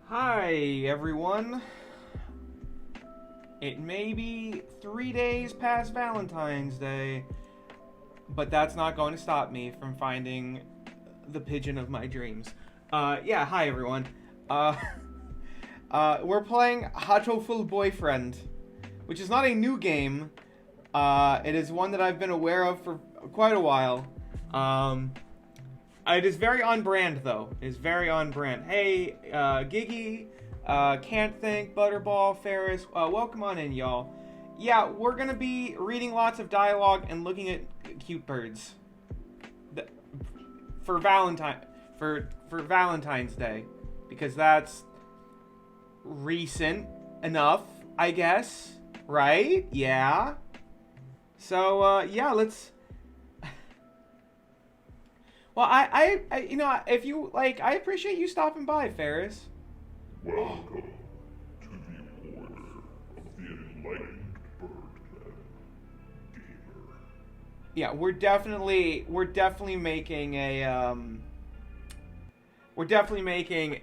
Hi, everyone. It may be 3 days past Valentine's Day, but that's not going to stop me from finding the pigeon of my dreams. Yeah, hi, everyone. We're playing Hatoful Boyfriend, which is not a new game. It is one that I've been aware of for quite a while. It is very on brand, though. It is very on brand. Hey, Giggy, Can't Think, Butterball, Ferris, welcome on in, y'all. Yeah, we're gonna be reading lots of dialogue and looking at cute birds. For Valentine's Day. Because that's recent enough, I guess. Right? Yeah. So, yeah, let's... Well, you know, if you, like, I appreciate you stopping by, Ferris. Welcome to the order of the enlightened birdman, gamer. Yeah, we're definitely making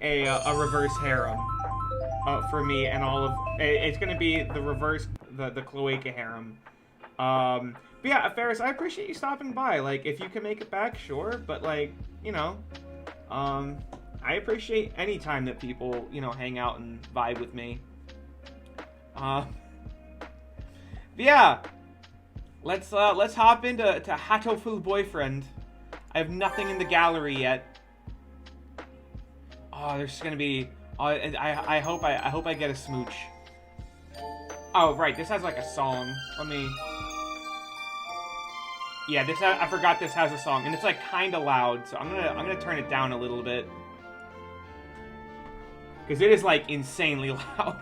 a, a reverse harem, for me and all of, it's gonna be the reverse, the cloaca harem. But yeah, Ferris, I appreciate you stopping by. Like, if you can make it back, sure. But, like, you know, I appreciate any time that people, you know, hang out and vibe with me. But yeah, let's hop into Hatoful Boyfriend. I have nothing in the gallery yet. Oh, there's gonna be. I hope I get a smooch. Oh, right. This has like a song. Let me. Yeah, I forgot this has a song, and it's like kind of loud, so I'm gonna turn it down a little bit, because it is like insanely loud,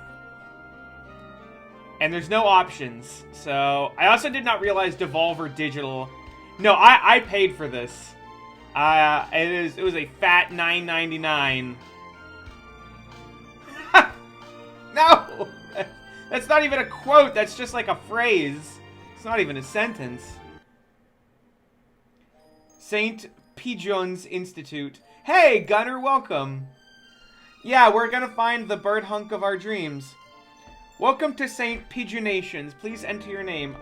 and there's no options. So I also did not realize Devolver Digital. No, I paid for this. It was a fat $9.99. No, that's not even a quote. That's just like a phrase. It's not even a sentence. St. Pigeon's Institute. Hey, Gunner, welcome. Yeah, we're gonna find the bird hunk of our dreams. Welcome to St. Pigeonations. Please enter your name.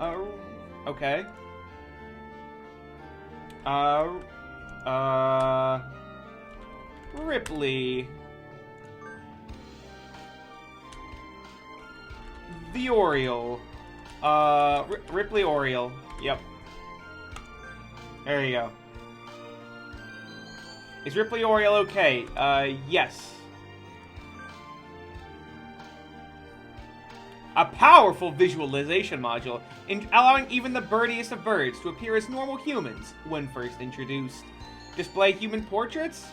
Okay. Ripley. The Oriole. Ripley Oriole. Yep. There you go. Is RipleyTheOriole okay? Yes. A powerful visualization module, allowing even the birdiest of birds to appear as normal humans when first introduced. Display human portraits?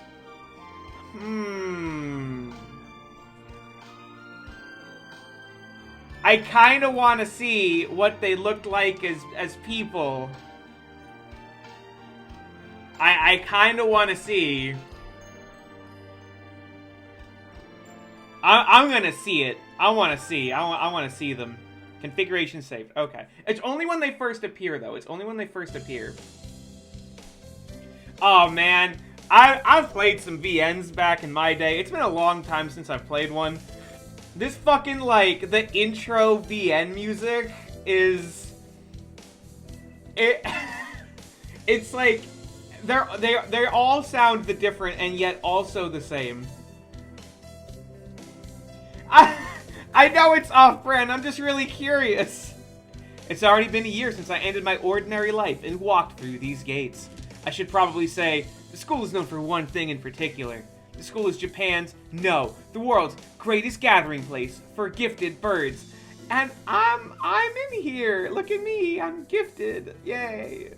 I kinda wanna see what they looked like as people. I kind of want to see. I'm gonna see it. I want to see. I want to see them. Configuration saved. Okay. It's only when they first appear, though. It's only when they first appear. Oh man, I've played some VNs back in my day. It's been a long time since I've played one. This fucking, like, the intro VN music is it's like. They all sound the different and yet also the same. I know it's off-brand. I'm just really curious. It's already been a year since I ended my ordinary life and walked through these gates. I should probably say the school is known for one thing in particular. The school is Japan's, no, the world's greatest gathering place for gifted birds. And I'm in here. Look at me. I'm gifted. Yay.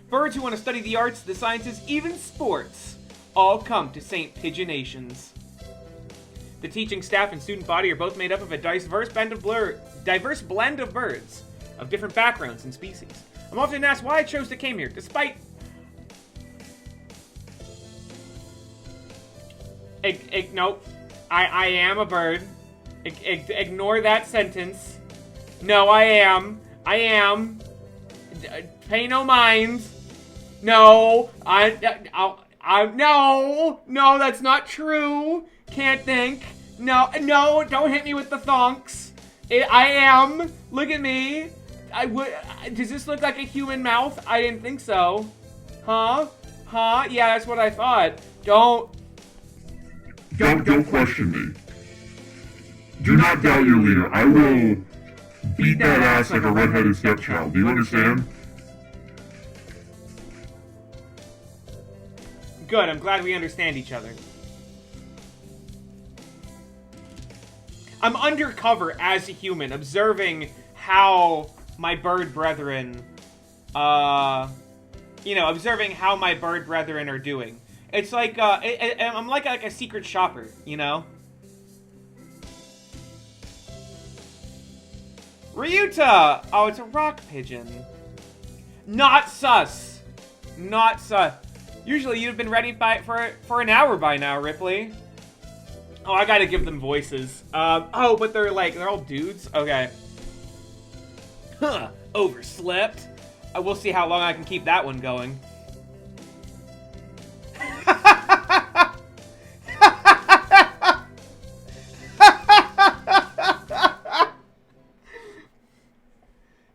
Birds who want to study the arts, the sciences, even sports, all come to St. Pigeonations. The teaching staff and student body are both made up of a diverse blend of birds of different backgrounds and species. I'm often asked why I chose to come here, despite... Nope. I am a bird. Ignore that sentence. No, I am. Pay no mind. No, No, that's not true. Can't think. No, don't hit me with the thonks. I am. Look at me. Does this look like a human mouth? I didn't think so. Huh? Yeah, that's what I thought. Don't question me. Do not doubt your leader. I will beat that ass like a redheaded stepchild. Do you understand? Good, I'm glad we understand each other. I'm undercover as a human, observing how my bird brethren, observing how my bird brethren are doing. It's like, I'm like a secret shopper, you know? Ryuta! Oh, it's a rock pigeon. Not sus. Not sus. Usually you'd have been ready for an hour by now, Ripley. Oh, I gotta give them voices. Oh, but they're all dudes? Okay. Huh, overslept. We'll see how long I can keep that one going.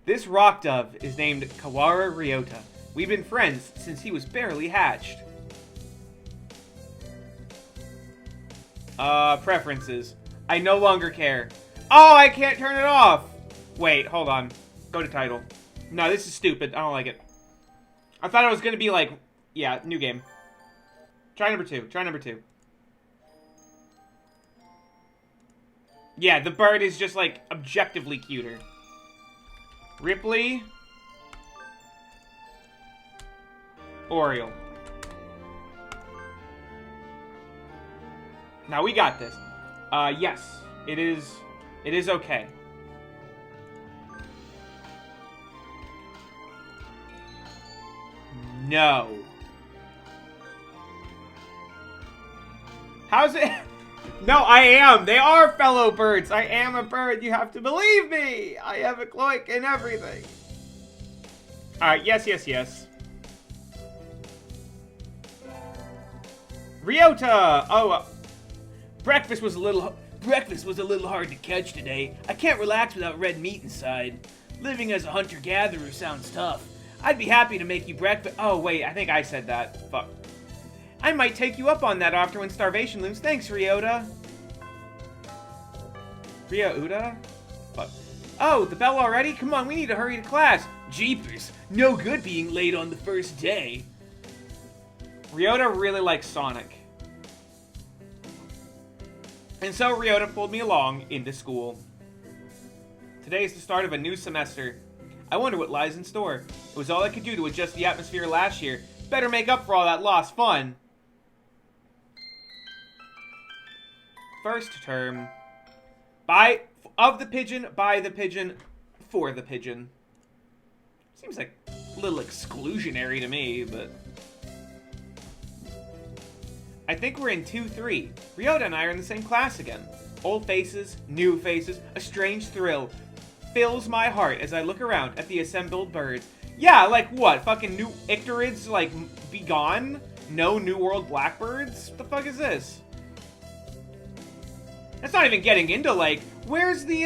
This rock dove is named Kawara Ryota. We've been friends since he was barely hatched. Preferences. I no longer care. Oh, I can't turn it off! Wait, hold on. Go to title. No, this is stupid. I don't like it. I thought it was gonna be like... Yeah, new game. Try number 2. Try number 2. Yeah, the bird is just, like, objectively cuter. Ripley... Oriole. Now we got this. Yes. It is okay. No. How's it? No, I am. They are fellow birds. I am a bird. You have to believe me. I have a cloak and everything. Alright, yes. Ryota! Oh, breakfast was a little hard to catch today. I can't relax without red meat inside. Living as a hunter-gatherer sounds tough. I'd be happy to make you breakfast. Oh, wait, I think I said that. Fuck. I might take you up on that after when starvation looms. Thanks, Ryota. Ryota? Fuck. Oh, the bell already? Come on, we need to hurry to class. Jeepers. No good being late on the first day. Ryota really likes Sonic. And so Ryota pulled me along into school. Today is the start of a new semester. I wonder what lies in store. It was all I could do to adjust the atmosphere last year. Better make up for all that lost fun. First term. Of the pigeon, by the pigeon, for the pigeon. Seems like a little exclusionary to me, but... I think we're in 2-3. Ryota and I are in the same class again. Old faces, new faces, a strange thrill fills my heart as I look around at the assembled birds. Yeah, like what? Fucking new Icterids, like, be gone? No New World Blackbirds? What the fuck is this? That's not even getting into, like, where's the,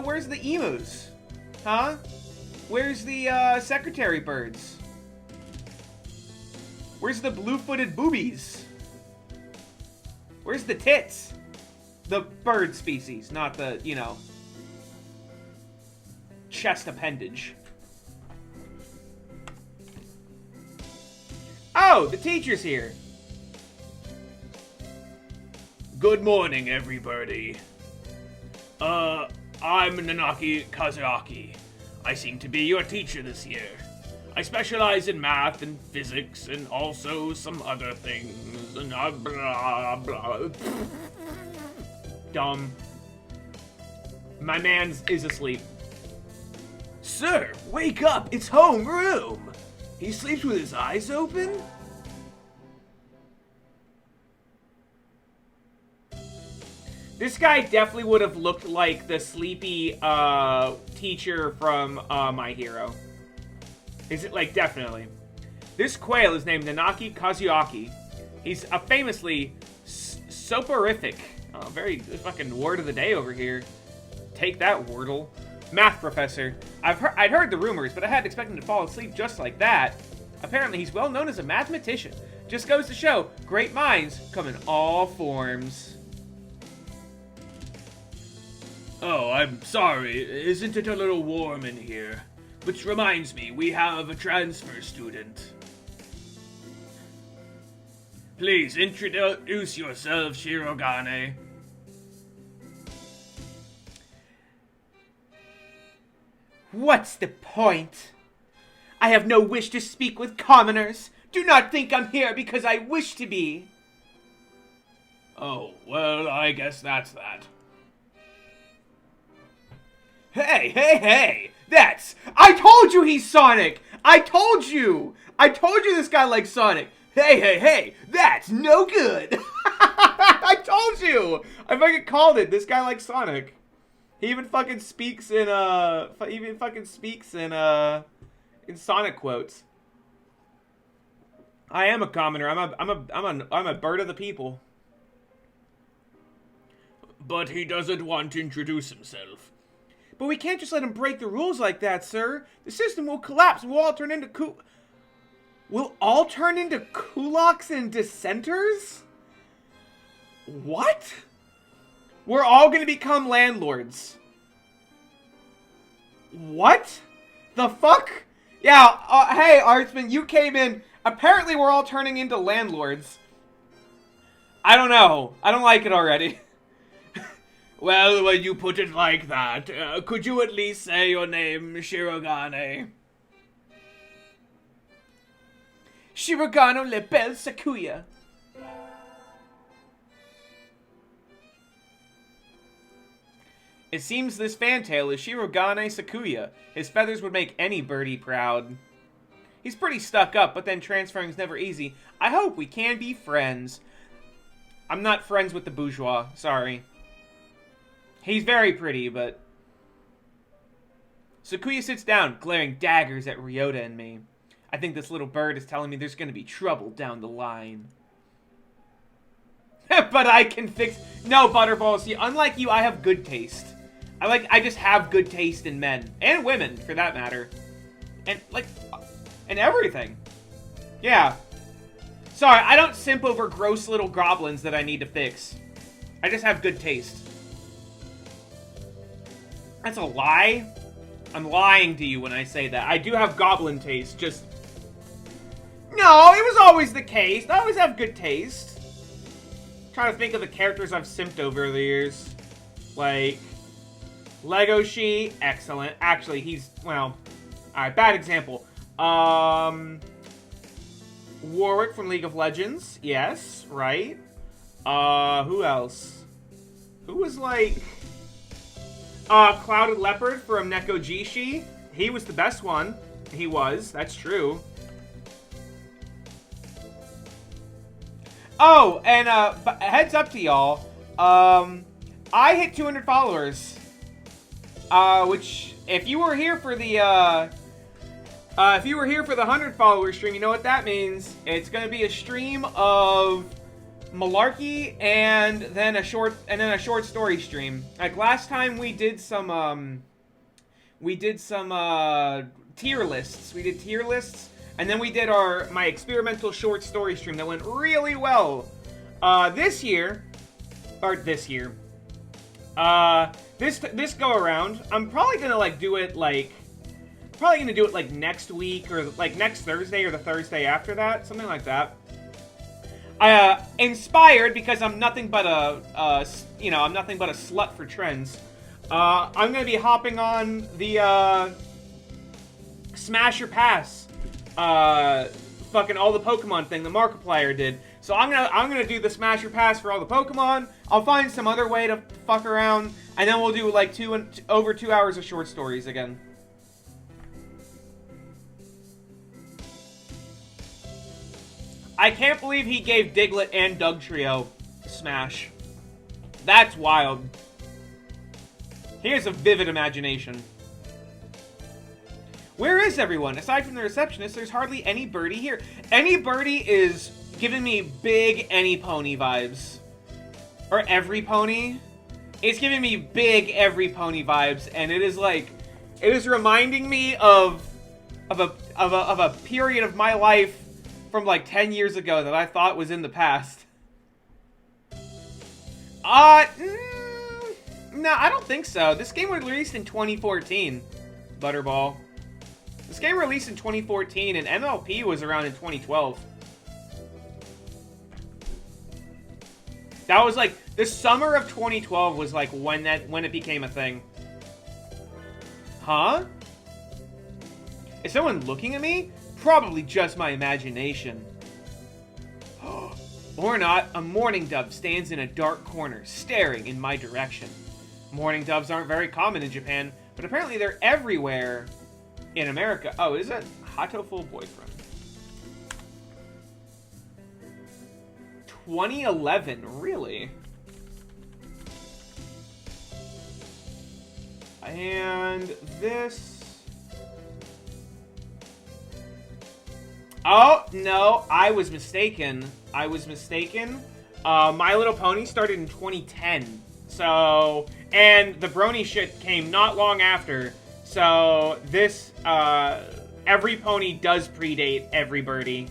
where's the emus? Huh? Where's the, secretary birds? Where's the blue-footed boobies? Where's the tits? The bird species, not the, chest appendage. Oh, the teacher's here. Good morning, everybody. I'm Nanaki Kazuaki. I seem to be your teacher this year. I specialize in math and physics and also some other things and blah, blah. Dumb. My man's is asleep. Sir, wake up! It's homeroom! He sleeps with his eyes open? This guy definitely would have looked like the sleepy teacher from My Hero. Is it, like, definitely. This quail is named Nanaki Kazuaki. He's a famously soporific. Oh, very fucking word of the day over here. Take that, Wordle. Math professor. I'd heard the rumors, but I hadn't expected him to fall asleep just like that. Apparently, he's well known as a mathematician. Just goes to show, great minds come in all forms. Oh, I'm sorry. Isn't it a little warm in here? Which reminds me, we have a transfer student. Please introduce yourself, Shirogane. What's the point? I have no wish to speak with commoners. Do not think I'm here because I wish to be. Oh, well, I guess that's that. Hey! I told you he's Sonic! I told you this guy likes Sonic! Hey! That's no good! I told you! I fucking called it. This guy likes Sonic. He even fucking speaks in Sonic quotes. I am a commoner. I'm a bird of the people. But he doesn't want to introduce himself. But we can't just let him break the rules like that, sir. The system will collapse. We'll all turn into kulaks and dissenters? What? We're all gonna become landlords. What? The fuck? Yeah, hey, Artsman, you came in. Apparently we're all turning into landlords. I don't know. I don't like it already. Well, when you put it like that, could you at least say your name, Shirogane? Shirogane le belle Sakuya. It seems this fantail is Shirogane Sakuya. His feathers would make any birdie proud. He's pretty stuck up, but then transferring's never easy. I hope we can be friends. I'm not friends with the bourgeois, sorry. He's very pretty, but... Sakuya sits down, glaring daggers at Ryota and me. I think this little bird is telling me there's gonna be trouble down the line. But I can fix... No, Butterball, see, unlike you, I have good taste. I just have good taste in men. And women, for that matter. And, and everything. Yeah. Sorry, I don't simp over gross little goblins that I need to fix. I just have good taste. That's a lie? I'm lying to you when I say that. I do have goblin taste, just... No, it was always the case. I always have good taste. I'm trying to think of the characters I've simped over the years. Like... Legoshi, excellent. Actually, he's, well... Alright, bad example. Warwick from League of Legends. Yes, right. Who else? Who was like... Clouded Leopard from Neko Jishi. He was the best one. He was. That's true. Oh, and, heads up to y'all. I hit 200 followers. Which, if you were here for the, 100 follower stream, you know what that means. It's gonna be a stream of malarkey and then a short story stream. Like last time we did some tier lists. We did tier lists, and then we did my experimental short story stream that went really well. This go around, I'm probably gonna do it next week or like next Thursday or the Thursday after that, something like that. Inspired because I'm nothing but a slut for trends. I'm gonna be hopping on the Smash or Pass, fucking all the Pokemon thing the Markiplier did. So I'm gonna do the Smash or Pass for all the Pokemon. I'll find some other way to fuck around, and then we'll do like over 2 hours of short stories again. I can't believe he gave Diglett and Dugtrio Smash. That's wild. He has a vivid imagination. Where is everyone? Aside from the receptionist, there's hardly any birdie here. Any birdie is giving me big Any Pony vibes. Or Every Pony. It's giving me big Every Pony vibes, and it is like, it is reminding me of a period of my life from like 10 years ago that I thought was in the past. No, I don't think so. This game was released in 2014, Butterball. This game released in 2014, and MLP was around in 2012. That was like, the summer of 2012 was like when it became a thing. Huh? Is someone looking at me? Probably just my imagination. Or not, a mourning dove stands in a dark corner, staring in my direction. Mourning doves aren't very common in Japan, but apparently they're everywhere in America. Oh, is it? Hatoful Boyfriend. 2011, really? And this... Oh, no, I was mistaken. My Little Pony started in 2010. So, and the Brony shit came not long after. So, this, Every Pony does predate Every Birdie.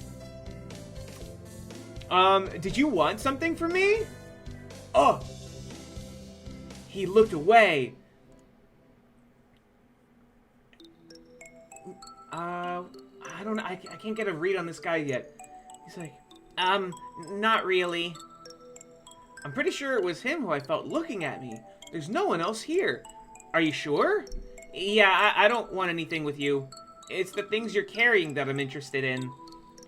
Did you want something from me? Oh! He looked away. I don't know. I can't get a read on this guy yet. He's like, not really. I'm pretty sure it was him who I felt looking at me. There's no one else here. Are you sure? Yeah, I don't want anything with you. It's the things you're carrying that I'm interested in.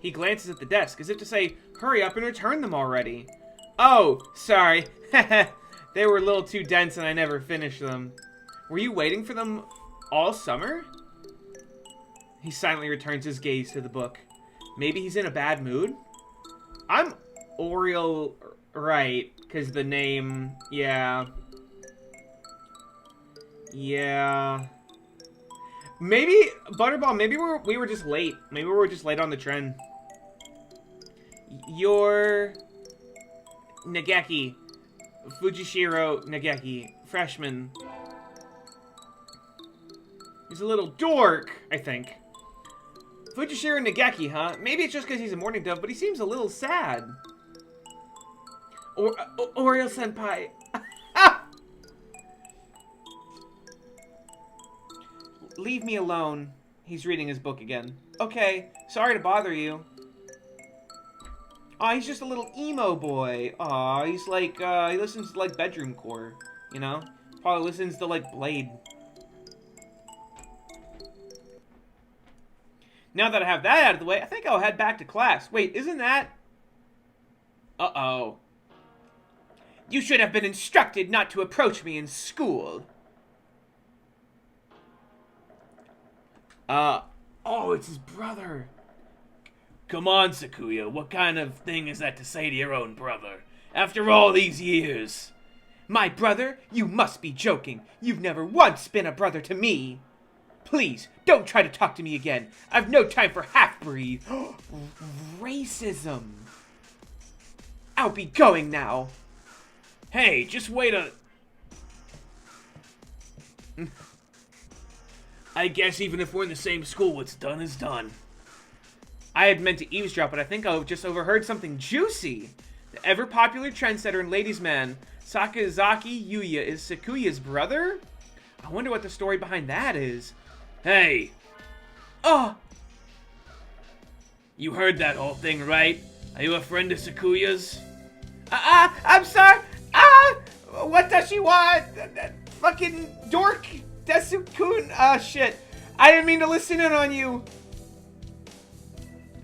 He glances at the desk as if to say, hurry up and return them already. Oh, sorry. They were a little too dense and I never finished them. Were you waiting for them all summer? He silently returns his gaze to the book. Maybe he's in a bad mood? I'm Oriole, right, because the name, yeah. Yeah. Maybe, Butterball, maybe we were just late. Maybe we were just late on the trend. You're Nageki. Fujishiro Nageki. Freshman. He's a little dork, I think. Fujishiro Nageki, huh? Maybe it's just because he's a mourning dove, but he seems a little sad. Oriole-senpai. Leave me alone. He's reading his book again. Okay, sorry to bother you. Aw, he's just a little emo boy. Aw, he's like, he listens to, like, bedroom core, you know? Probably listens to, like, Blade. Now that I have that out of the way, I think I'll head back to class. Wait, isn't that... Uh-oh. You should have been instructed not to approach me in school. Oh, it's his brother. Come on, Sakuya, what kind of thing is that to say to your own brother? After all these years. My brother? You must be joking. You've never once been a brother to me. Please, don't try to talk to me again. I've no time for half-breed. Racism. I'll be going now. Hey, just wait a... I guess even if we're in the same school, what's done is done. I had meant to eavesdrop, but I think I just overheard something juicy. The ever-popular trendsetter and ladies' man, Sakazaki Yuya, is Sakuya's brother? I wonder what the story behind that is. Hey! Oh! You heard that whole thing, right? Are you a friend of Sakuya's? I'm sorry! What does she want? Fucking dork! Desu-kun! Shit. I didn't mean to listen in on you!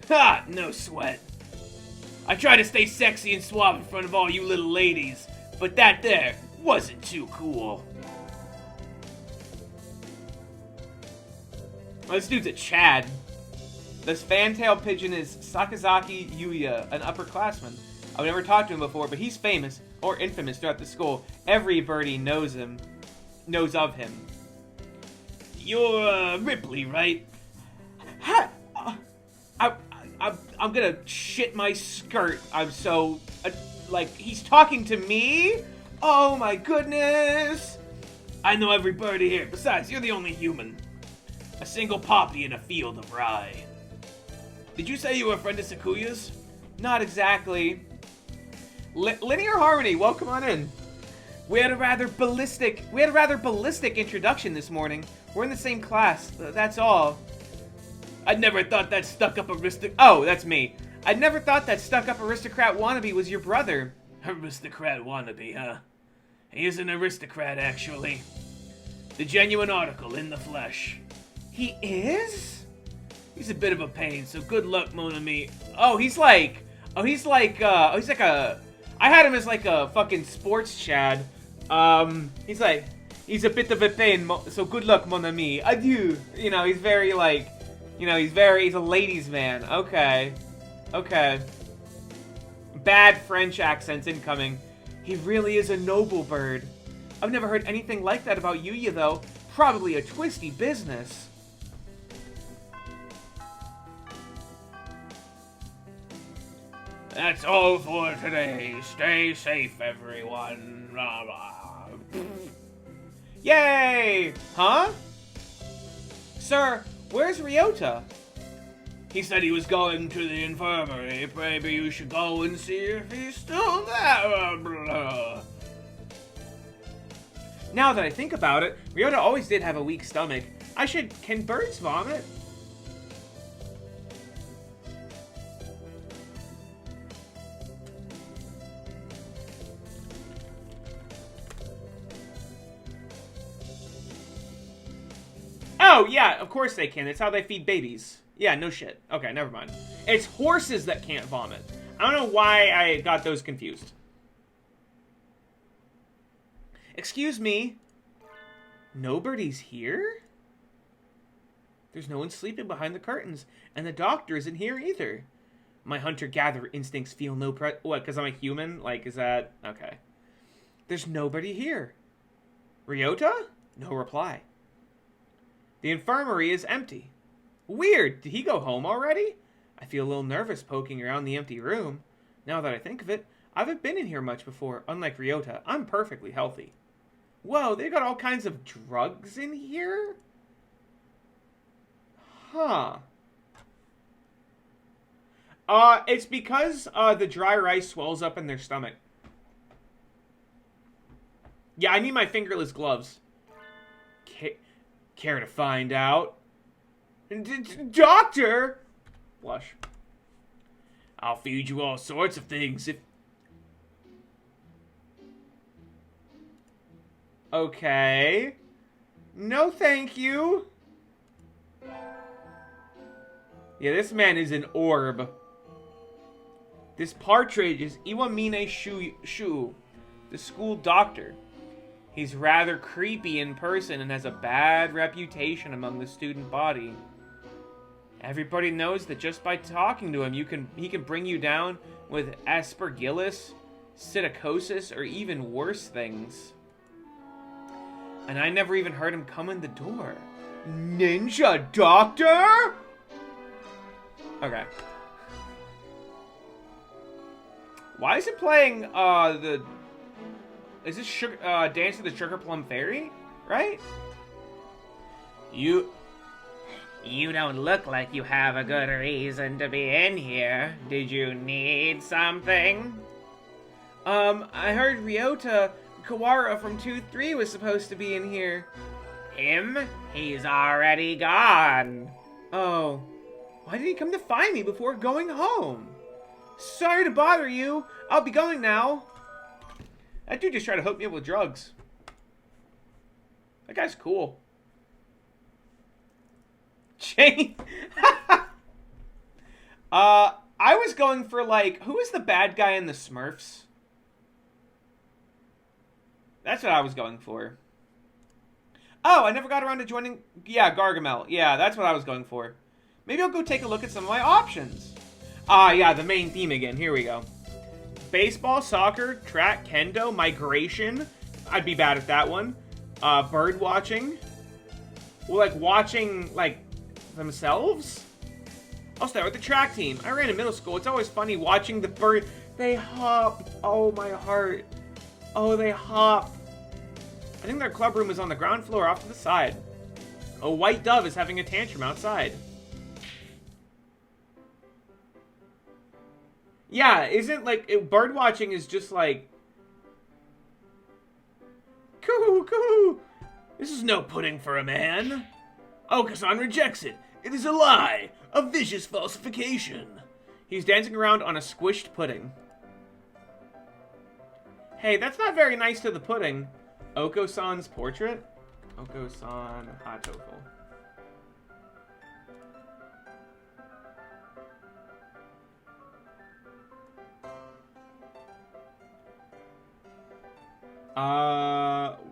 Ha! No sweat. I try to stay sexy and suave in front of all you little ladies, but that there wasn't too cool. Well, this dude's a Chad. This fantail pigeon is Sakazaki Yuya, an upperclassman. I've never talked to him before, but he's famous, or infamous, throughout the school. Every birdie knows of him. You're, Ripley, right? I'm gonna shit my skirt. I'm so, like, he's talking to me? Oh my goodness. I know everybody here. Besides, you're the only human. A single poppy in a field of rye. Did you say you were a friend of Sakuya's? Not exactly. Linear Harmony, welcome on in. We had a rather ballistic introduction this morning. We're in the same class, that's all. I'd never thought that stuck-up oh, that's me. I'd never thought that stuck-up aristocrat wannabe was your brother. Aristocrat wannabe, huh? He is an aristocrat, actually. The genuine article in the flesh. He is? He's a bit of a pain, so good luck, mon ami. Oh, he's like a, I had him as like a fucking sports chad. He's a bit of a pain, so good luck, mon ami. Adieu. You know, he's very like, you know, he's a ladies' man. Okay. Okay. Bad French accents incoming. He really is a noble bird. I've never heard anything like that about Yuya, though. Probably a twisty business. That's all for today. Stay safe, everyone. Blah, blah. Yay! Huh? Sir, where's Ryota? He said he was going to the infirmary. Maybe you should go and see if he's still there. Blah. Now that I think about it, Ryota always did have a weak stomach. Can birds vomit? Oh, yeah, of course they can. It's how they feed babies. Yeah, no shit. Okay, never mind. It's horses that can't vomit. I don't know why I got those confused. Excuse me. Nobody's here? There's no one sleeping behind the curtains, and the doctor isn't here either. My hunter-gatherer instincts feel no what, because I'm a human? Like, is that... Okay. There's nobody here. Ryota? No reply. The infirmary is empty. Weird. Did he go home already? I feel a little nervous poking around the empty room. Now that I think of it, I haven't been in here much before. Unlike Ryota, I'm perfectly healthy. Whoa, they got all kinds of drugs in here? Huh. It's because the dry rice swells up in their stomach. Yeah, I need my fingerless gloves. Care to find out? Doctor! Blush. I'll feed you all sorts of things if... Okay. No, thank you. Yeah, this man is an orb. This partridge is Iwamine Shu, the school doctor. He's rather creepy in person and has a bad reputation among the student body. Everybody knows that just by talking to him, he can bring you down with aspergillus, psittacosis, or even worse things. And I never even heard him come in the door. Ninja Doctor? Okay. Why is it playing, is this Dance of the Sugar Plum Fairy? Right? You don't look like you have a good reason to be in here. Did you need something? I heard Ryota Kawara from 2-3 was supposed to be in here. Him? He's already gone. Oh. Why did he come to find me before going home? Sorry to bother you. I'll be going now. That dude just tried to hook me up with drugs. That guy's cool. Jane. I was going for, like, who is the bad guy in the Smurfs? That's what I was going for. Oh, I never got around to joining... Yeah, Gargamel. Yeah, that's what I was going for. Maybe I'll go take a look at some of my options. Ah, yeah, the main theme again. Here we go. Baseball, soccer, track, kendo, migration. I'd be bad at that one. Bird watching. Well, like, watching, like, themselves? I'll start with the track team. I ran in middle school. It's always funny watching the bird. They hop. Oh, my heart. Oh, they hop. I think their club room is on the ground floor off to the side. A white dove is having a tantrum outside. Yeah, isn't like bird watching is just like coo coo. This is no pudding for a man. Okasan rejects it. It is a lie, a vicious falsification. He's dancing around on a squished pudding. Hey, that's not very nice to the pudding. Oko-san's portrait? Oko-san Hatoful.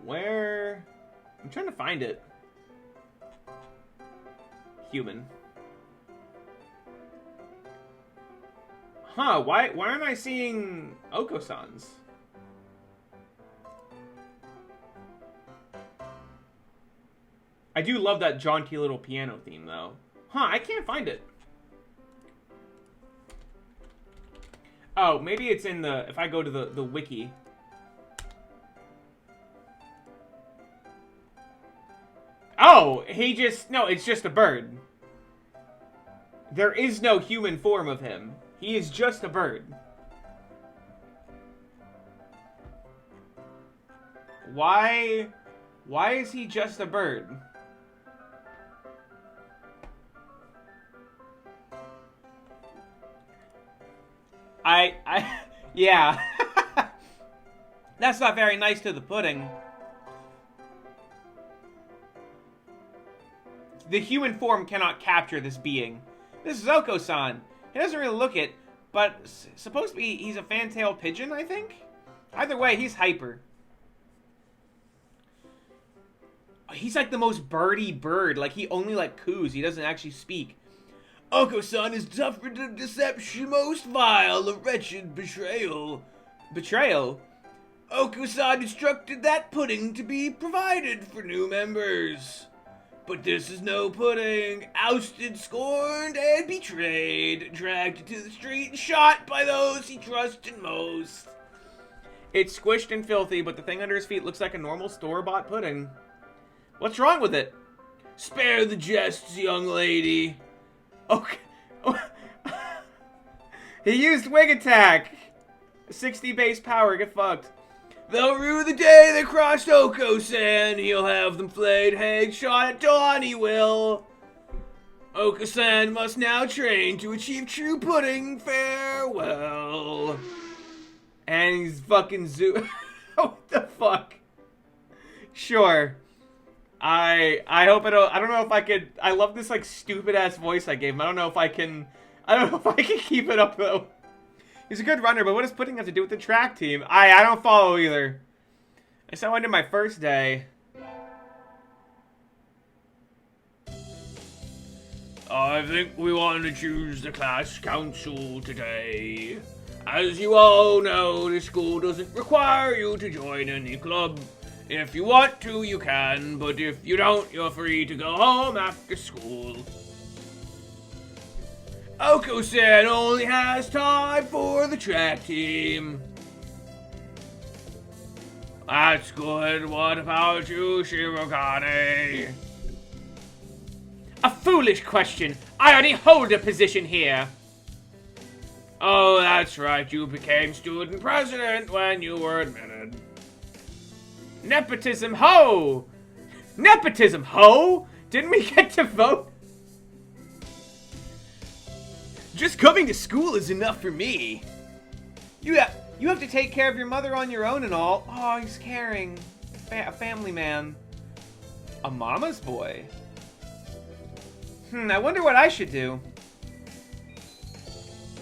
Where? I'm trying to find it. Human. Huh, why aren't I seeing Oko-san's? I do love that jaunty little piano theme, though. Huh, I can't find it. Oh, maybe it's in the... If I go to the wiki. Oh, he just... No, it's just a bird. There is no human form of him. He is just a bird. Why is he just a bird? Yeah. That's not very nice to the pudding. The human form cannot capture this being. This is Oko-san. He doesn't really look it, but supposed to be he's a fan-tailed pigeon, I think? Either way, he's hyper. He's like the most birdy bird. Like, he only, like, coos. He doesn't actually speak. Oko-san has suffered a deception most vile, a wretched betrayal. Betrayal? Oko-san instructed that pudding to be provided for new members. But this is no pudding. Ousted, scorned, and betrayed. Dragged to the street and shot by those he trusted most. It's squished and filthy, but the thing under his feet looks like a normal store-bought pudding. What's wrong with it? Spare the jests, young lady. Okay. He used wing attack. 60 base power. Get fucked. They'll rue the day they crossed Oko-san. He'll have them flayed, hanged, shot at dawn, he will. Oko-san must now train to achieve true pudding. Farewell. And he's fucking what the fuck? Sure. I hope I don't know if I could. I love this like stupid ass voice I gave him. I don't know if I can keep it up though. He's a good runner, but what does pudding have to do with the track team? I don't follow either. I saw one in my first day. I think we want to choose the class council today. As you all know, the school doesn't require you to join any club. If you want to, you can, but if you don't, you're free to go home after school. Oko-san only has time for the track team. That's good. What about you, Shirogane? A foolish question. I already hold a position here. Oh, that's right. You became student president when you were admitted. Nepotism, ho! Nepotism, ho! Didn't we get to vote? Just coming to school is enough for me. You have to take care of your mother on your own and all. Oh, he's caring. A family man. A mama's boy. I wonder what I should do.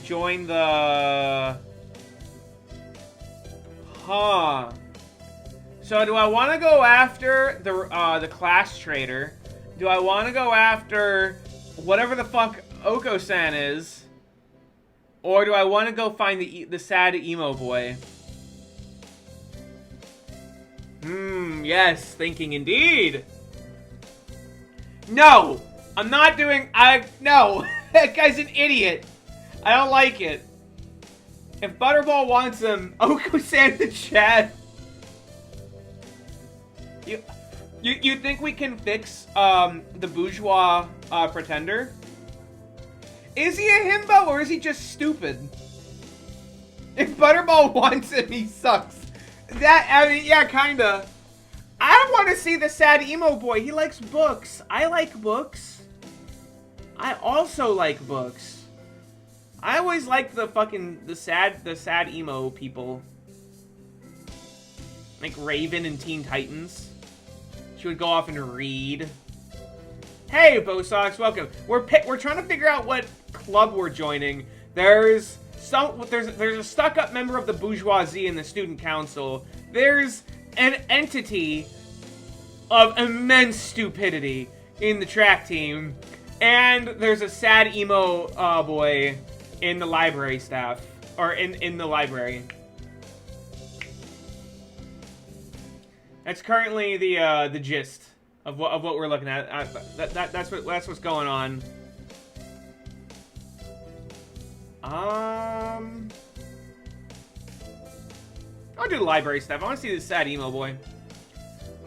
Join the... Huh. So do I want to go after the class traitor? Do I want to go after whatever the fuck Oko-san is? Or do I want to go find the sad emo boy? Yes, thinking indeed. No! I'm not doing... No! That guy's an idiot. I don't like it. If Butterball wants him, Oko-san in the chat. You think we can fix the bourgeois pretender? Is he a himbo or is he just stupid? If Butterball wants him, he sucks. I mean, yeah, kinda. I don't want to see the sad emo boy. He likes books. I like books. I also like books. I always liked the sad emo people. Like Raven and Teen Titans. She would go off and read. Hey, Bosox, welcome. We're trying to figure out what club we're joining. There's a stuck-up member of the bourgeoisie in the student council. There's an entity of immense stupidity in the track team, and there's a sad emo boy in the library staff, or in the library. That's currently the gist of what we're looking at. That's what's going on. I'll do the library stuff. I want to see this sad emo boy.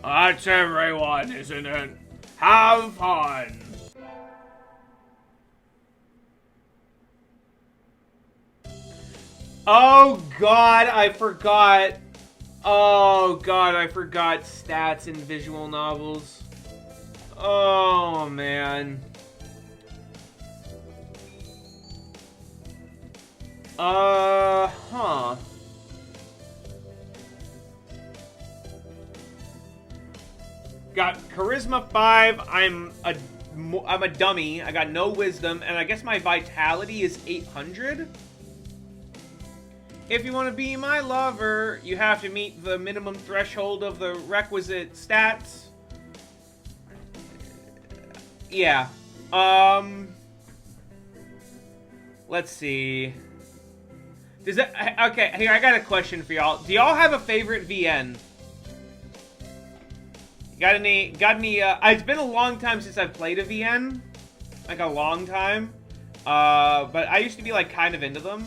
That's everyone, isn't it? Have fun. Oh God, I forgot. Oh God, I forgot stats in visual novels. Oh man. Huh. Got charisma 5. I'm a dummy. I got no wisdom, and I guess my vitality is 800. If you want to be my lover, you have to meet the minimum threshold of the requisite stats. Yeah. Let's see. Does that... Okay, here, I got a question for y'all. Do y'all have a favorite VN? Got any, it's been a long time since I've played a VN. Like, a long time. But I used to be, like, kind of into them.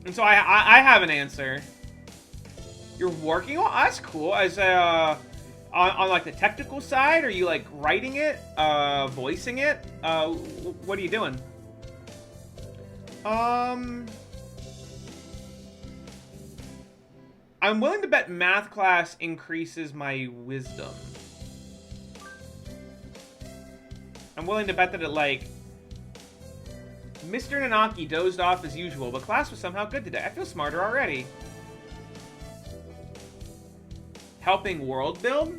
And so I have an answer. You're working on... That's cool. As on like, the technical side, are you, like, writing it? Voicing it? What are you doing? I'm willing to bet math class increases my wisdom. I'm willing to bet that it, like... Mr. Nanaki dozed off as usual, but class was somehow good today. I feel smarter already. Helping world build?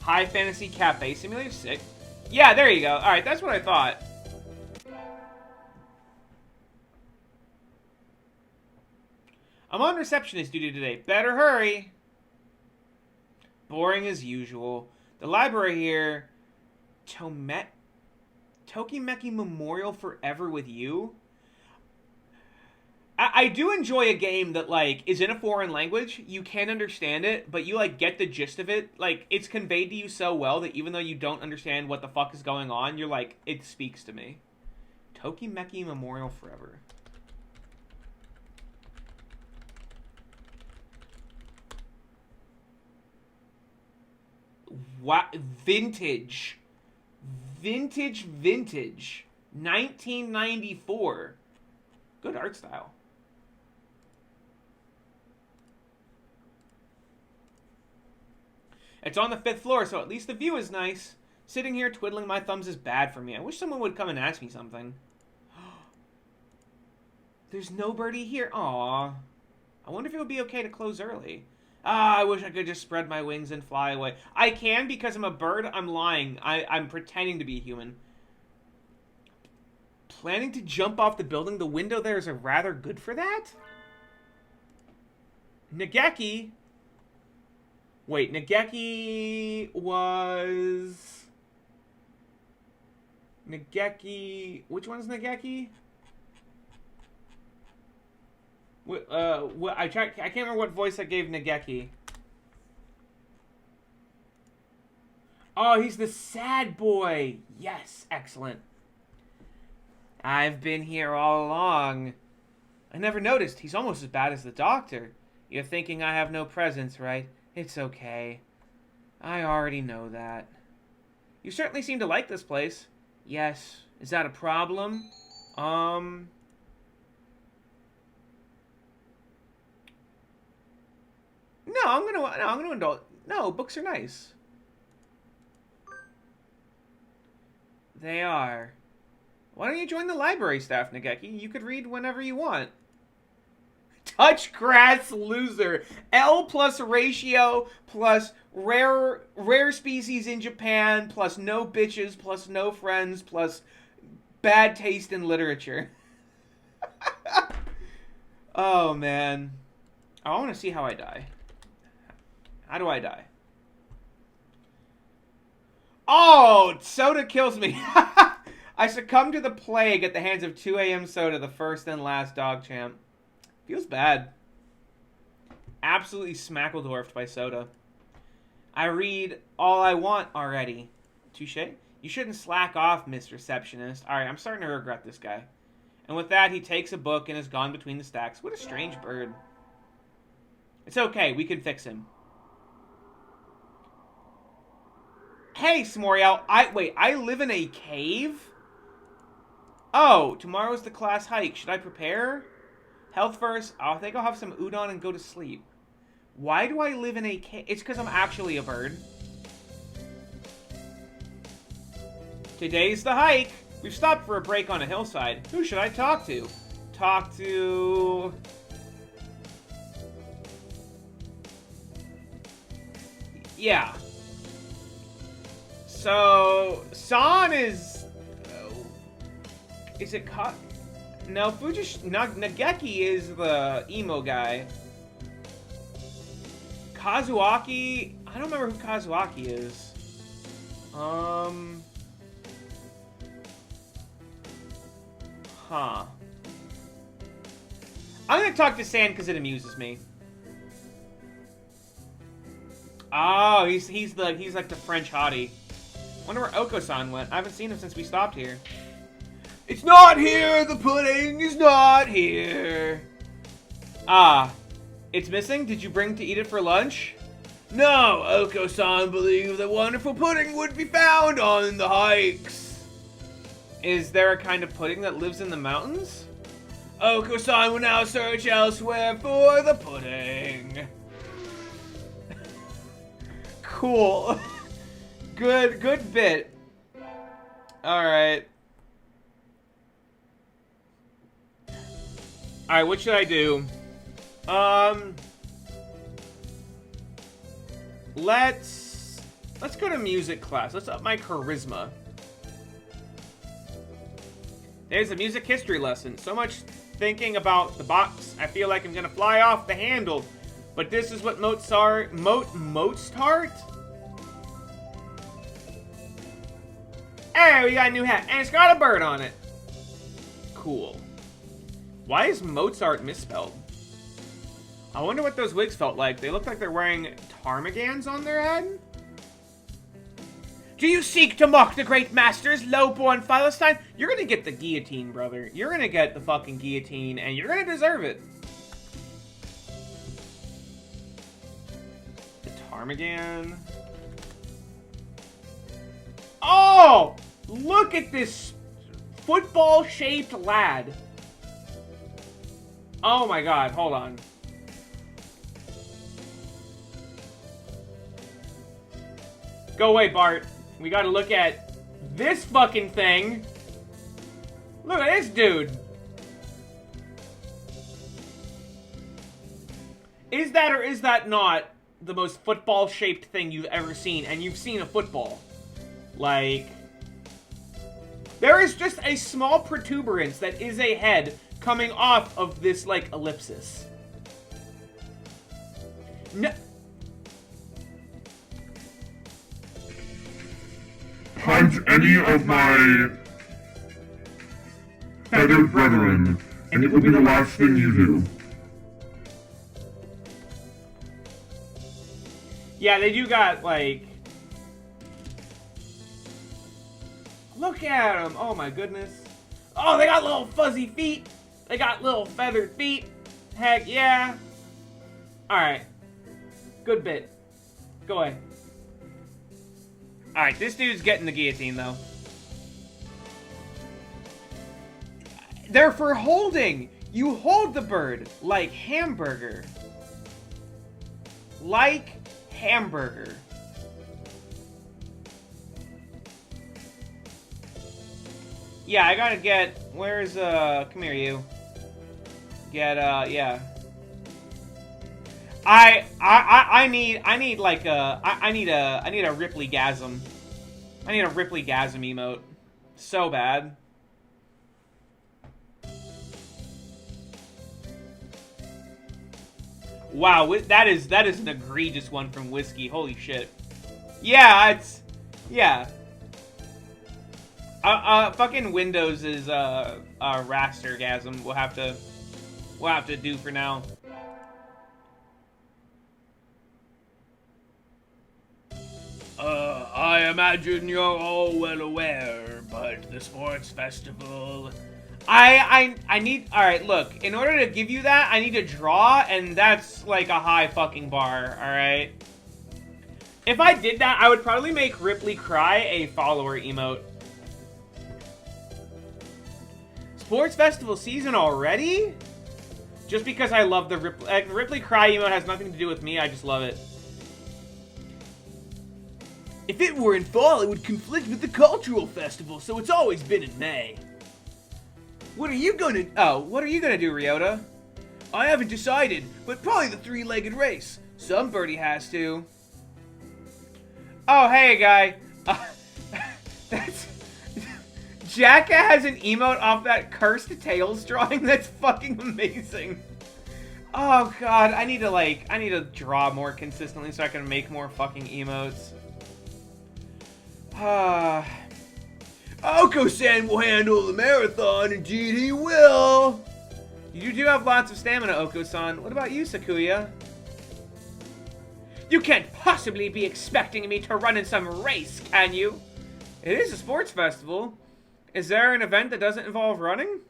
High Fantasy Cafe Simulator 6? Yeah, there you go. Alright, that's what I thought. I'm on receptionist duty today. Better hurry. Boring as usual. The library here... Tokimeki Memorial Forever with You? I do enjoy a game that, like, is in a foreign language. You can understand it, but you, like, get the gist of it. Like, it's conveyed to you so well that even though you don't understand what the fuck is going on, you're like, it speaks to me. Tokimeki Memorial Forever. What? Vintage. Vintage. 1994. Good art style. It's on the 5th floor, so at least the view is nice. Sitting here twiddling my thumbs is bad for me. I wish someone would come and ask me something. There's nobody here. Aww. I wonder if it would be okay to close early. Ah, I wish I could just spread my wings and fly away. I can because I'm a bird. I'm lying. I'm pretending to be a human. Planning to jump off the building? The window there is rather good for that? Nageki. Wait, Nageki was... Nageki... Which one's Nageki? I can't remember what voice I gave Nageki. Oh, he's the sad boy. Yes, excellent. I've been here all along. I never noticed. He's almost as bad as the doctor. You're thinking I have no presence, right? It's okay. I already know that. You certainly seem to like this place. Yes. Is that a problem? No, I'm gonna indulge. No, books are nice. They are. Why don't you join the library staff, Nageki? You could read whenever you want. Touch grass loser. L plus ratio plus rare species in Japan plus no bitches plus no friends plus bad taste in literature. Oh, man. I want to see how I die. How do I die? Oh, soda kills me. I succumb to the plague at the hands of 2 a.m. soda, the first and last dog champ. Feels bad. Absolutely smackledorfed by soda. I read all I want already. Touche? You shouldn't slack off, Miss Receptionist. Alright, I'm starting to regret this guy. And with that, he takes a book and is gone between the stacks. What a strange bird. It's okay, we can fix him. Hey, Smoriel. I live in a cave? Oh, tomorrow's the class hike. Should I prepare? Health first. I think I'll have some udon and go to sleep. Why do I live in a cave? It's because I'm actually a bird. Today's the hike. We've stopped for a break on a hillside. Who should I talk to? Talk to... Yeah. So, San is... Is it... No, Nageki is the emo guy. Kazuaki... I don't remember who Kazuaki is. Huh. I'm gonna talk to San because it amuses me. Oh, he's like the French hottie. Wonder where Oko-san went. I haven't seen him since we stopped here. It's not here! The pudding is not here! Ah. It's missing? Did you bring to eat it for lunch? No! Oko-san believed that wonderful pudding would be found on the hikes. Is there a kind of pudding that lives in the mountains? Oko-san will now search elsewhere for the pudding. Cool. Good bit. Alright. Alright, what should I do? Let's go to music class. Let's up my charisma. There's a music history lesson. So much thinking about the box, I feel like I'm gonna fly off the handle. But this is what Mozart? Hey, we got a new hat, and it's got a bird on it. Cool. Why is Mozart misspelled? I wonder what those wigs felt like. They look like they're wearing ptarmigans on their head? Do you seek to mock the great masters, low-born Philistine? You're gonna get the guillotine, brother. You're gonna get the fucking guillotine, and you're gonna deserve it. The ptarmigan. Oh! Look at this football-shaped lad. Oh my god, hold on. Go away, Bart. We gotta look at this fucking thing. Look at this dude. Is that or is that not the most football-shaped thing you've ever seen? And you've seen a football. Like... There is just a small protuberance that is a head coming off of this, like, ellipsis. No... Hunt any of my feathered brethren, and it will be the last thing you do. Yeah, they do got, like... Look at him! Oh my goodness. Oh, they got little fuzzy feet. They got little feathered feet. Heck yeah. Alright. Good bit. Go away. Alright, this dude's getting the guillotine, though. They're for holding. You hold the bird like hamburger. Like hamburger. Yeah, I gotta get... Where's, come here, you. Get, yeah. I need like a... I need a Ripley-gasm. I need a Ripley-gasm emote. So bad. Wow, that is an egregious one from Whiskey. Holy shit. Yeah, it's... Yeah. Fucking Windows is, rastergasm. We'll have to do for now. I imagine you're all well aware, but the sports festival... I need... Alright, look. In order to give you that, I need to draw, and that's, like, a high fucking bar, alright? If I did that, I would probably make Ripley cry a follower emote. Sports festival season already? Just because I love the Ripley cry emote has nothing to do with me, I just love it. If it were in fall, it would conflict with the cultural festival, so it's always been in May. What are you gonna... Oh, what are you gonna do, Ryota? I haven't decided, but probably the three-legged race. Some birdie has to. Oh, hey, guy. That's... Jacka has an emote off that cursed Tails drawing. That's fucking amazing. Oh, God. I need to draw more consistently so I can make more fucking emotes. Oko-san will handle the marathon. Indeed he will. You do have lots of stamina, Oko-san. What about you, Sakuya? You can't possibly be expecting me to run in some race, can you? It is a sports festival. Is there an event that doesn't involve running?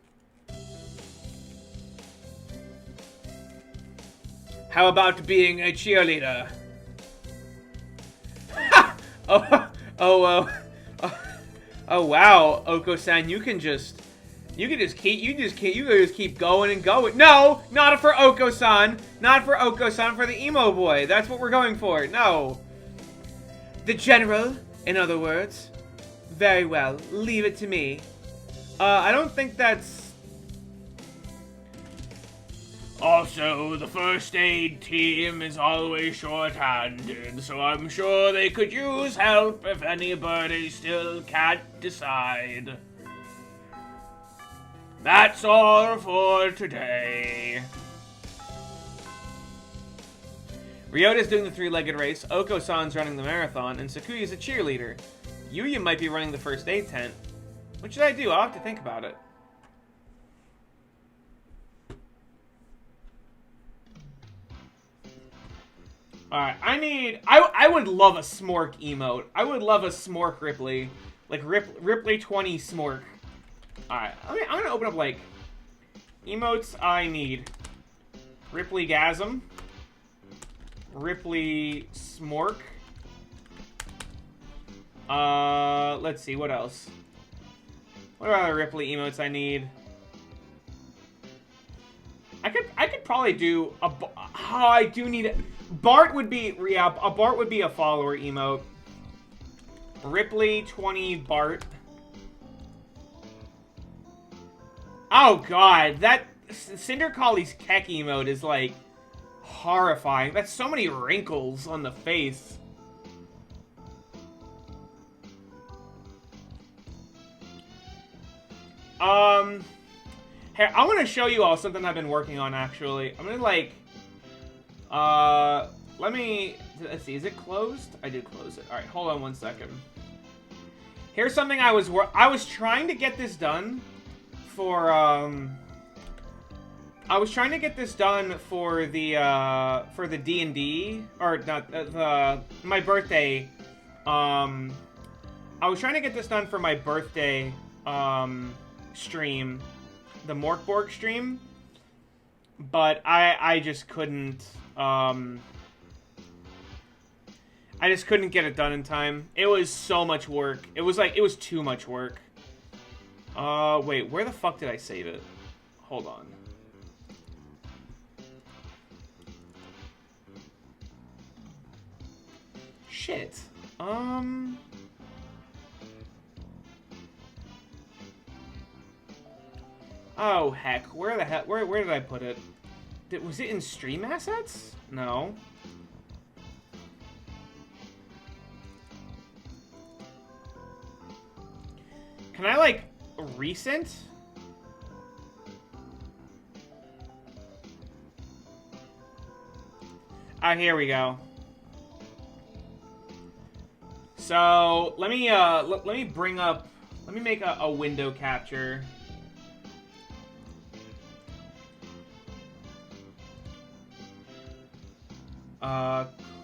How about being a cheerleader? Ha! Oh wow, Oko-san, you can just keep going and going. No, not for Oko-san, not for Oko-san, for the emo boy. That's what we're going for. No, the general, in other words. Very well, leave it to me. I don't think that's... Also, the first aid team is always short-handed, so I'm sure they could use help if anybody still can't decide. That's all for today. Ryota's doing the three-legged race, Oko-san's running the marathon, and Sakuya's a cheerleader. Yuya might be running the first aid tent. What should I do? I'll have to think about it. Alright, I would love a Smork emote. I would love a Smork Ripley. Like, Ripley 20 Smork. Alright, I'm gonna open up, like, emotes I need. Ripley-gasm. Ripley Smork. Let's see, what else? What are other Ripley emotes I need? I could probably do a... Oh, I do need it. Bart would be... Yeah, a Bart would be a follower emote. Ripley 20 Bart. Oh, God. That... Cinder Collie's Keck emote is, like, horrifying. That's so many wrinkles on the face. Here, I want to show you all something I've been working on, actually. I'm gonna, like, let's see, is it closed? I did close it. Alright, hold on one second. Here's something I was trying to get this done for, I was trying to get this done for the D&D, or not, my birthday, I was trying to get this done for my birthday, stream, the Morkborg stream, but I just couldn't, I just couldn't get it done in time. It was so much work. It was like, it was too much work. Wait, where the fuck did I save it? Hold on. Shit. Oh, heck. Where the heck? Where did I put it? Was it in stream assets? No. Can I, like, recent? Ah, here we go. So, let me bring up, let me make a window capture.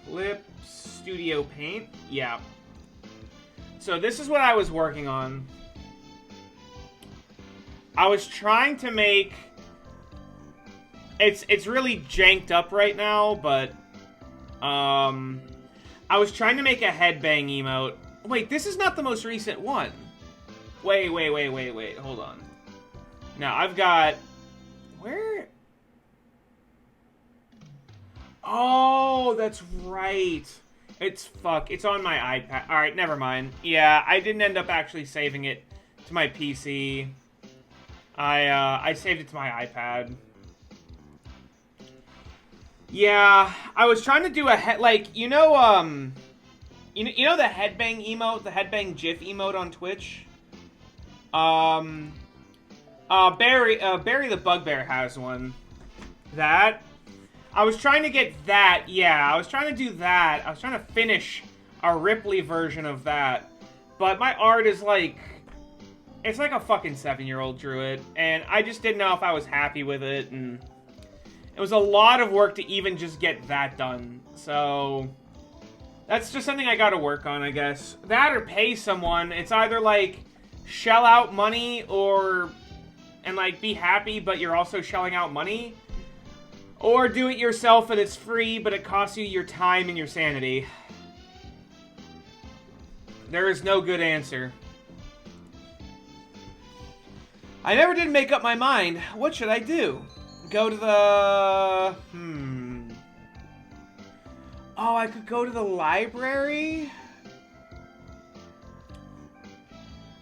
Clip Studio Paint. Yeah. So this is what I was working on. I was trying to make... It's really janked up right now, but... I was trying to make a headbang emote. Wait, this is not the most recent one. Wait. Hold on. Now, I've got... Where... Oh, that's right. It's on my iPad. Alright, never mind. Yeah, I didn't end up actually saving it to my PC. I saved it to my iPad. Yeah, I was trying to do a like, you know the headbang emote, the headbang GIF emote on Twitch? Barry the Bugbear has one. That. I was trying to get that, yeah, I was trying to do that. I was trying to finish a Ripley version of that. But my art is like, it's like a fucking 7-year-old drew it. And I just didn't know if I was happy with it, and it was a lot of work to even just get that done. So, that's just something I gotta work on, I guess. That or pay someone. It's either like, shell out money and like be happy, but you're also shelling out money. Or do it yourself and it's free, but it costs you your time and your sanity. There is no good answer. I never did make up my mind. What should I do? Go to the... Oh, I could go to the library?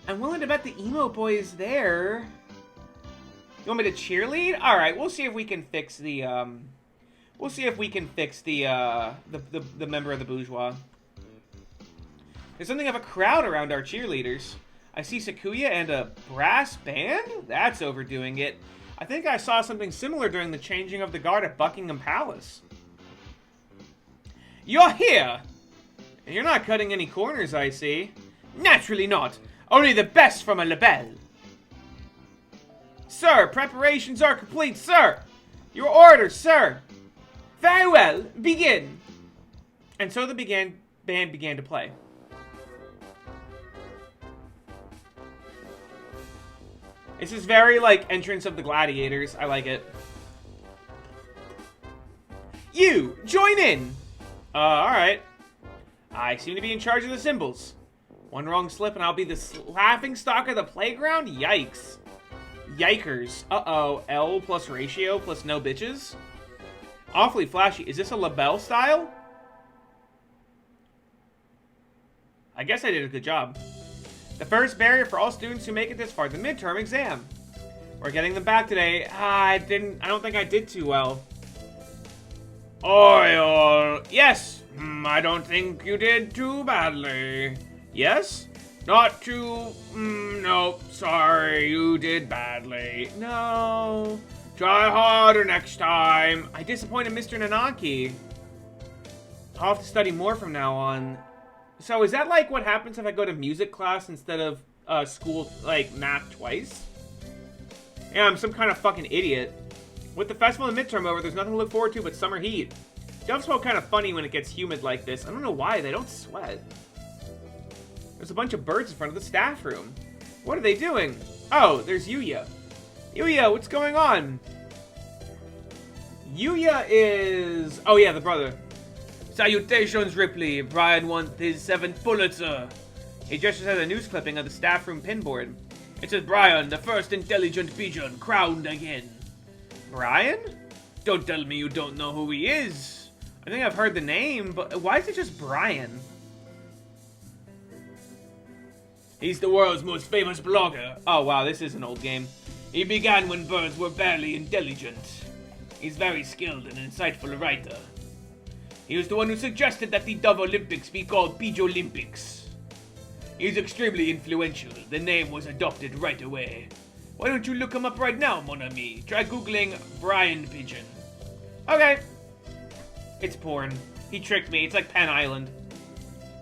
I'm willing to bet the emo boy is there. You want me to cheerlead? Alright, we'll see if we can fix the, we'll see if we can fix the member of the bourgeois. There's something of a crowd around our cheerleaders. I see Sakuya and a brass band? That's overdoing it. I think I saw something similar during the changing of the guard at Buckingham Palace. You're here! And you're not cutting any corners, I see. Naturally not. Only the best from a label. Sir, preparations are complete, sir! Your orders, sir! Very well, begin! And so the band began to play. This is very, like, Entrance of the Gladiators. I like it. You, join in! Alright. I seem to be in charge of the symbols. One wrong slip and I'll be the laughingstock of the playground? Yikes. Yikers. Uh-oh. L plus ratio plus no bitches? Awfully flashy. Is this a label style? I guess I did a good job. The first barrier for all students who make it this far, the midterm exam. We're getting them back today. I don't think I did too well. Oil. Yes. I don't think you did too badly. Yes? Not too... nope, sorry, you did badly. No. Try harder next time. I disappointed Mr. Nanaki. I'll have to study more from now on. So is that like what happens if I go to music class instead of school, like, math twice? Yeah, I'm some kind of fucking idiot. With the festival and midterm over, there's nothing to look forward to but summer heat. Jump smell kind of funny when it gets humid like this. I don't know why, they don't sweat. There's a bunch of birds in front of the staff room. What are they doing? Oh, there's Yuya. Yuya, what's going on? Yuya is... Oh yeah, the brother. Salutations, Ripley. Brian won his 7th Pulitzer. He just had a news clipping of the staff room pinboard. It says, Brian, the first intelligent pigeon, crowned again. Brian? Don't tell me you don't know who he is. I think I've heard the name, but why is it just Brian? He's the world's most famous blogger. Oh wow, this is an old game. He began when birds were barely intelligent. He's very skilled and insightful writer. He was the one who suggested that the Dove Olympics be called Pidgeolympics. He's extremely influential. The name was adopted right away. Why don't you look him up right now, mon ami? Try googling Brian Pigeon. Okay. It's porn. He tricked me. It's like Penn Island.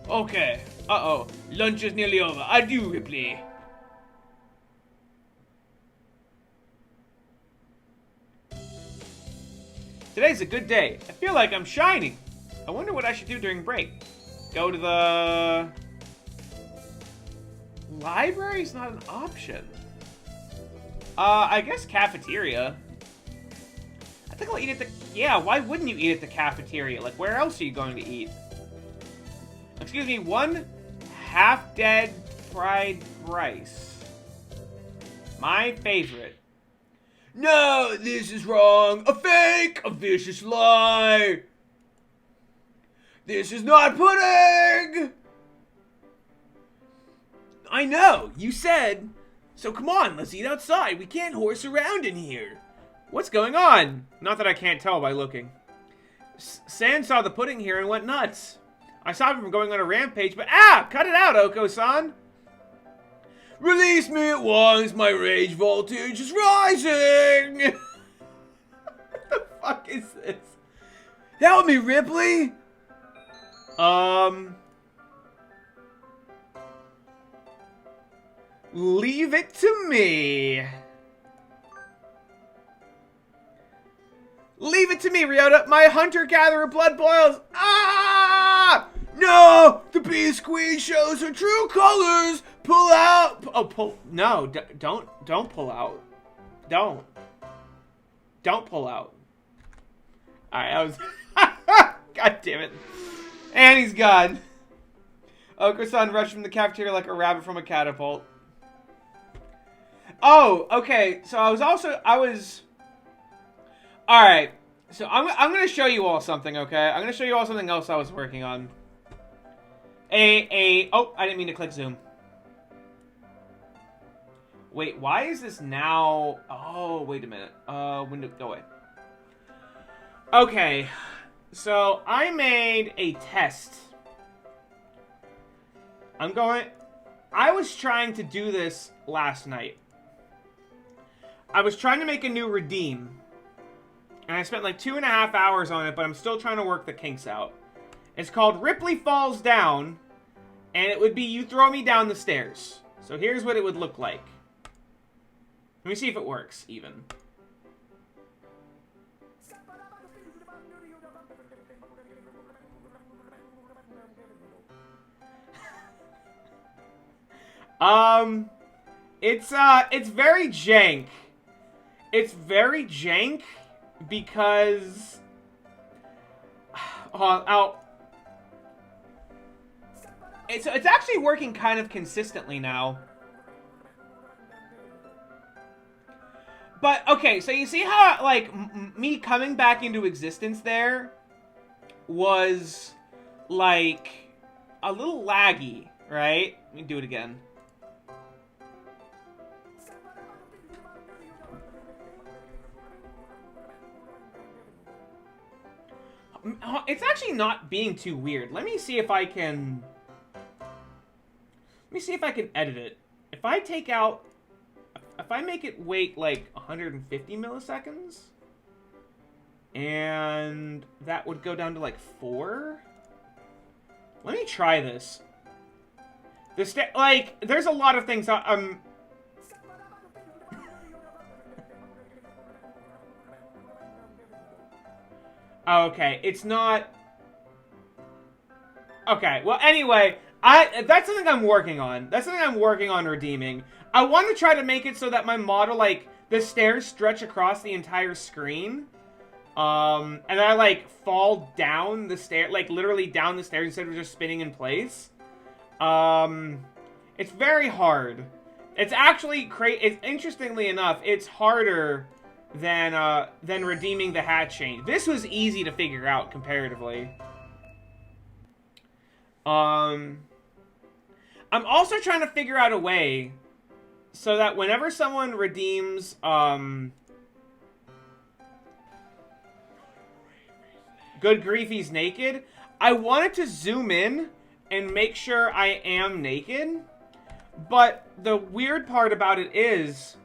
Okay. Uh-oh. Lunch is nearly over. Adieu, Ripley. Today's a good day. I feel like I'm shining. I wonder what I should do during break. Go to the... Library's not an option. I guess cafeteria. I think I'll eat at the... Yeah, why wouldn't you eat at the cafeteria? Like, where else are you going to eat? Excuse me, 1 half-dead fried rice. My favorite. No, this is wrong. A fake! A vicious lie! This is not pudding! I know, you said. So come on, let's eat outside. We can't horse around in here. What's going on? Not that I can't tell by looking. San saw the pudding here and went nuts. I stopped him from going on a rampage, but cut it out, Oko-san. Release me at once, my rage voltage is rising! What the fuck is this? Help me, Ripley! Leave it to me. Leave it to me, Ryota. My hunter-gatherer blood boils. Ah! No! The beast queen shows her true colors. Pull out. Oh, pull. No, don't pull out. Don't pull out. All right, I was. God damn it. And he's gone. Oko-san rushed from the cafeteria like a rabbit from a catapult. Oh, okay. So I was. All right. So I'm gonna show you all something. Okay, I'm gonna show you all something else I was working on. Oh, I didn't mean to click zoom. Wait, why is this now? Oh, wait a minute. Window, go away. Okay, so I made a test. I was trying to do this last night. I was trying to make a new redeem. And I spent like 2.5 hours on it, but I'm still trying to work the kinks out. It's called Ripley Falls Down, and it would be you throw me down the stairs. So here's what it would look like. Let me see if it works, even. It's very jank. It's very jank because... It's actually working kind of consistently now. But, okay, so you see how, like, me coming back into existence there was, like, a little laggy, right? Let me do it again. It's actually not being too weird. Let me see if I can... Let me see if I can edit it. If I take out... If I make it wait, like, 150 milliseconds... And that would go down to, like, 4? Let me try this. Like, there's a lot of things Okay, it's not... Okay, well, anyway, That's something I'm working on. That's something I'm working on redeeming. I want to try to make it so that my model, like, the stairs stretch across the entire screen. And I, like, fall down the stair, like, literally down the stairs instead of just spinning in place. It's very hard. It's actually interestingly enough, it's harder than redeeming the hat change. This was easy to figure out comparatively. I'm also trying to figure out a way so that whenever someone redeems, Good grief, he's naked, I wanted to zoom in and make sure I am naked, but the weird part about it is,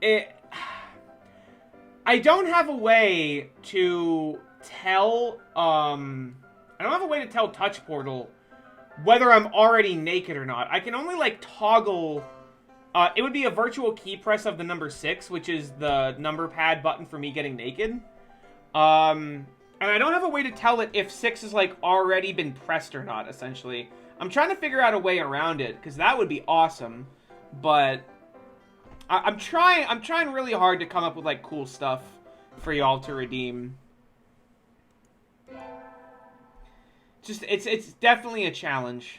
I don't have a way to tell, I don't have a way to tell Touch Portal whether I'm already naked or not. I can only, like, toggle, it would be a virtual key press of the number 6, which is the number pad button for me getting naked. And I don't have a way to tell it if 6 has, like, already been pressed or not, essentially. I'm trying to figure out a way around it, because that would be awesome, but I'm trying really hard to come up with, like, cool stuff for y'all to redeem. Just, it's definitely a challenge.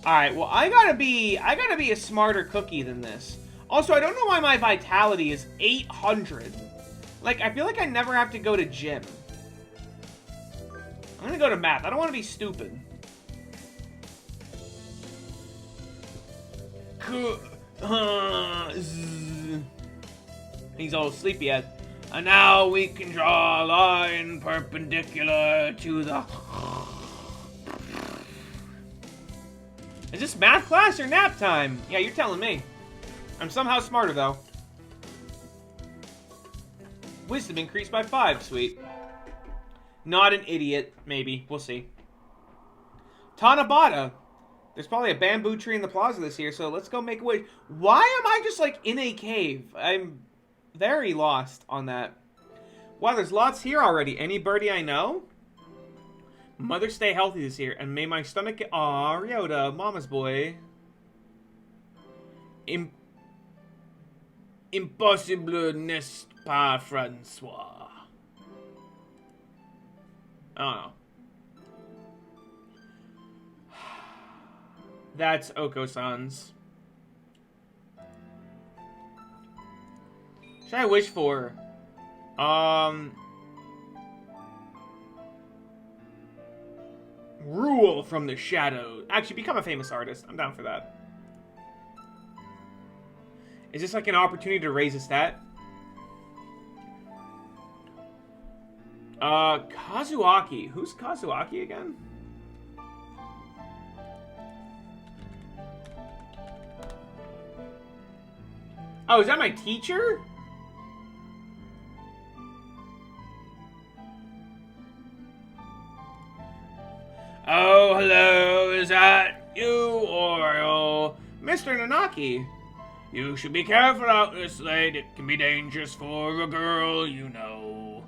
Alright, well, I gotta be a smarter cookie than this. Also, I don't know why my vitality is 800. Like, I feel like I never have to go to gym. I'm gonna go to math. I don't want to be stupid. He's all sleepy yet. And now we can draw a line perpendicular to the... Is this math class or nap time? Yeah, you're telling me. I'm somehow smarter, though. Wisdom increased by 5, sweet. Not an idiot, maybe. We'll see. Tanabata. There's probably a bamboo tree in the plaza this year, so let's go make a wish. Why am I just, like, in a cave? I'm very lost on that. Wow, there's lots here already. Any birdie I know? Mother, stay healthy this year, and may my stomach get... Aw, Ryota, mama's boy. Impossible n'est pas Francois. I don't know. That's Oko-san's. Should I wish for? Rule from the shadows. Actually, become a famous artist. I'm down for that. Is this like an opportunity to raise a stat? Kazuaki. Who's Kazuaki again? Oh, is that my teacher? Oh, hello, is that you, Oriole? Mr. Nanaki, you should be careful out this late. It can be dangerous for a girl, you know.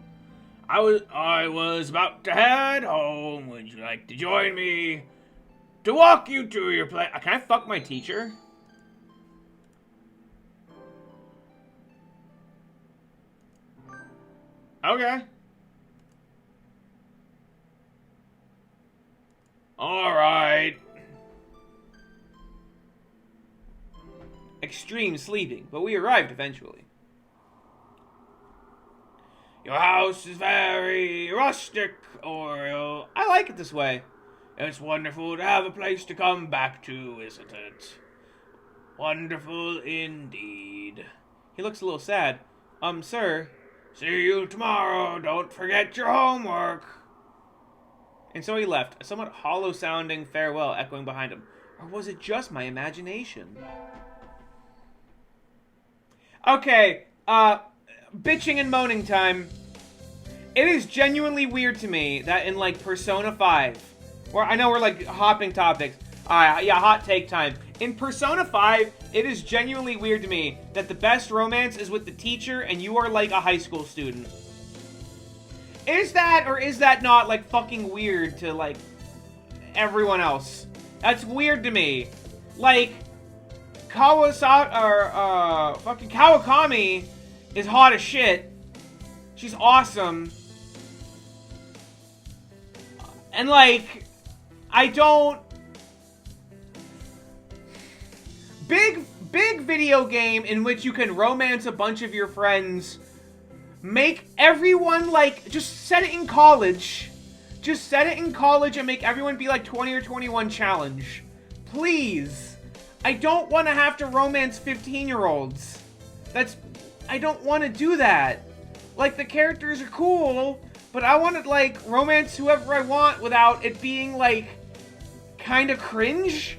I was about to head home. Would you like to join me to walk you to your place? Can I fuck my teacher? Okay. Alright. Extreme sleeping, but we arrived eventually. Your house is very rustic, Oriole. I like it this way. It's wonderful to have a place to come back to, isn't it? Wonderful indeed. He looks a little sad. Sir. See you tomorrow. Don't forget your homework. And so he left, a somewhat hollow-sounding farewell echoing behind him. Or was it just my imagination? Okay, bitching and moaning time. It is genuinely weird to me that in, like, Persona 5, where I know we're, like, hopping topics. Yeah, hot take time. In Persona 5, it is genuinely weird to me that the best romance is with the teacher and you are, like, a high school student. Is that, or is that not, like, fucking weird to, like... everyone else. That's weird to me. Like, fucking Kawakami is hot as shit. She's awesome. And, like, I don't... Big video game in which you can romance a bunch of your friends. Make everyone, like, just set it in college. Just set it in college and make everyone be, like, 20 or 21 challenge. Please. I don't want to have to romance 15-year-olds. I don't want to do that. Like, the characters are cool, but I want to, like, romance whoever I want without it being, like, kind of cringe.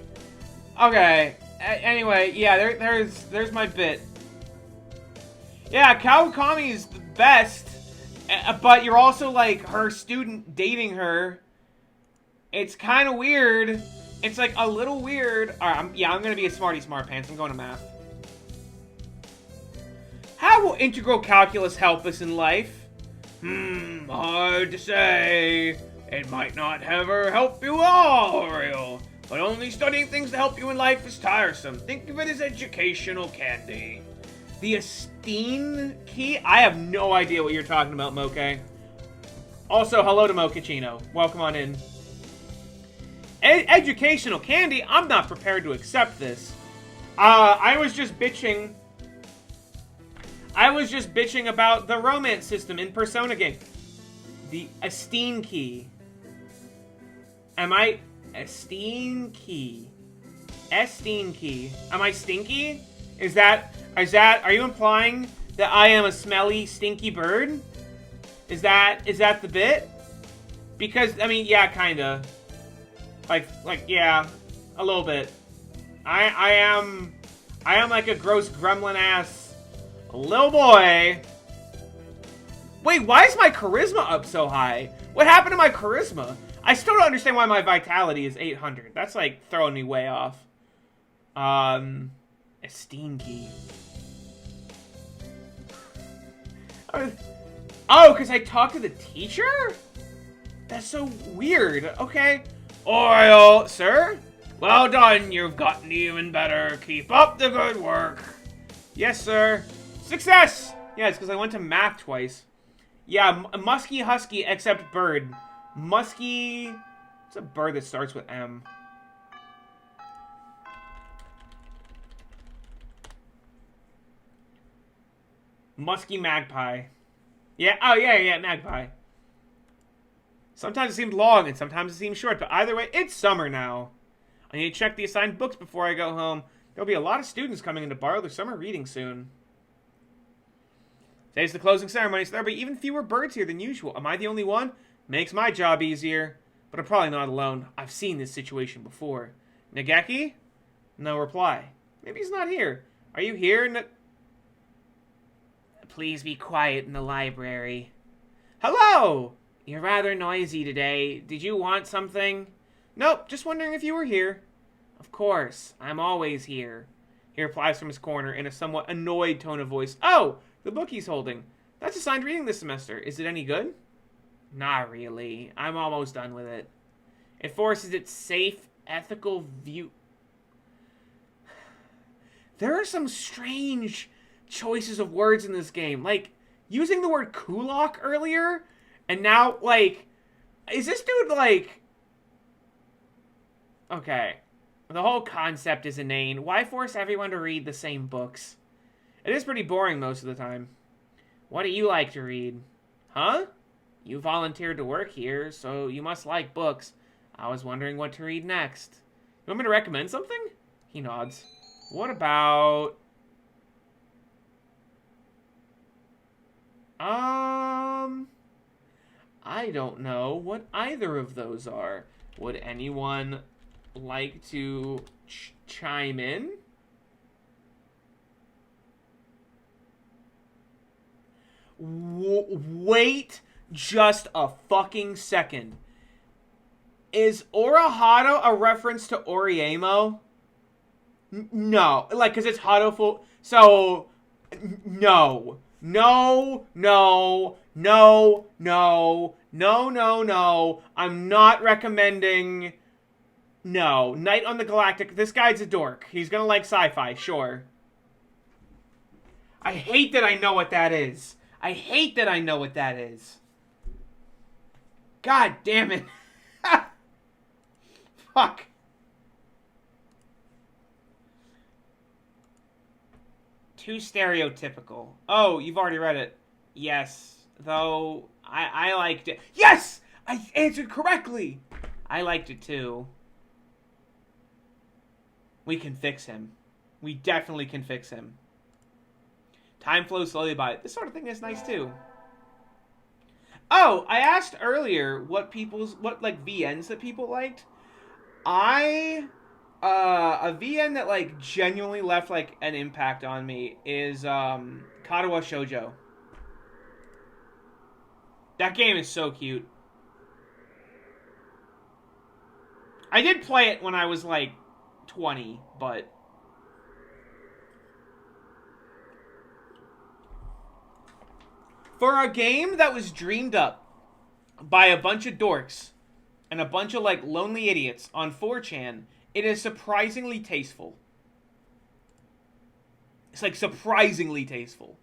Okay. Anyway, yeah, there's my bit. Yeah, Kawakami is the best, but you're also, like, her student dating her. It's kind of weird. It's, like, a little weird. Alright, I'm gonna be a smarty smart pants. I'm going to math. How will integral calculus help us in life? Hard to say. It might not ever help you all, Oriole. But only studying things to help you in life is tiresome. Think of it as educational candy. The esteem key? I have no idea what you're talking about, Moke. Also, hello to Mochaccino. Welcome on in. Educational candy? I'm not prepared to accept this. I was just bitching about the romance system in Persona game. The esteem key. Esteem key. Esteem key. Am I stinky? Are you implying that I am a smelly, stinky bird? Is that the bit? Because, I mean, yeah, kinda. Like, yeah, a little bit. I am like a gross gremlin-ass little boy. Wait, why is my charisma up so high? What happened to my charisma? I still don't understand why my vitality is 800. That's, like, throwing me way off. Esteem key. Oh, because I talked to the teacher? That's so weird. Okay. Oriole, sir? Well done. You've gotten even better. Keep up the good work. Yes, sir. Success! Yeah, it's because I went to math twice. Yeah, musky husky except bird. Musky... What's a bird that starts with M? Musky magpie. Yeah, oh yeah, magpie. Sometimes it seemed long and sometimes it seemed short, but either way, it's summer now. I need to check the assigned books before I go home. There'll be a lot of students coming in to borrow their summer reading soon. Today's the closing ceremony, so there'll be even fewer birds here than usual. Am I the only one? Makes my job easier. But I'm probably not alone. I've seen this situation before. Nageki? No reply. Maybe he's not here. Are you here? Please be quiet in the library. Hello! You're rather noisy today. Did you want something? Nope, just wondering if you were here. Of course, I'm always here. He replies from his corner in a somewhat annoyed tone of voice. Oh, the book he's holding. That's assigned reading this semester. Is it any good? Not really. I'm almost done with it. It forces its safe, ethical view. There are some strange choices of words in this game. Like, using the word kulak earlier, and now, like, is this dude, like... Okay. The whole concept is inane. Why force everyone to read the same books? It is pretty boring most of the time. What do you like to read? Huh? You volunteered to work here, so you must like books. I was wondering what to read next. You want me to recommend something? He nods. What about... I don't know what either of those are. Would anyone like to chime in? Wait just a fucking second. Is Orihado a reference to Oriemo? No. Like, because it's Hatoful... So... No. No. No. No. No. No. No. No. I'm not recommending No, Knight on the Galactic. This guy's a dork. He's gonna like sci-fi, sure. I hate that I know what that is. I hate that I know what that is. God damn it. Fuck. Too stereotypical. Oh, you've already read it. Yes. Though, I liked it. Yes! I answered correctly! I liked it too. We can fix him. We definitely can fix him. Time flows slowly by. This sort of thing is nice too. Oh, I asked earlier what like VNs that people liked. A VN that like genuinely left like an impact on me is Katawa Shoujo. That game is so cute. I did play it when I was like 20, but for a game that was dreamed up by a bunch of dorks and a bunch of, like, lonely idiots on 4chan, it is surprisingly tasteful. It's, like, surprisingly tasteful.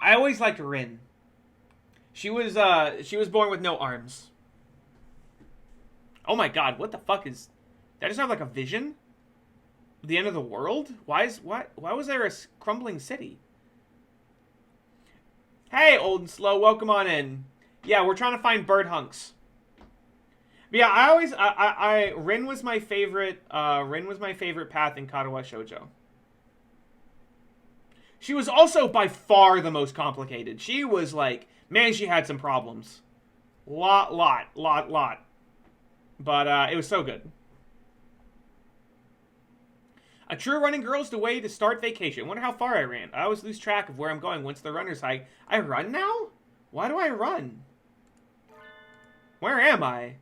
I always liked Rin. She was born with no arms. Oh my god, what the fuck is... Did I just have, like, a vision? The end of the world? Why was there a crumbling city? Hey, old and slow, welcome on in. Yeah, we're trying to find bird hunks. But yeah, Rin was my favorite path in Katawa Shoujo. She was also by far the most complicated. She was like, man, she had some problems. Lot. But it was so good. A true running girl is the way to start vacation. Wonder how far I ran. I always lose track of where I'm going once the runner's high. I run now? Why do I run? Where am I?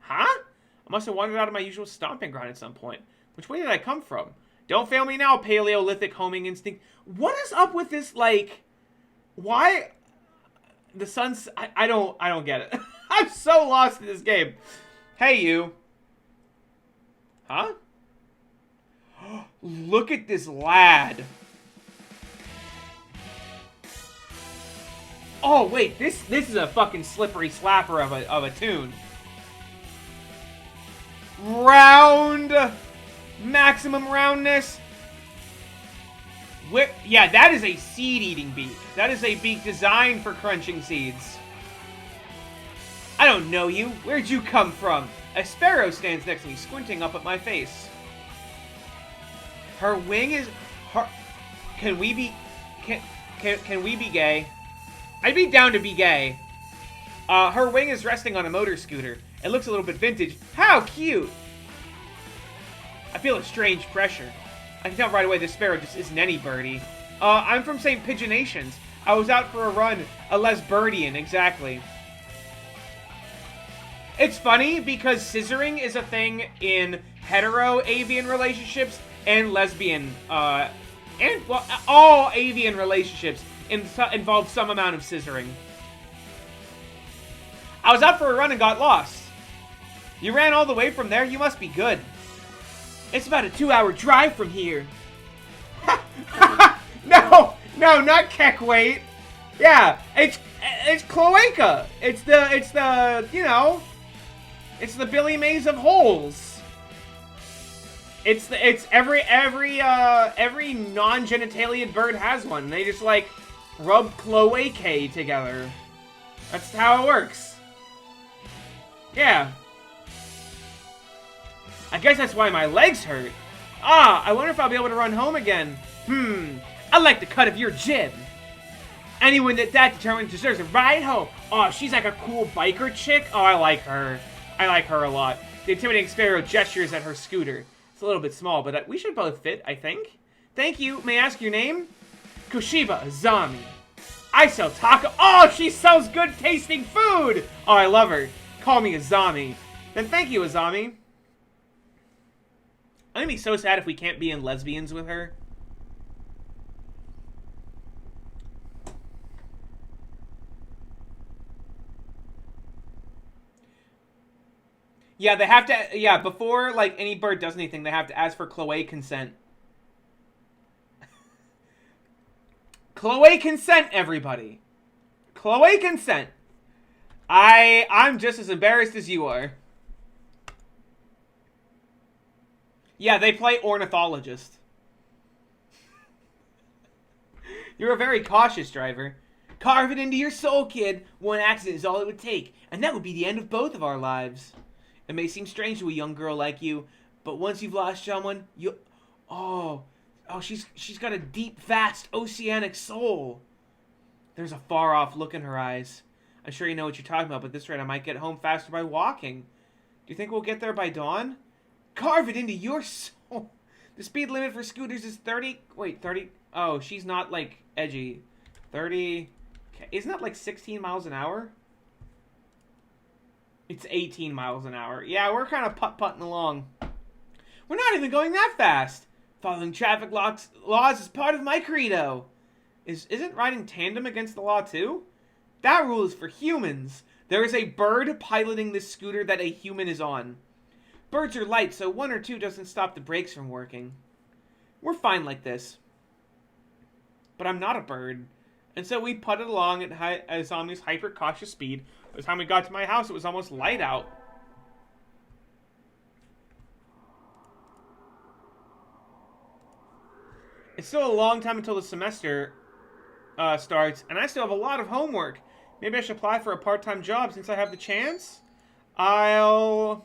Huh? I must have wandered out of my usual stomping ground at some point. Which way did I come from? Don't fail me now, Paleolithic homing instinct. What is up with this, like... Why... The sun's... I don't get it. I'm so lost in this game. Hey, you. Huh? Look at this lad. Oh, wait. This is a fucking slippery slapper of a tune. Round. Maximum roundness. Yeah, that is a seed-eating beak. That is a beak designed for crunching seeds. I don't know you. Where'd you come from? A sparrow stands next to me, squinting up at my face. Her wing is... Can we be... Can we be gay? I'd be down to be gay. Her wing is resting on a motor scooter. It looks a little bit vintage. How cute! I feel a strange pressure. I can tell right away this sparrow just isn't any birdie. I'm from St. Pigeonations. I was out for a run. A lesbian, exactly. It's funny because scissoring is a thing in hetero avian relationships and lesbian, all avian relationships involve some amount of scissoring. I was out for a run and got lost. You ran all the way from there? You must be good. It's about a 2-hour drive from here. No, not Kekwait. Yeah, it's Cloaca. It's the it's the Billy Mays of holes. It's every non-genitalian bird has one. They just like rub cloacae together. That's how it works. Yeah. I guess that's why my legs hurt. I wonder if I'll be able to run home again. I like the cut of your jib. Anyone that determined deserves a ride home. Oh, she's like a cool biker chick. Oh, I like her. I like her a lot. The intimidating sparrow gestures at her scooter. It's a little bit small, but we should both fit, I think. Thank you. May I ask your name? Kushiba Azami. I sell taco. Oh, she sells good tasting food. Oh, I love her. Call me Azami. Then thank you, Azami. I'm gonna be so sad if we can't be in lesbians with her. Yeah, they have to, yeah, before, like, any bird does anything, they have to ask for Chloe consent. Chloe consent, everybody. Chloe consent. I'm just as embarrassed as you are. Yeah, they play ornithologist. You're a very cautious driver. Carve it into your soul, kid. One accident is all it would take, and that would be the end of both of our lives. It may seem strange to a young girl like you, but once you've lost someone, you... Oh, she's got a deep, vast, oceanic soul. There's a far-off look in her eyes. I'm sure you know what you're talking about, but at this rate I might get home faster by walking. Do you think we'll get there by dawn? Carve it into your soul. The speed limit for scooters is 30... Wait, 30... Oh, she's not, like, edgy. 30... Isn't that, like, 16 miles an hour? It's 18 miles an hour. Yeah, we're kind of putt-putting along. We're not even going that fast. Following traffic laws is part of my credo. Isn't riding tandem against the law, too? That rule is for humans. There is a bird piloting this scooter that a human is on. Birds are light, so 1 or 2 doesn't stop the brakes from working. We're fine like this. But I'm not a bird. And so we putted along at Zombi's hyper-cautious speed. By the time we got to my house, it was almost light out. It's still a long time until the semester starts, and I still have a lot of homework. Maybe I should apply for a part-time job since I have the chance? Huh.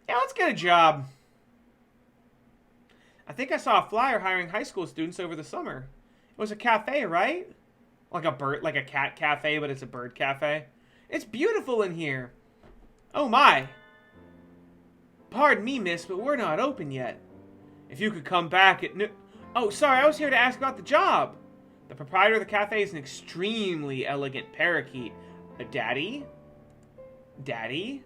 Yeah, let's get a job. I think I saw a flyer hiring high school students over the summer. It was a cafe, right? Like a cat cafe, but it's a bird cafe. It's beautiful in here. Oh my. Pardon me, miss, but we're not open yet. If you could come back at noon... Oh, sorry, I was here to ask about the job. The proprietor of the cafe is an extremely elegant parakeet. A daddy? Daddy?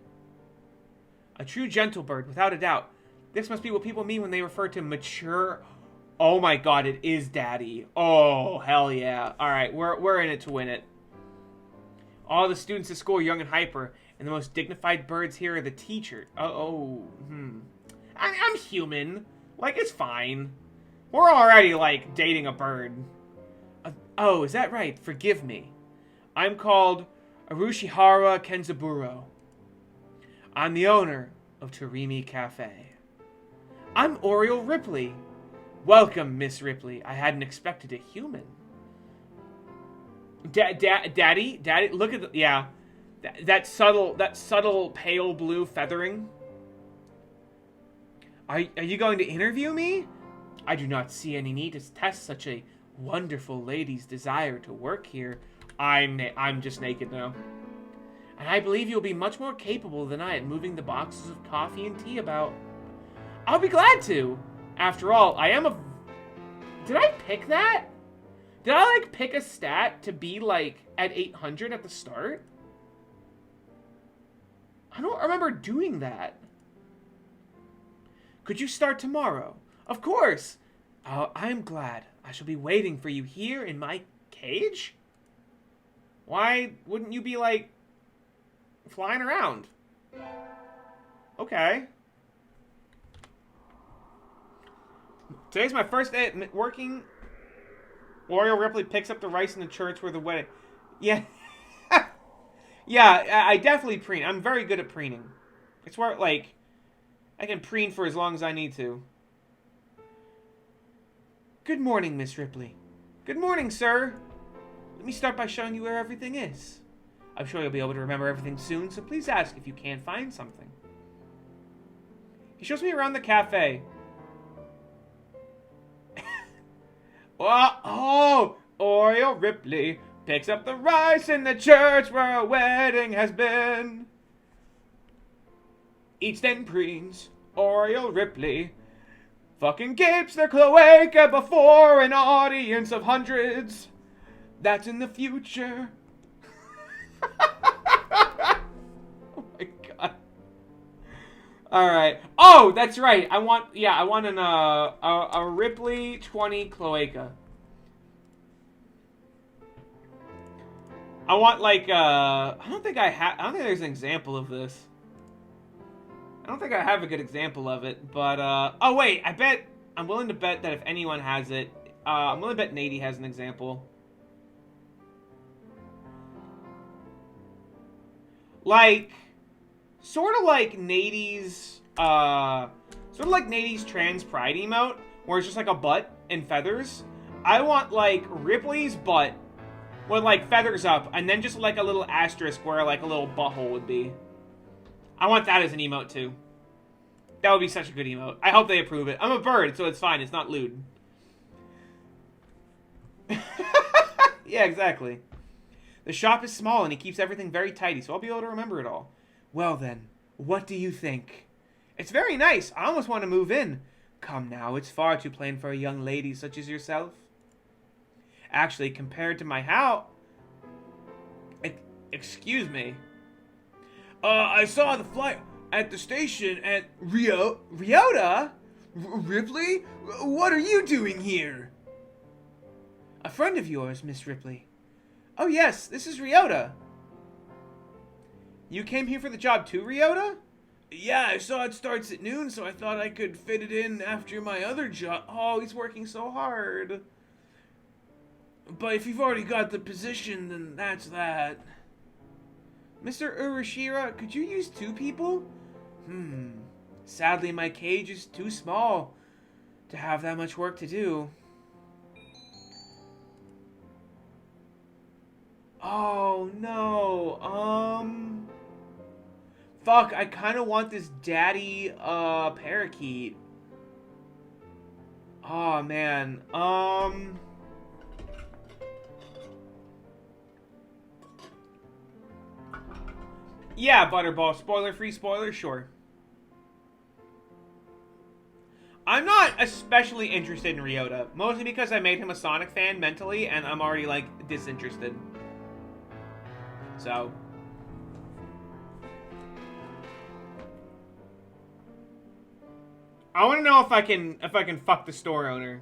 A true gentle bird, without a doubt. This must be what people mean when they refer to mature... Oh my god, it is daddy. Oh, hell yeah. Alright, we're in it to win it. All the students at school are young and hyper, and the most dignified birds here are the teacher. I'm human. Like, it's fine. We're already, like, dating a bird. Oh, is that right? Forgive me. I'm called Arushihara Kenzaburo. I'm the owner of Torimi Cafe. I'm Oriole Ripley. Welcome, Miss Ripley. I hadn't expected a human. Daddy, look at the... Yeah. That subtle pale blue feathering. Are you going to interview me? I do not see any need to test such a wonderful lady's desire to work here. I'm just naked now. And I believe you'll be much more capable than I at moving the boxes of coffee and tea about. I'll be glad to. After all, I am a... Did I pick that? Did I, like, pick a stat to be, like, at 800 at the start? I don't remember doing that. Could you start tomorrow? Of course. I'm glad. I shall be waiting for you here in my cage? Why wouldn't you be, like, flying around? Okay. Today's my first day at working. Oriole Ripley picks up the rice in the church where the wedding... Yeah. Yeah, I definitely preen. I'm very good at preening. It's where, like, I can preen for as long as I need to. Good morning, Miss Ripley. Good morning, sir. Let me start by showing you where everything is. I'm sure you'll be able to remember everything soon, so please ask if you can't find something. He shows me around the cafe. Oh, Oriole Ripley picks up the rice in the church where a wedding has been. Eats then preens, Oriole Ripley fucking gapes their cloaca before an audience of hundreds. That's in the future. Oh my god. Alright. Oh, that's right. I want a Ripley 20 cloaca. I want like I don't think there's an example of this. I don't think I have a good example of it, but oh wait, I'm willing to bet that if anyone has it, I'm willing to bet Nady has an example. Like sort of like Nady's trans pride emote, where it's just like a butt and feathers. I want like Ripley's butt with like feathers up, and then just like a little asterisk where like a little butthole would be. I want that as an emote too. That would be such a good emote. I hope they approve it. I'm a bird, so it's fine. It's not lewd. Yeah, exactly. The shop is small and he keeps everything very tidy, so I'll be able to remember it all. Well then, what do you think? It's very nice. I almost want to move in. Come now, it's far too plain for a young lady such as yourself. Actually, compared to my house... Excuse me. I saw the flyer at the station at Ryota? Ripley? What are you doing here? A friend of yours, Miss Ripley. Oh yes, this is Ryota. You came here for the job too, Ryota? Yeah, I saw it starts at noon, so I thought I could fit it in after my other job. Oh, he's working so hard. But if you've already got the position, then that's that. Mr. Urashira, could you use 2 people? Sadly, my cage is too small to have that much work to do. Oh, no. Fuck, I kind of want this daddy, parakeet. Oh, man. Yeah, Butterball. Spoiler-free spoiler? Sure. I'm not especially interested in Ryota. Mostly because I made him a Sonic fan mentally, and I'm already, like, disinterested. So... I want to know if I can fuck the store owner.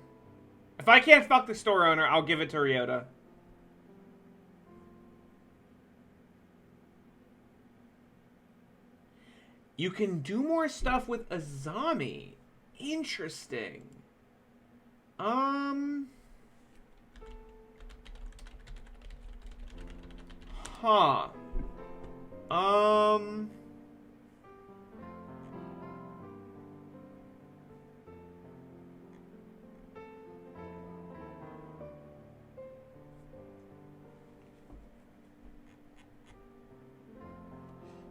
If I can't fuck the store owner, I'll give it to Ryota. You can do more stuff with Azami. Interesting. Huh.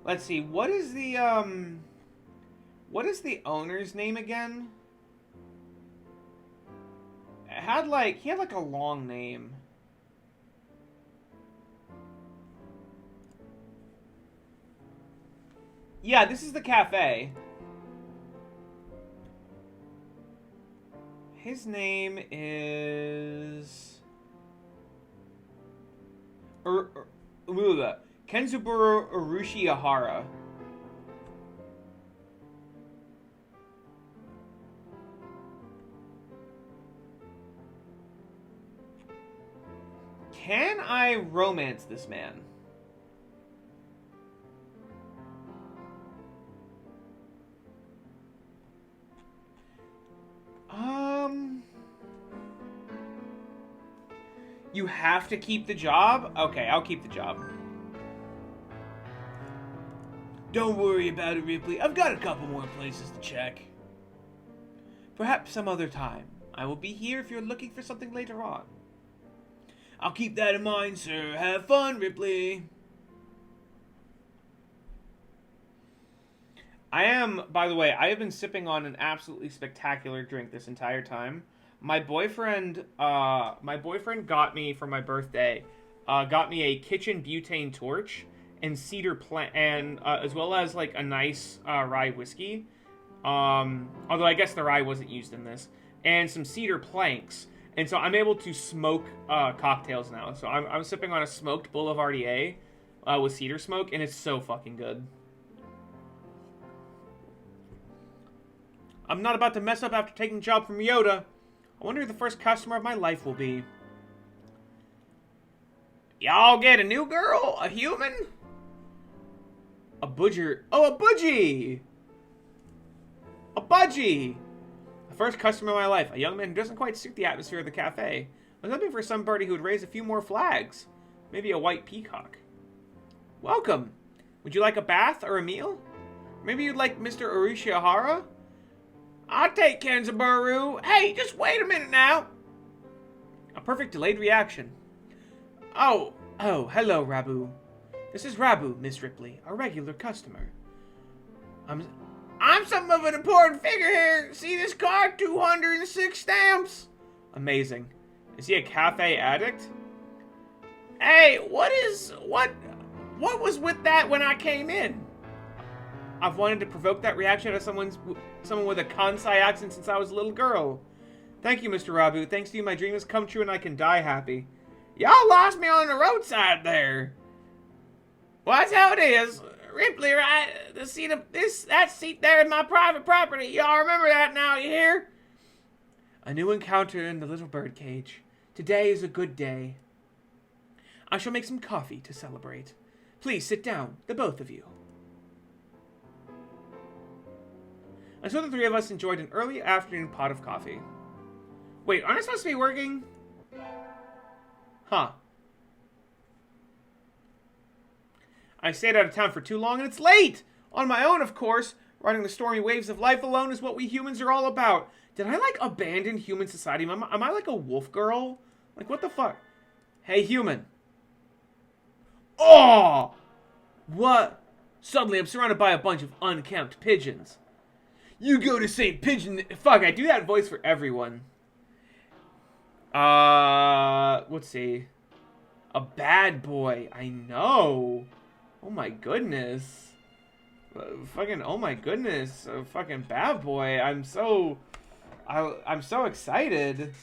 Let's see, what is the owner's name again? He had like a long name. Yeah, this is the cafe. His name is... Kenzaburo Urushihara. Can I romance this man? You have to keep the job? Okay, I'll keep the job. Don't worry about it, Ripley. I've got a couple more places to check. Perhaps some other time. I will be here if you're looking for something later on. I'll keep that in mind, sir. Have fun, Ripley. By the way, I have been sipping on an absolutely spectacular drink this entire time. My boyfriend got me for my birthday, got me a kitchen butane torch and cedar plant, and as well as like a nice rye whiskey. Although I guess the rye wasn't used in this, and some cedar planks, and so I'm able to smoke cocktails now. So I'm sipping on a smoked Boulevardier with cedar smoke, and it's so fucking good. I'm not about to mess up after taking the job from Yoda. I wonder who the first customer of my life will be. Y'all get a new girl? A human? A budger. Oh, a budgie! A budgie! The first customer of my life. A young man who doesn't quite suit the atmosphere of the cafe. I was hoping for somebody who would raise a few more flags. Maybe a white peacock. Welcome. Would you like a bath or a meal? Maybe you'd like Mr. Urishihara? I'll take Kenzabaru. Hey, just wait a minute now. A perfect delayed reaction. Oh, hello, Rabu. This is Rabu, Miss Ripley, a regular customer. I'm some of an important figure here. See this card? 206 stamps. Amazing. Is he a cafe addict? Hey, what was with that when I came in? I've wanted to provoke that reaction out of someone with a Kansai accent since I was a little girl. Thank you, Mr. Rabu. Thanks to you, my dream has come true and I can die happy. Y'all lost me on the roadside there. Well, that's how it is. Ripley, right? The seat of that seat there is my private property. Y'all remember that now, you hear? A new encounter in the little birdcage. Today is a good day. I shall make some coffee to celebrate. Please sit down, the both of you. And so the three of us enjoyed an early afternoon pot of coffee. Wait, aren't I supposed to be working? Huh. I stayed out of town for too long and it's late! On my own, of course. Riding the stormy waves of life alone is what we humans are all about. Did I, like, abandon human society? Am I like, a wolf girl? Like, what the fuck? Hey, human. Oh! What? Suddenly, I'm surrounded by a bunch of unkempt pigeons. You go to St. Pigeon... Fuck, I do that voice for everyone. Let's see. A bad boy. I know. Oh my goodness. Fucking, oh my goodness. A fucking bad boy. I'm so excited.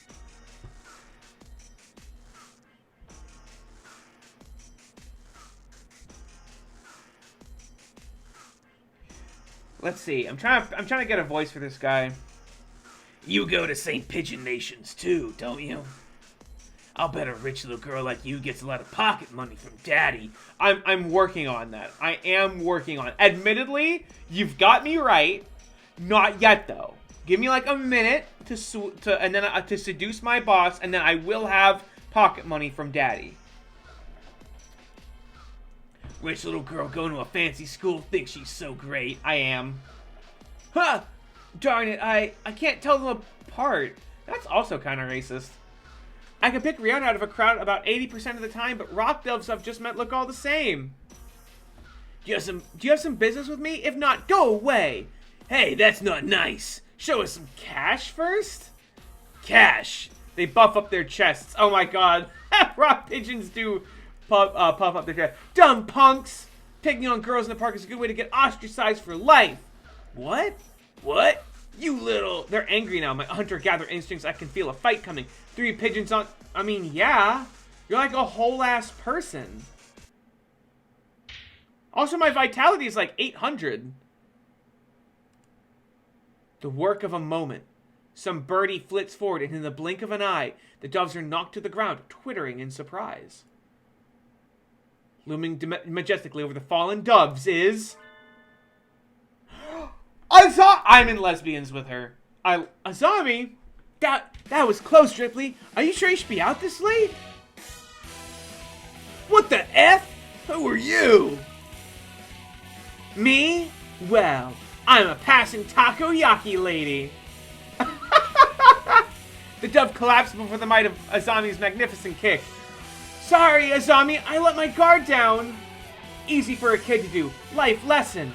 Let's see. I'm trying to get a voice for this guy. You go to St. Pigeon Nations too, don't you? I'll bet a rich little girl like you gets a lot of pocket money from Daddy. I'm working on that. I am working on it. Admittedly, you've got me right. Not yet though. Give me like a minute to seduce my boss, and then I will have pocket money from Daddy. Rich little girl going to a fancy school thinks she's so great. I am. Huh! Darn it, I can't tell them apart. That's also kind of racist. I can pick Rihanna out of a crowd about 80% of the time, but rock doves I've just met look all the same. Do you have some business with me? If not, go away. Hey, that's not nice. Show us some cash first? Cash. They buff up their chests. Oh my god. Rock pigeons do puff up their chest. Dumb punks. Picking on girls in the park is a good way to get ostracized for life. What? What? You little... They're angry now. My hunter-gatherer instincts, I can feel a fight coming. 3 pigeons on... I mean, yeah. You're like a whole-ass person. Also, my vitality is like 800. The work of a moment. Some birdie flits forward, and in the blink of an eye, the doves are knocked to the ground, twittering in surprise. Looming majestically over the fallen doves is... I'm in lesbians with her. Azami? That was close, Ripley. Are you sure you should be out this late? What the F? Who are you? Me? Well, I'm a passing takoyaki lady. The dove collapsed before the might of Azami's magnificent kick. Sorry, Azami, I let my guard down. Easy for a kid to do. Life lesson.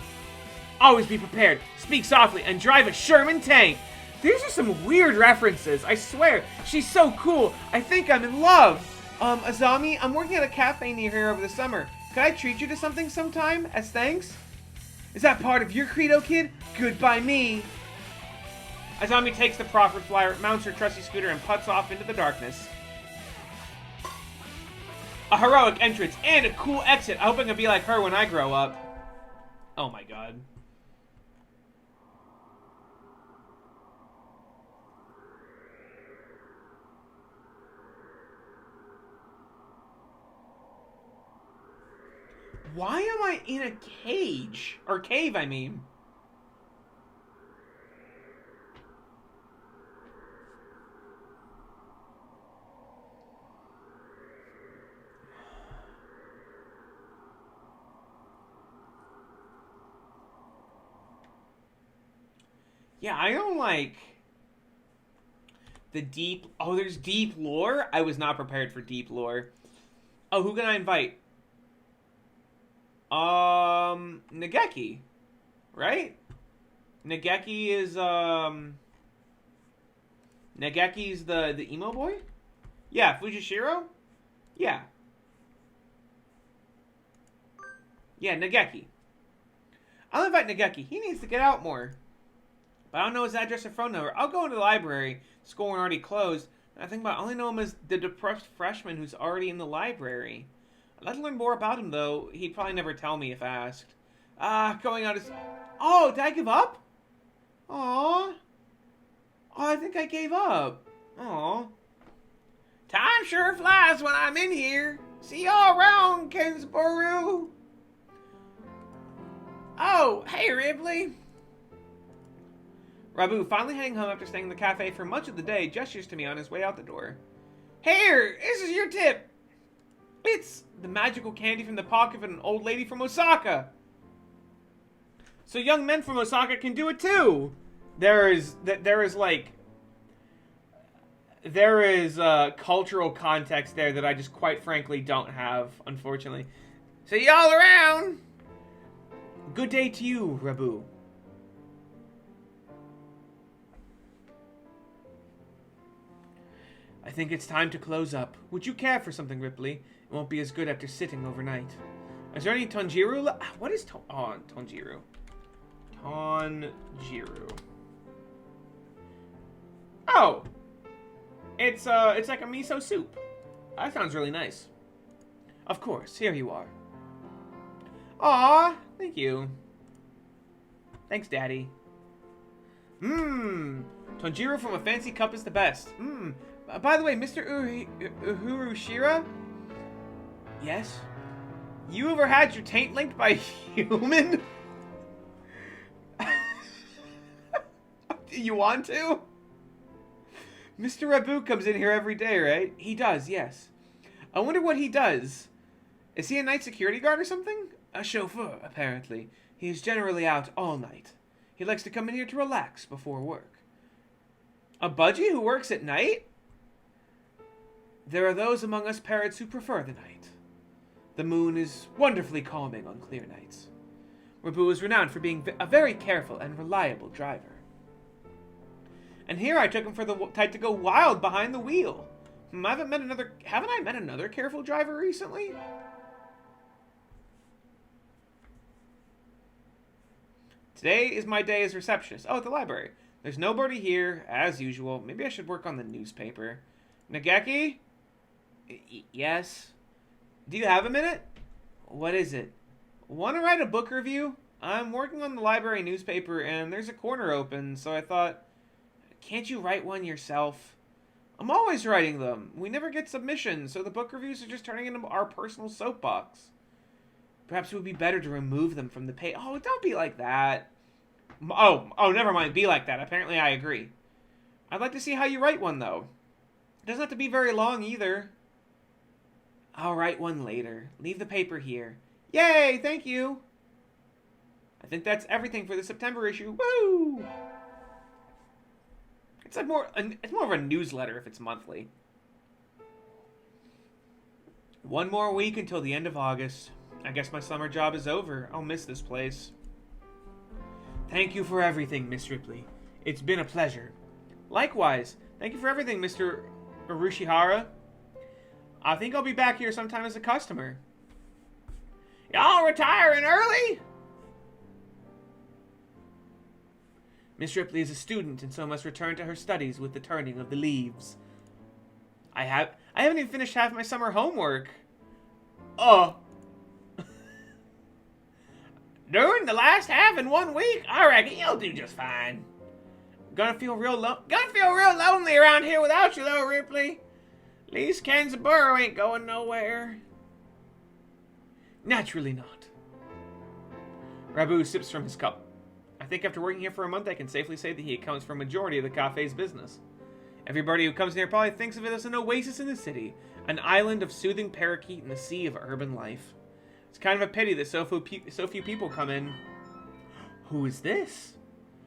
Always be prepared, speak softly, and drive a Sherman tank. These are some weird references, I swear. She's so cool. I think I'm in love. Azami, I'm working at a cafe near here over the summer. Can I treat you to something sometime, as thanks? Is that part of your credo, kid? Good by me. Azami takes the proffered flyer, mounts her trusty scooter, and puts off into the darkness. A heroic entrance and a cool exit. I hope I can be like her when I grow up. Oh my god. Why am I in a cage? Or cave, I mean. Yeah, I don't like the deep... Oh, there's deep lore? I was not prepared for deep lore. Oh, who can I invite? Nageki. Right? Nageki is, Nageki's the emo boy? Yeah, Fujishiro? Yeah. Yeah, Nageki. I'll invite Nageki. He needs to get out more. But I don't know his address or phone number. I'll go into the library. School already closed. And I think about I only know him as the depressed freshman who's already in the library. I'd like to learn more about him, though. He'd probably never tell me if asked. Going out is... Oh, did I give up? Aww. Oh, I think I gave up. Aw. Time sure flies when I'm in here. See y'all around, Kensborough. Oh, hey, Ripley. Rabu, finally heading home after staying in the cafe for much of the day, gestures to me on his way out the door. Here, this is your tip. It's the magical candy from the pocket of an old lady from Osaka. So young men from Osaka can do it too. There is cultural context there that I just quite frankly don't have, unfortunately. See y'all around. Good day to you, Rabu. I think it's time to close up. Would you care for something, Ripley? It won't be as good after sitting overnight. Is there any Tonjiru? What is Tonjiru? Tonjiru. Oh! It's like a miso soup. That sounds really nice. Of course, here you are. Aw, thank you. Thanks, Daddy. Tonjiru from a fancy cup is the best. By the way, Mr. Uhurushira? Yes? You ever had your taint linked by a human? Do you want to? Mr. Rabu comes in here every day, right? He does, yes. I wonder what he does. Is he a night security guard or something? A chauffeur, apparently. He is generally out all night. He likes to come in here to relax before work. A budgie who works at night? There are those among us parrots who prefer the night. The moon is wonderfully calming on clear nights. Rabu is renowned for being a very careful and reliable driver. And here I took him for the type to go wild behind the wheel. Haven't I met another careful driver recently? Today is my day as receptionist. Oh, at the library. There's nobody here, as usual. Maybe I should work on the newspaper. Nageki? Yes? Do you have a minute? What is it? Want to write a book review? I'm working on the library newspaper, and there's a corner open, so I thought, can't you write one yourself? I'm always writing them. We never get submissions, so the book reviews are just turning into our personal soapbox. Perhaps it would be better to remove them from the page. Oh, don't be like that. Oh, never mind. Be like that. Apparently I agree. I'd like to see how you write one, though. It doesn't have to be very long, either. I'll write one later. Leave the paper here. Yay! Thank you! I think that's everything for the September issue. Woo! It's more of a newsletter if it's monthly. One more week until the end of August. I guess my summer job is over. I'll miss this place. Thank you for everything, Miss Ripley. It's been a pleasure. Likewise. Thank you for everything, Mr. Urushihara. I think I'll be back here sometime as a customer. Y'all retiring early? Miss Ripley is a student and so must return to her studies with the turning of the leaves. I haven't even finished half my summer homework. Oh. Doing the last half in 1 week? I reckon you'll do just fine. Gonna feel real lonely around here without you, though, Ripley. At least Kensborough ain't going nowhere. Naturally not. Rabu sips from his cup. I think after working here for a month, I can safely say that he accounts for a majority of the cafe's business. Everybody who comes near probably thinks of it as an oasis in the city, an island of soothing parakeet in the sea of urban life. It's kind of a pity that so few people come in. Who is this?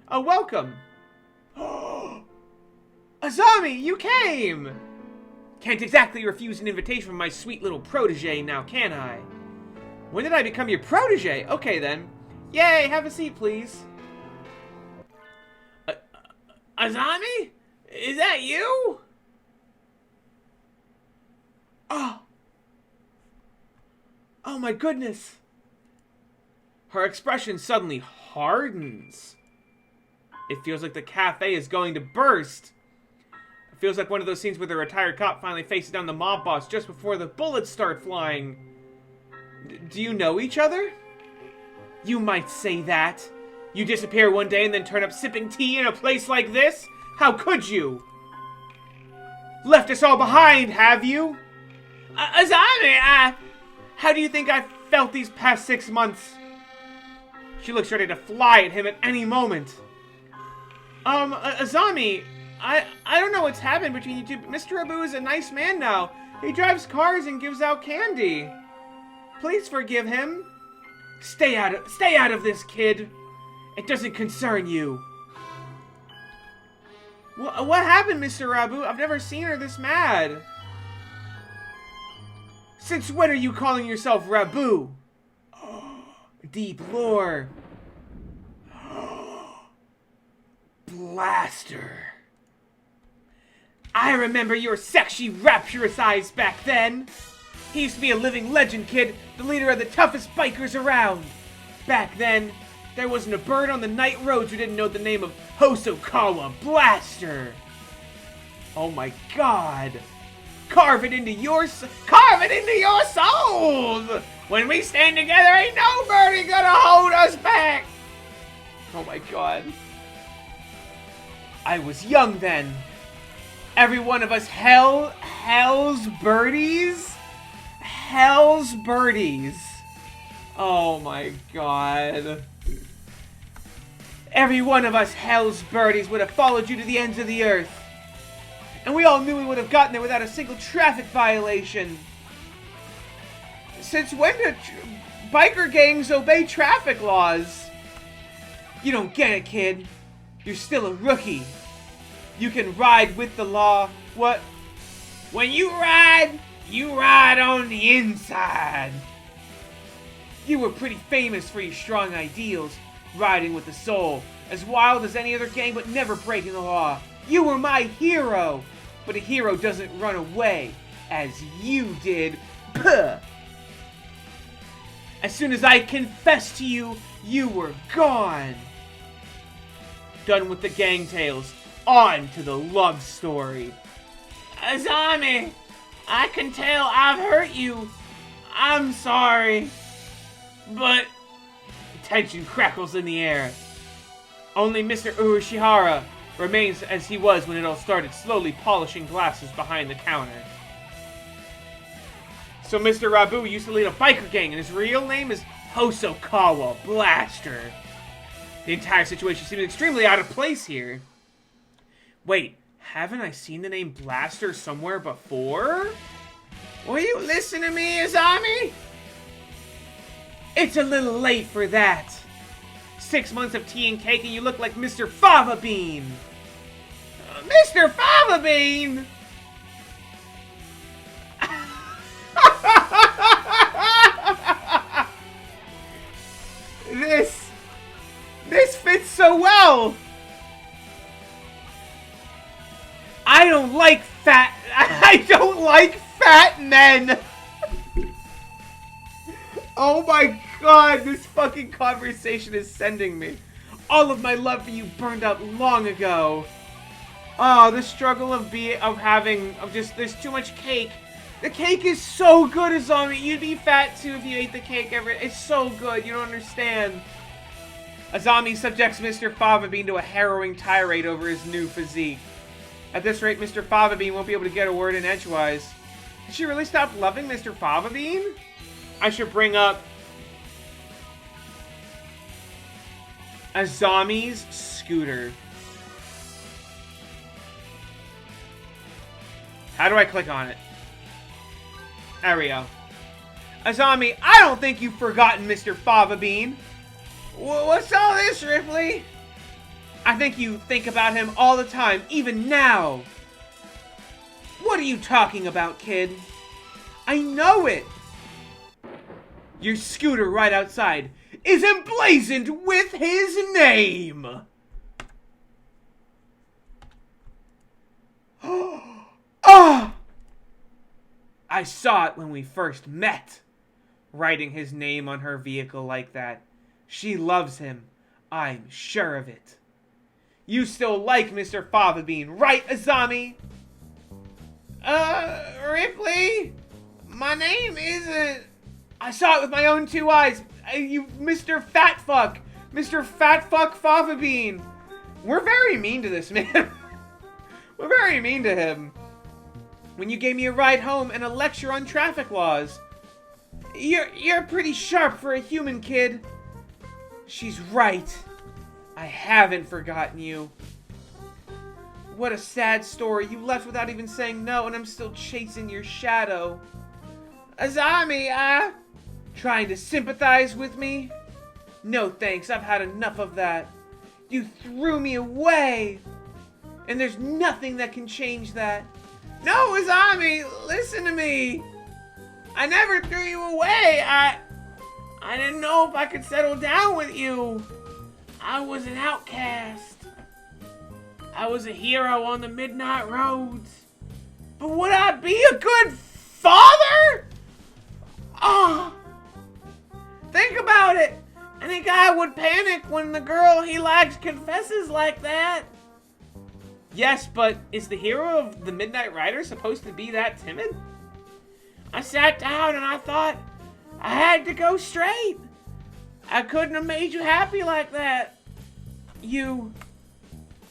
Oh, welcome! Azami, you came! Can't exactly refuse an invitation from my sweet little protege now, can I? When did I become your protege? Okay, then. Yay, have a seat, please. Azami? Is that you? Oh. Oh my goodness. Her expression suddenly hardens. It feels like the cafe is going to burst. It feels like one of those scenes where the retired cop finally faces down the mob boss just before the bullets start flying. Do you know each other? You might say that. You disappear one day and then turn up sipping tea in a place like this? How could you? Left us all behind, have you? Azami, how do you think I've felt these past 6 months? She looks ready to fly at him at any moment. Azami, I don't know what's happened between you two, but Mr. Abu is a nice man now. He drives cars and gives out candy. Please forgive him. Stay out of this, kid. It doesn't concern you. What happened, Mr. Rabu? I've never seen her this mad. Since when are you calling yourself Rabu? Deep lore. Blaster. I remember your sexy, rapturous eyes back then. He used to be a living legend, kid, the leader of the toughest bikers around. Back then, there wasn't a bird on the night roads who didn't know the name of Hosokawa Blaster. Oh my god. Carve it into your souls. When we stand together, ain't nobody gonna hold us back. Oh my god. I was young then. Every one of us hell's birdies. Hell's birdies. Oh my god. Every one of us hell's birdies would have followed you to the ends of the earth. And we all knew we would have gotten there without a single traffic violation. Since when do biker gangs obey traffic laws? You don't get it, kid. You're still a rookie. You can ride with the law. What? When you ride on the inside. You were pretty famous for your strong ideals, riding with the soul, as wild as any other gang but never breaking the law. You were my hero, but a hero doesn't run away, as you did. Puh. As soon as I confessed to you, you were gone. Done with the gang tales, on to the love story. Azami, I can tell I've hurt you. I'm sorry. But tension crackles in the air. Only Mr. Urushihara remains as he was when it all started, slowly polishing glasses behind the counter. So Mr. Rabu used to lead a biker gang, and his real name is Hosokawa Blaster. The entire situation seems extremely out of place here. Wait, haven't I seen the name Blaster somewhere before? Will you listen to me, Azami? It's a little late for that. 6 months of tea and cake and you look like Mr. Fava Bean. Mr. Fava Bean? This fits so well. I don't like fat men. Oh my god, this fucking conversation is sending me. All of my love for you burned out long ago. Oh, the struggle of there's too much cake. The cake is so good, Azami. You'd be fat too if you ate the cake it's so good, you don't understand. Azami subjects Mr. Fava Bean to a harrowing tirade over his new physique. At this rate, Mr. Fava Bean won't be able to get a word in edgewise. Did she really stop loving Mr. Fava Bean? I should bring up... Azami's scooter. How do I click on it? There we go. Azami, I don't think you've forgotten Mr. Fava Bean. What's all this, Ripley? I think you think about him all the time, even now. What are you talking about, kid? I know it. Your scooter right outside is emblazoned with his name. Ah! I saw it when we first met. Writing his name on her vehicle like that. She loves him. I'm sure of it. You still like Mr. Fava Bean, right, Azami? Ripley? My name isn't... I saw it with my own 2 eyes. You, Mr. Fat Fuck. Mr. Fat Fuck Fava Bean. We're very mean to this man. We're very mean to him. When you gave me a ride home and a lecture on traffic laws. You're pretty sharp for a human, kid. She's right. I haven't forgotten you. What a sad story. You left without even saying no, and I'm still chasing your shadow. Azami, trying to sympathize with me? No thanks, I've had enough of that. You threw me away. And there's nothing that can change that. No, Azami, listen to me. I never threw you away. I didn't know if I could settle down with you. I was an outcast. I was a hero on the midnight roads. But would I be a good father? Oh, think about it. Any guy would panic when the girl he likes confesses like that. Yes, but is the hero of the Midnight Rider supposed to be that timid? I sat down and I thought I had to go straight. I couldn't have made you happy like that.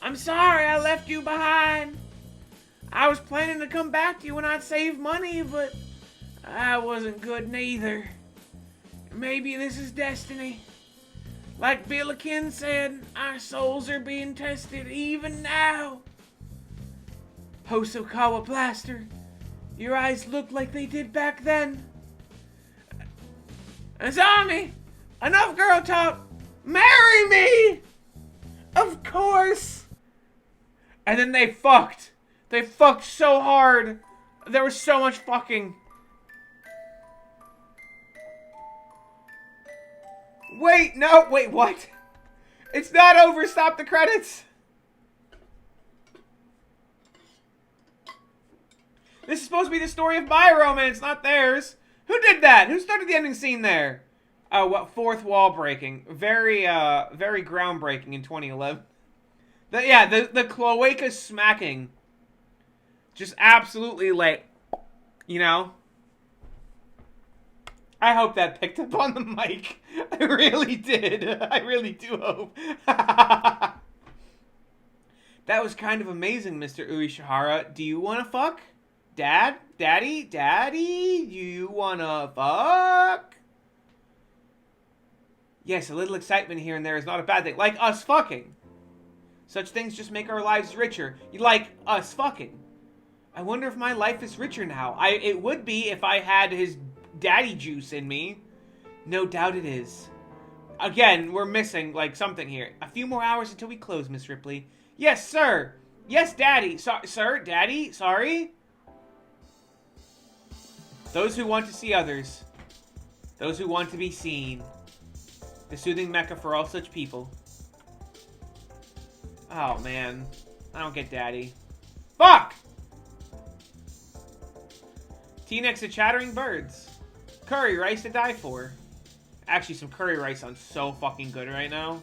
I'm sorry I left you behind. I was planning to come back to you when I'd save money, but I wasn't good neither. Maybe this is destiny. Like Billiken said, our souls are being tested even now. Hosokawa Blaster, your eyes look like they did back then. Azami, enough girl talk. Marry me! Of course. And then they fucked. They fucked so hard. There was so much fucking. Wait, no, wait, what? It's not over, stop the credits. This is supposed to be the story of my romance, not theirs. Who did that? Who started the ending scene there? Oh, what, fourth wall breaking. Very groundbreaking in 2011. The cloaca smacking. Just absolutely like, you know. I hope that picked up on the mic. I really did. I really do hope. That was kind of amazing, Mr. Ueshihara. Do you want to fuck? Daddy, do you want to fuck? Yes, a little excitement here and there is not a bad thing. Like us fucking. Such things just make our lives richer. You like us fucking. I wonder if my life is richer now. It would be if I had his daddy juice in me. No doubt it is. Again, we're missing, like, something here. A few more hours until we close, Miss Ripley. Yes, sir. Yes, Daddy. Sir, Daddy, sorry. Those who want to see others. Those who want to be seen. The soothing mecca for all such people. Oh, man. I don't get Daddy. Fuck! Tea next to chattering birds. Curry rice to die for. Actually, some curry rice sounds so fucking good right now.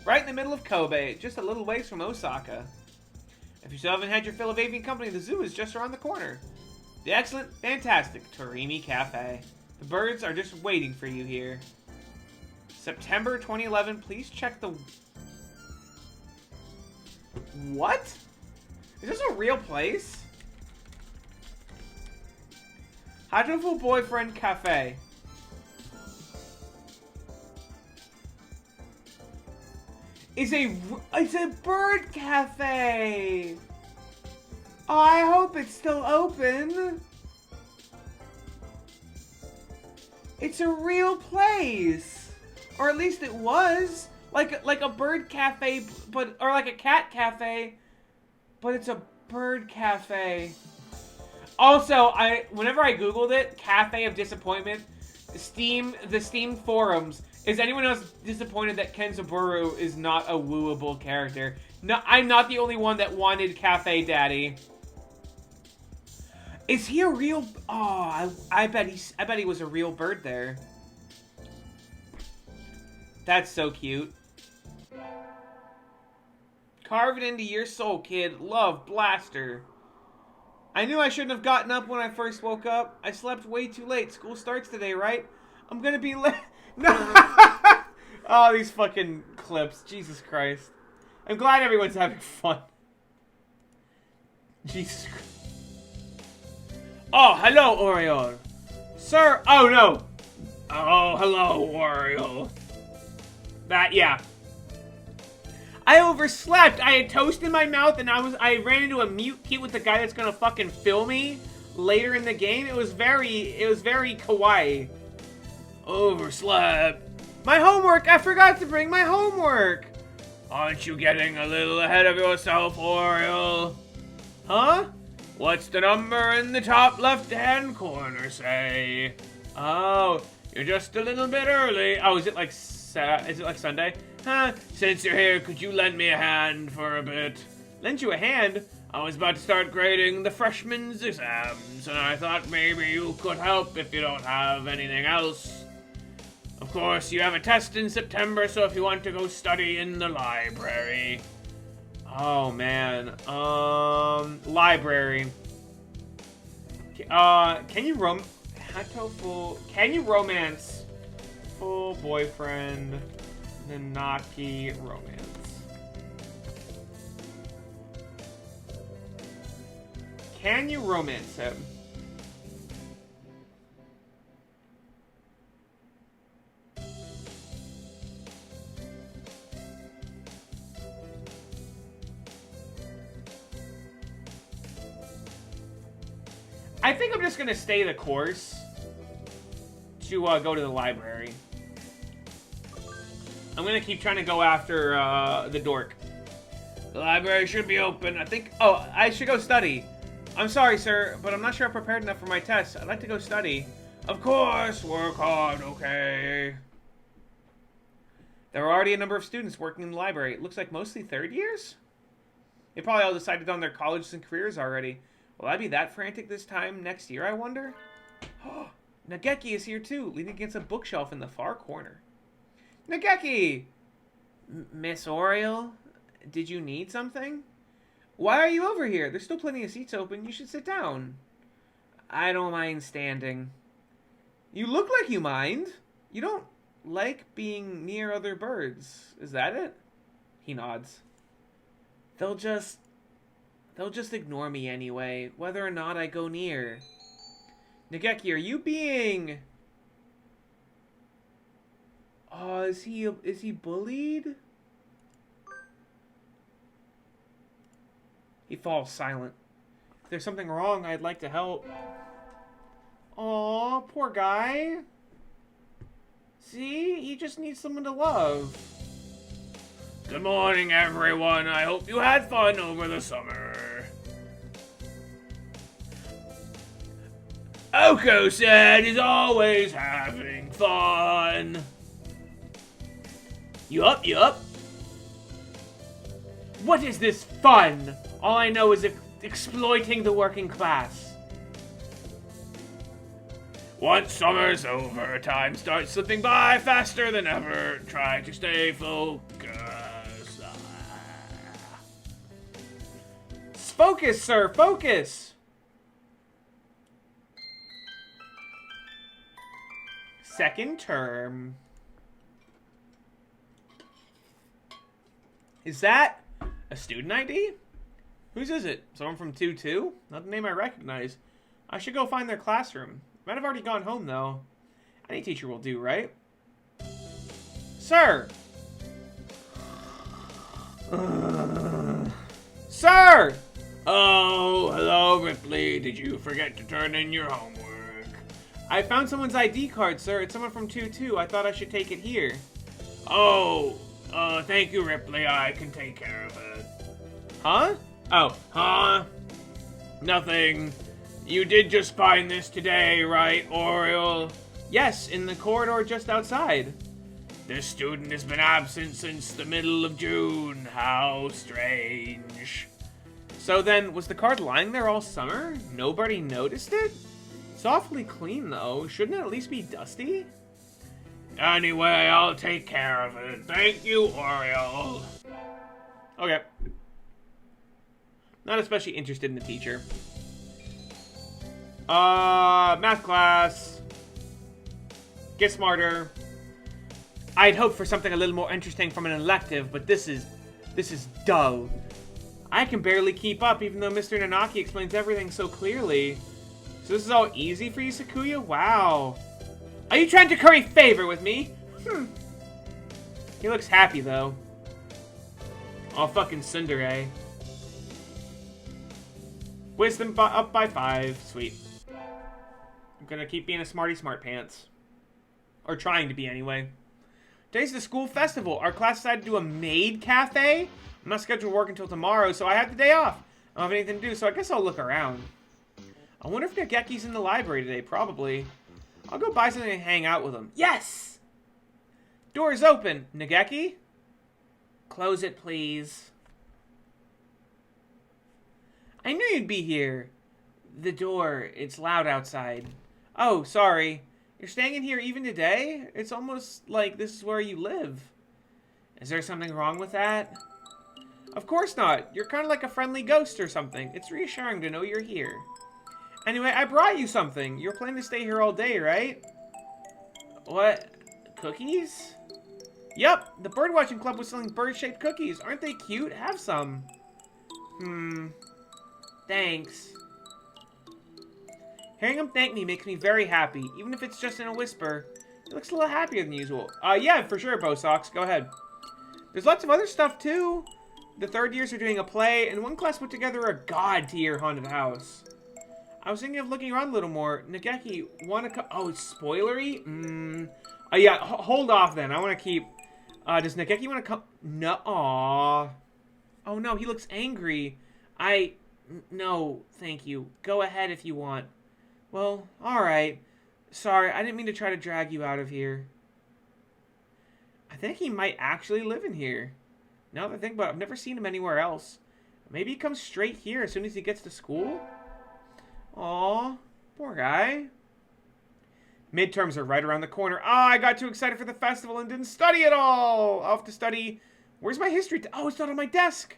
Right in the middle of Kobe, just a little ways from Osaka. If you still haven't had your fill of avian company, the zoo is just around the corner. The excellent, fantastic Torimi Cafe. The birds are just waiting for you here. September 2011, please check the... What? Is this a real place? Hatoful Boyfriend Cafe. is it's a bird cafe. Oh, I hope it's still open. It's a real place, or at least it was, like a bird cafe, or like a cat cafe, but it's a bird cafe. Also, whenever I googled it, Cafe of Disappointment, the Steam forums, is anyone else disappointed that Kenzaburo is not a wooable character? No, I'm not the only one that wanted Cafe Daddy. Is he a real? Oh, I bet he was a real bird there. That's so cute. Carve it into your soul, kid. Love, Blaster. I knew I shouldn't have gotten up when I first woke up. I slept way too late. School starts today, right? I'm gonna be late. No. Oh, these fucking clips. Jesus Christ. I'm glad everyone's having fun. Jesus Christ. Oh, hello, Oriole. Sir, oh no. Oh, hello, Oriole. Yeah. I overslept. I had toast in my mouth, and I ran into a mute cute with the guy that's gonna fucking fill me later in the game. It was very kawaii. Overslept. My homework. I forgot to bring my homework. Aren't you getting a little ahead of yourself, Oriole? Huh? What's the number in the top left-hand corner say? Oh, you're just a little bit early. Oh, is it like Sunday? Huh? Since you're here, could you lend me a hand for a bit? Lend you a hand? I was about to start grading the freshmen's exams, and I thought maybe you could help if you don't have anything else. Of course, you have a test in September, so if you want to go study in the library. Oh, man. Library. Can you romance full boyfriend Nanaki romance? Can you romance him? I think I'm just gonna stay the course to go to the library. I'm gonna keep trying to go after the dork. The library should be open. I think. Oh, I should go study. I'm sorry, sir, but I'm not sure I'm prepared enough for my test. I'd like to go study. Of course, work hard, okay? There are already a number of students working in the library. It looks like mostly third years? They probably all decided on their colleges and careers already. Will I be that frantic this time next year, I wonder? Oh, Nageki is here too, leaning against a bookshelf in the far corner. Nageki! Miss Oriole? Did you need something? Why are you over here? There's still plenty of seats open. You should sit down. I don't mind standing. You look like you mind. You don't like being near other birds. Is that it? He nods. They'll just ignore me anyway, whether or not I go near. Nageki, are you being... Oh, is he bullied? He falls silent. If there's something wrong, I'd like to help. Aw, poor guy. See? He just needs someone to love. Good morning, everyone. I hope you had fun over the summer. Oko said he's always having fun. Yup. What is this fun? All I know is exploiting the working class. Once summer's over, time starts slipping by faster than ever. Try to stay focused. Focus, sir, focus! Second term. Is that a student ID? Whose is it? Someone from 2-2? Not the name I recognize. I should go find their classroom. Might have already gone home, though. Any teacher will do, right? Sir! Sir! Oh, hello, Ripley. Did you forget to turn in your homework? I found someone's ID card, sir. It's someone from 2-2. I thought I should take it here. Oh, thank you, Ripley. I can take care of it. Huh? Oh. Huh? Nothing. You did just find this today, right, Oriole? Yes, in the corridor just outside. This student has been absent since the middle of June. How strange. So then, was the card lying there all summer? Nobody noticed it? It's awfully clean, though. Shouldn't it at least be dusty? Anyway, I'll take care of it. Thank you, Oriole. Okay. Not especially interested in the teacher. Math class. Get smarter. I'd hoped for something a little more interesting from an elective, but this is dull. I can barely keep up, even though Mr. Nanaki explains everything so clearly. So this is all easy for you, Sakuya? Wow. Are you trying to curry favor with me? He looks happy, though. All fucking tsundere. Wisdom up by 5. Sweet. I'm gonna keep being a smarty smart pants. Or trying to be, anyway. Today's the school festival. Our class decided to do a maid cafe. I'm not scheduled to work until tomorrow, so I had the day off. I don't have anything to do, so I guess I'll look around. I wonder if Nageki's in the library today. Probably. I'll go buy something and hang out with him. Yes! Door is open. Nageki? Close it, please. I knew you'd be here. The door. It's loud outside. Oh, sorry. You're staying in here even today? It's almost like this is where you live. Is there something wrong with that? Of course not. You're kind of like a friendly ghost or something. It's reassuring to know you're here. Anyway, I brought you something. You're planning to stay here all day, right? What? Cookies? Yup, the birdwatching club was selling bird-shaped cookies. Aren't they cute? Have some. Thanks. Hearing him thank me makes me very happy, even if it's just in a whisper. He looks a little happier than usual. Yeah, for sure, Bosocks. Go ahead. There's lots of other stuff, too. The third years are doing a play, and one class put together a god-tier haunted house. I was thinking of looking around a little more. Nageki, wanna come? Oh, it's spoilery? Yeah, hold off then. I want to keep... does Nageki want to come? No. Aww. Oh, no, he looks angry. No, thank you. Go ahead if you want. Well, alright. Sorry, I didn't mean to try to drag you out of here. I think he might actually live in here. Now that I think about it, I've never seen him anywhere else. Maybe he comes straight here as soon as he gets to school? Aw, poor guy. Midterms are right around the corner. I got too excited for the festival and didn't study at all. I'll have to study... Where's my history? Oh, it's not on my desk.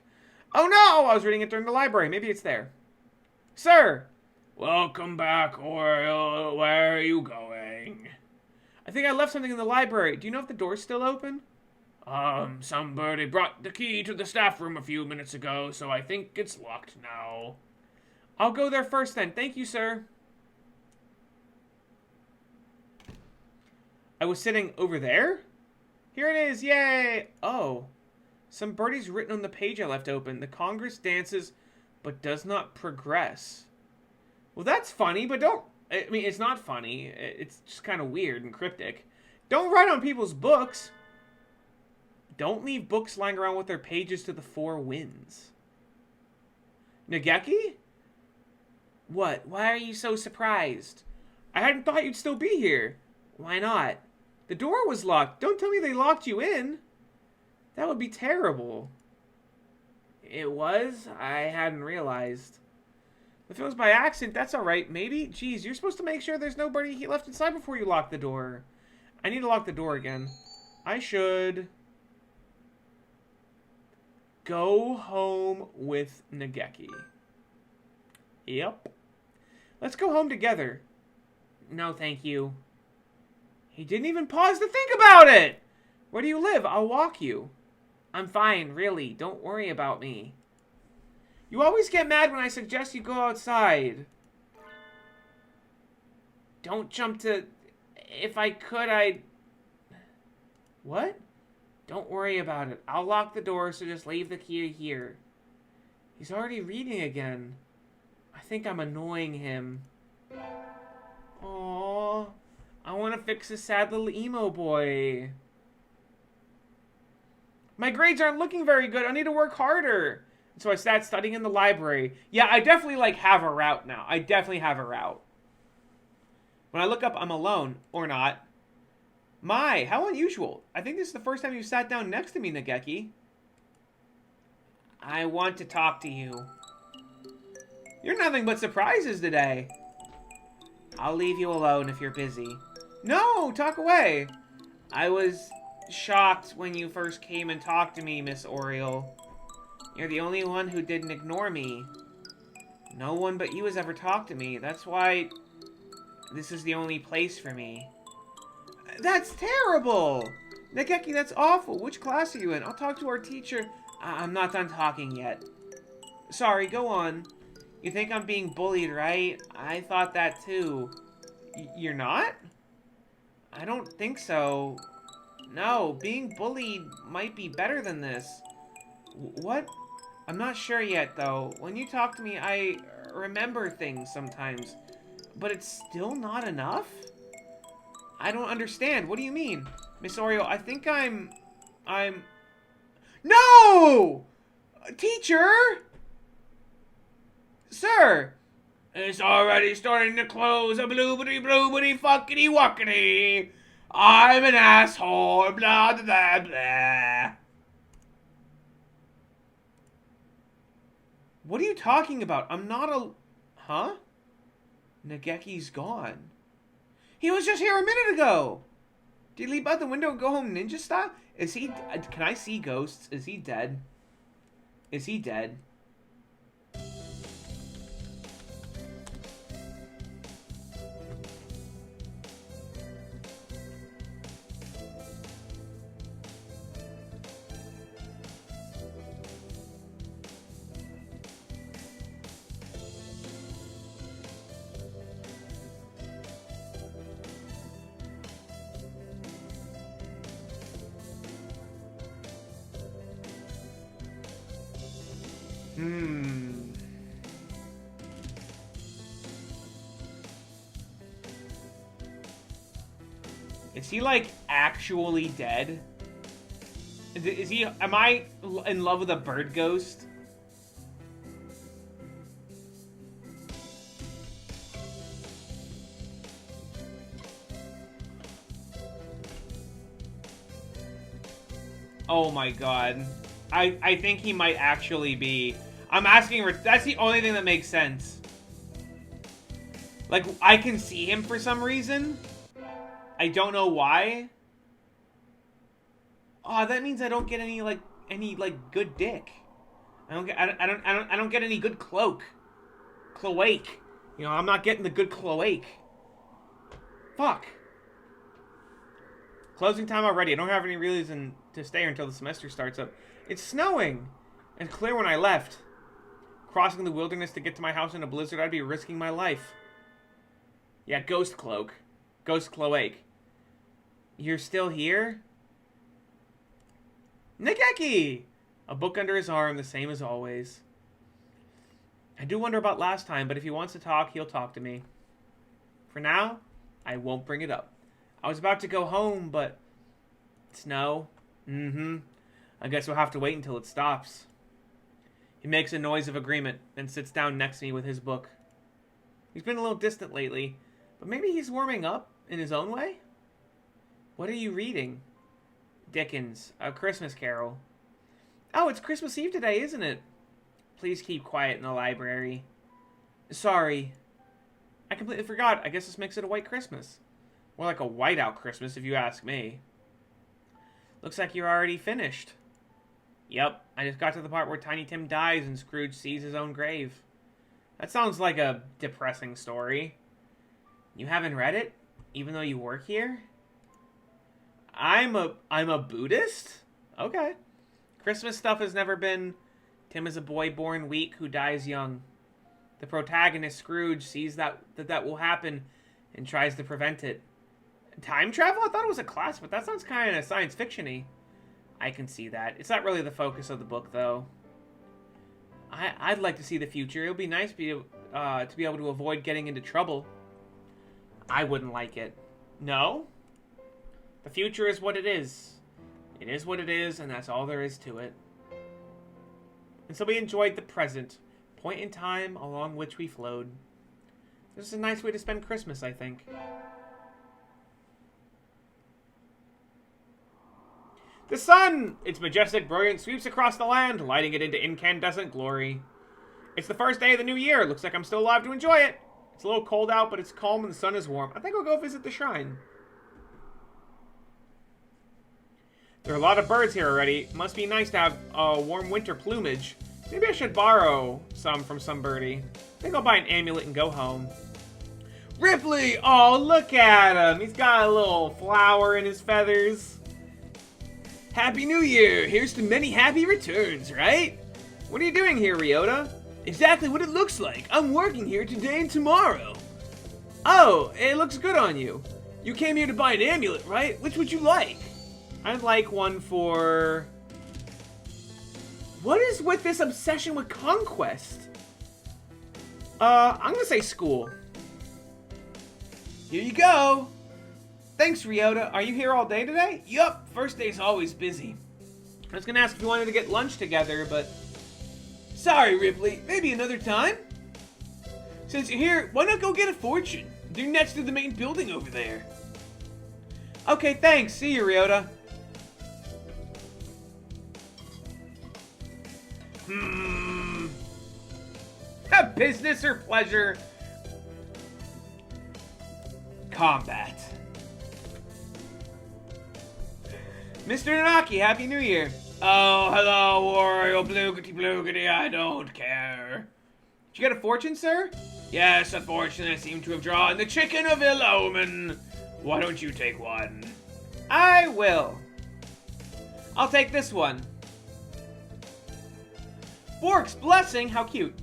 Oh no, I was reading it during the library. Maybe it's there. Sir! Welcome back, Oriole. Where are you going? I think I left something in the library. Do you know if the door's still open? Somebody brought the key to the staff room a few minutes ago, so I think it's locked now. I'll go there first then. Thank you, sir. I was sitting over there? Here it is. Yay! Oh. Some birdie's written on the page I left open. The Congress dances, but does not progress. Well, that's funny, but don't... I mean, it's not funny. It's just kind of weird and cryptic. Don't write on people's books. Don't leave books lying around with their pages to the four winds. Nageki? What? Why are you so surprised? I hadn't thought you'd still be here. Why not? The door was locked. Don't tell me they locked you in. That would be terrible. It was? I hadn't realized. If it was by accident, that's alright. Maybe? Geez, you're supposed to make sure there's nobody left inside before you lock the door. I need to lock the door again. I should... go home with Nageki. Yep. Let's go home together. No, thank you. He didn't even pause to think about it! Where do you live? I'll walk you. I'm fine, really. Don't worry about me. You always get mad when I suggest you go outside. Don't jump to... If I could, I'd... What? Don't worry about it. I'll lock the door, so just leave the key here. He's already reading again. I think I'm annoying him. Aww. I want to fix this sad little emo boy. My grades aren't looking very good. I need to work harder. So I sat studying in the library. Yeah, I definitely, like, have a route now. I definitely have a route. When I look up, I'm alone. Or not. My, how unusual. I think this is the first time you sat down next to me, Nageki. I want to talk to you. You're nothing but surprises today. I'll leave you alone if you're busy. No, talk away. I was shocked when you first came and talked to me, Miss Oriole. You're the only one who didn't ignore me. No one but you has ever talked to me. That's why this is the only place for me. That's terrible! Nageki, that's awful. Which class are you in? I'll talk to our teacher. I'm not done talking yet. Sorry, go on. You think I'm being bullied, right? I thought that too. You're not? I don't think so. No, being bullied might be better than this. What? I'm not sure yet, though. When you talk to me, I remember things sometimes. But it's still not enough? I don't understand. What do you mean? Miss Oriole, I think I'm... No! Teacher! Sir! It's already starting to close. A bloobity bloobity fuckity wuckity. I'm an asshole. Blah, blah, blah. What are you talking about? I'm not a... Huh? Nageki's gone. He was just here a minute ago. Did he leap out the window and go home ninja style? Is he... Can I see ghosts? Is he dead? Is he dead? Is he, like, actually dead? Is he... Am I in love with a bird ghost? Oh my god. I think he might actually be... I'm asking... That's the only thing that makes sense. Like, I can see him for some reason. I don't know why. Oh, that means I don't get any good dick. I don't get any good cloak. Cloake. You know, I'm not getting the good cloake. Fuck. Closing time already. I don't have any reason to stay here until the semester starts up. It's snowing. And clear when I left. Crossing the wilderness to get to my house in a blizzard, I'd be risking my life. Yeah, ghost cloak. Ghost cloake. You're still here? Nageki! A book under his arm, the same as always. I do wonder about last time, but if he wants to talk, he'll talk to me. For now, I won't bring it up. I was about to go home, but... Snow? I guess we'll have to wait until it stops. He makes a noise of agreement, then sits down next to me with his book. He's been a little distant lately, but maybe he's warming up in his own way? What are you reading? Dickens, A Christmas Carol. Oh, it's Christmas Eve today, isn't it? Please keep quiet in the library. Sorry. I completely forgot. I guess this makes it a white Christmas. More like a whiteout Christmas, if you ask me. Looks like you're already finished. Yep, I just got to the part where Tiny Tim dies and Scrooge sees his own grave. That sounds like a depressing story. You haven't read it? Even though you work here? I'm a Buddhist? Okay. Christmas stuff has never been... Tim is a boy born weak who dies young. The protagonist, Scrooge, sees that will happen and tries to prevent it. Time travel? I thought it was a class, but that sounds kind of science fiction-y. I can see that. It's not really the focus of the book, though. I'd like to see the future. It would be nice to be able to avoid getting into trouble. I wouldn't like it. No? The future is what it is. It is what it is, and that's all there is to it. And so we enjoyed the present, point in time along which we flowed. This is a nice way to spend Christmas, I think. The sun, its majestic brilliance, sweeps across the land, lighting it into incandescent glory. It's the first day of the new year. Looks like I'm still alive to enjoy it. It's a little cold out, but it's calm and the sun is warm. I think I'll go visit the shrine. There are a lot of birds here already. Must be nice to have warm winter plumage. Maybe I should borrow some from some birdie. I think I'll buy an amulet and go home. Ripley! Oh, look at him. He's got a little flower in his feathers. Happy New Year! Here's to many happy returns, right? What are you doing here, Ryota? Exactly what it looks like. I'm working here today and tomorrow. Oh, it looks good on you. You came here to buy an amulet, right? Which would you like? I'd like one for... What is with this obsession with conquest? I'm gonna say school. Here you go. Thanks, Ryota. Are you here all day today? Yup, first day's always busy. I was gonna ask if you wanted to get lunch together, but... Sorry, Ripley. Maybe another time? Since you're here, why not go get a fortune? They're next to the main building over there. Okay, thanks. See you, Ryota. A business or pleasure? Combat. Mr. Nanaki, Happy New Year. Oh, hello, Oriole Bloogity Bloogity, I don't care. Did you get a fortune, sir? Yes, a fortune I seem to have drawn. The chicken of ill omen. Why don't you take one? I will. I'll take this one. Bork's blessing, how cute.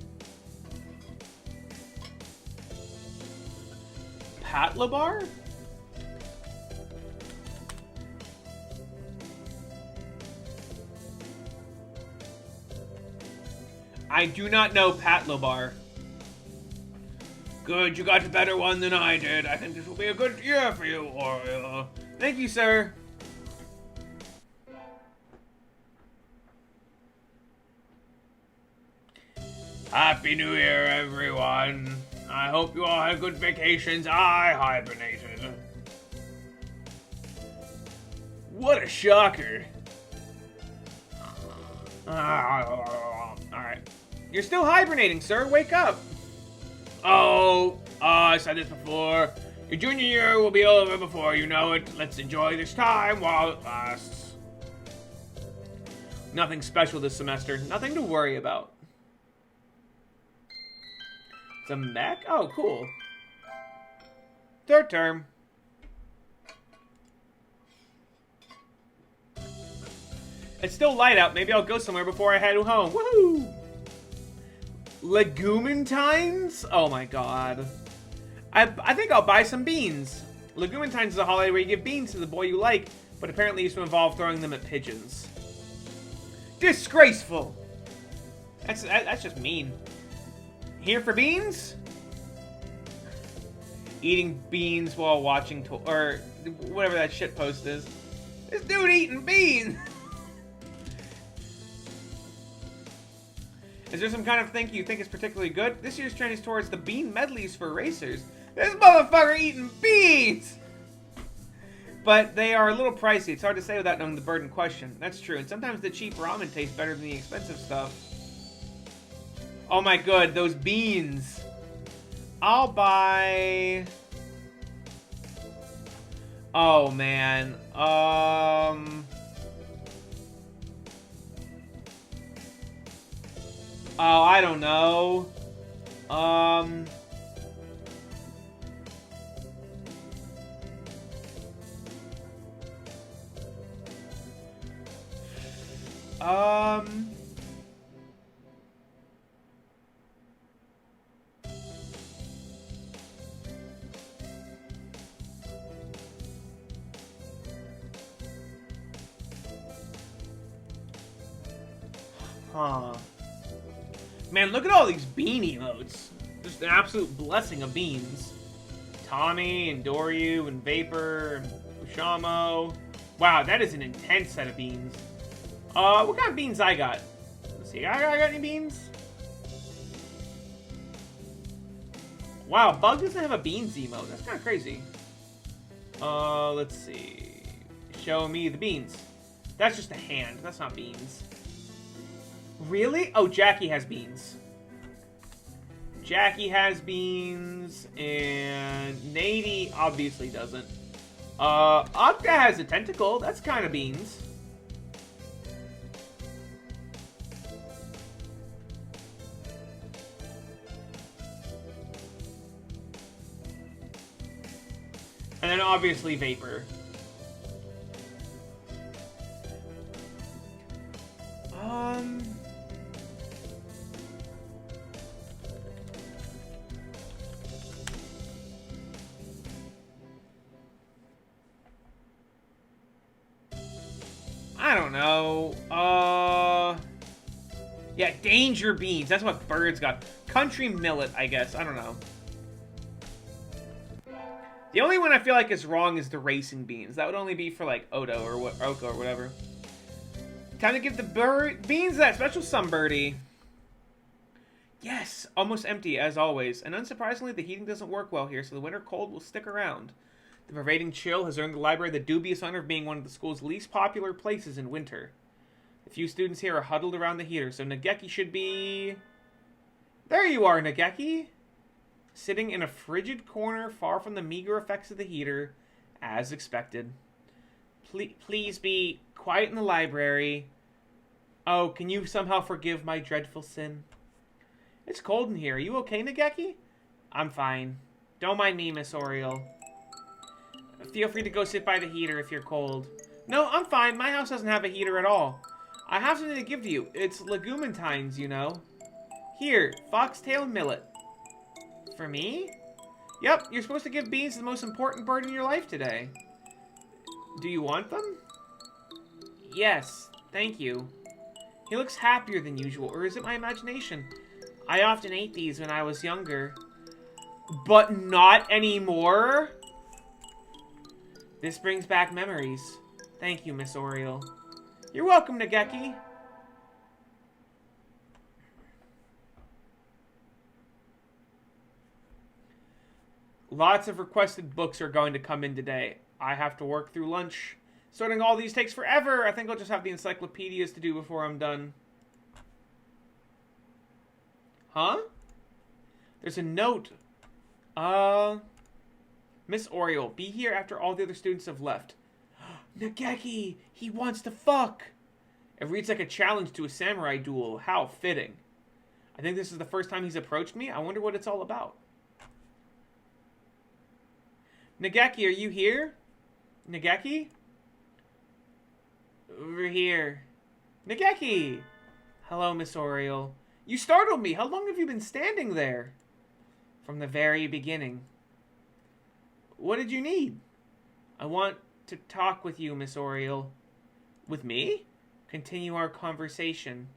Patlabar? I do not know Patlabar. Good, you got a better one than I did. I think this will be a good year for you, Oriole. Thank you, sir. Happy New Year, everyone. I hope you all had good vacations. I hibernated. What a shocker. Alright. You're still hibernating, sir. Wake up. Oh, I said this before. Your junior year will be over before you know it. Let's enjoy this time while it lasts. Nothing special this semester. Nothing to worry about. It's a mech? Oh, cool. Third term. It's still light out. Maybe I'll go somewhere before I head home. Woohoo! Legumintines? Oh my god. I think I'll buy some beans. Legumintines is a holiday where you give beans to the boy you like, but apparently used to involve throwing them at pigeons. Disgraceful! That's just mean. Here for beans? Eating beans while watching or whatever that shit post is. This dude eating beans! Is there some kind of thing you think is particularly good? This year's trend is towards the bean medleys for racers. This motherfucker eating beans! But they are a little pricey. It's hard to say without knowing the bird in question. That's true. And sometimes the cheap ramen tastes better than the expensive stuff. Oh my god, those beans. I'll buy... Oh man. Oh, I don't know. Huh. Man, look at all these bean emotes. Just an absolute blessing of beans. Tommy and Doryu and Vapor and Ushamo. Wow, that is an intense set of beans. What kind of beans I got? Let's see, I got any beans? Wow, Bug doesn't have a beans emote. That's kind of crazy. Let's see. Show me the beans. That's just a hand. That's not beans. Really? Oh, Jackie has beans. Jackie has beans, and Nady obviously doesn't. Okta has a tentacle. That's kind of beans. And then obviously Vapor. I don't know. Yeah, Danger Beans. That's what Bird's got. Country Millet, I guess. I don't know. The only one I feel like is wrong is the Racing Beans. That would only be for, like, Odo or Oko or whatever. Time to give the beans that special Sunbirdie. Yes, almost empty, as always. And unsurprisingly, the heating doesn't work well here, so the winter cold will stick around. The pervading chill has earned the library the dubious honor of being one of the school's least popular places in winter. The few students here are huddled around the heater, so Nageki should be... There you are, Nageki! Sitting in a frigid corner far from the meager effects of the heater, as expected. Please be quiet in the library. Oh, can you somehow forgive my dreadful sin? It's cold in here. Are you okay, Nageki? I'm fine. Don't mind me, Miss Oriole. Feel free to go sit by the heater if you're cold. No, I'm fine. My house doesn't have a heater at all. I have something to give you. It's legumantines, you know. Here, foxtail millet. For me? Yep, you're supposed to give beans to the most important bird in your life today. Do you want them? Yes, thank you. He looks happier than usual, or is it my imagination? I often ate these when I was younger. But not anymore? This brings back memories. Thank you, Miss Oriole. You're welcome, Nageki. Lots of requested books are going to come in today. I have to work through lunch. Sorting all these takes forever. I think I'll just have the encyclopedias to do before I'm done. Huh? There's a note. Miss Oriole, be here after all the other students have left. Nageki! He wants to fuck! It reads like a challenge to a samurai duel. How fitting. I think this is the first time he's approached me. I wonder what it's all about. Nageki, are you here? Nageki? Over here. Nageki! Hello, Miss Oriole. You startled me. How long have you been standing there? From the very beginning. What did you need? I want to talk with you, Miss Oriole. With me? Continue our conversation.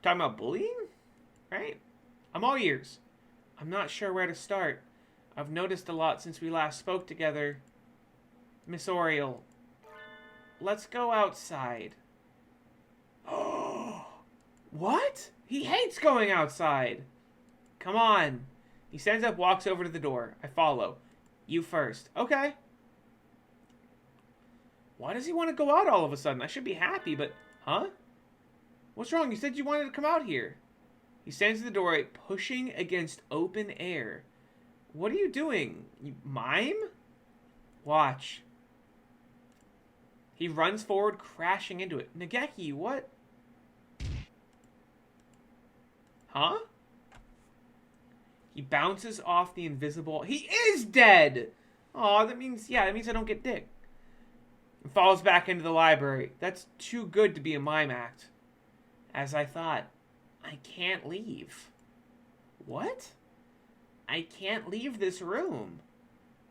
Talking about bullying? Right? I'm all ears. I'm not sure where to start. I've noticed a lot since we last spoke together. Miss Oriole, let's go outside. What? He hates going outside. Come on. He stands up, walks over to the door. I follow. You first. Okay. Why does he want to go out all of a sudden? I should be happy, but... Huh? What's wrong? You said you wanted to come out here. He stands at the doorway, pushing against open air. What are you doing? You mime? Watch. He runs forward, crashing into it. Nageki, what? Huh? He bounces off the invisible... He is dead! Aw, that means... Yeah, that means I don't get dick. And falls back into the library. That's too good to be a mime act. As I thought. I can't leave. What? I can't leave this room.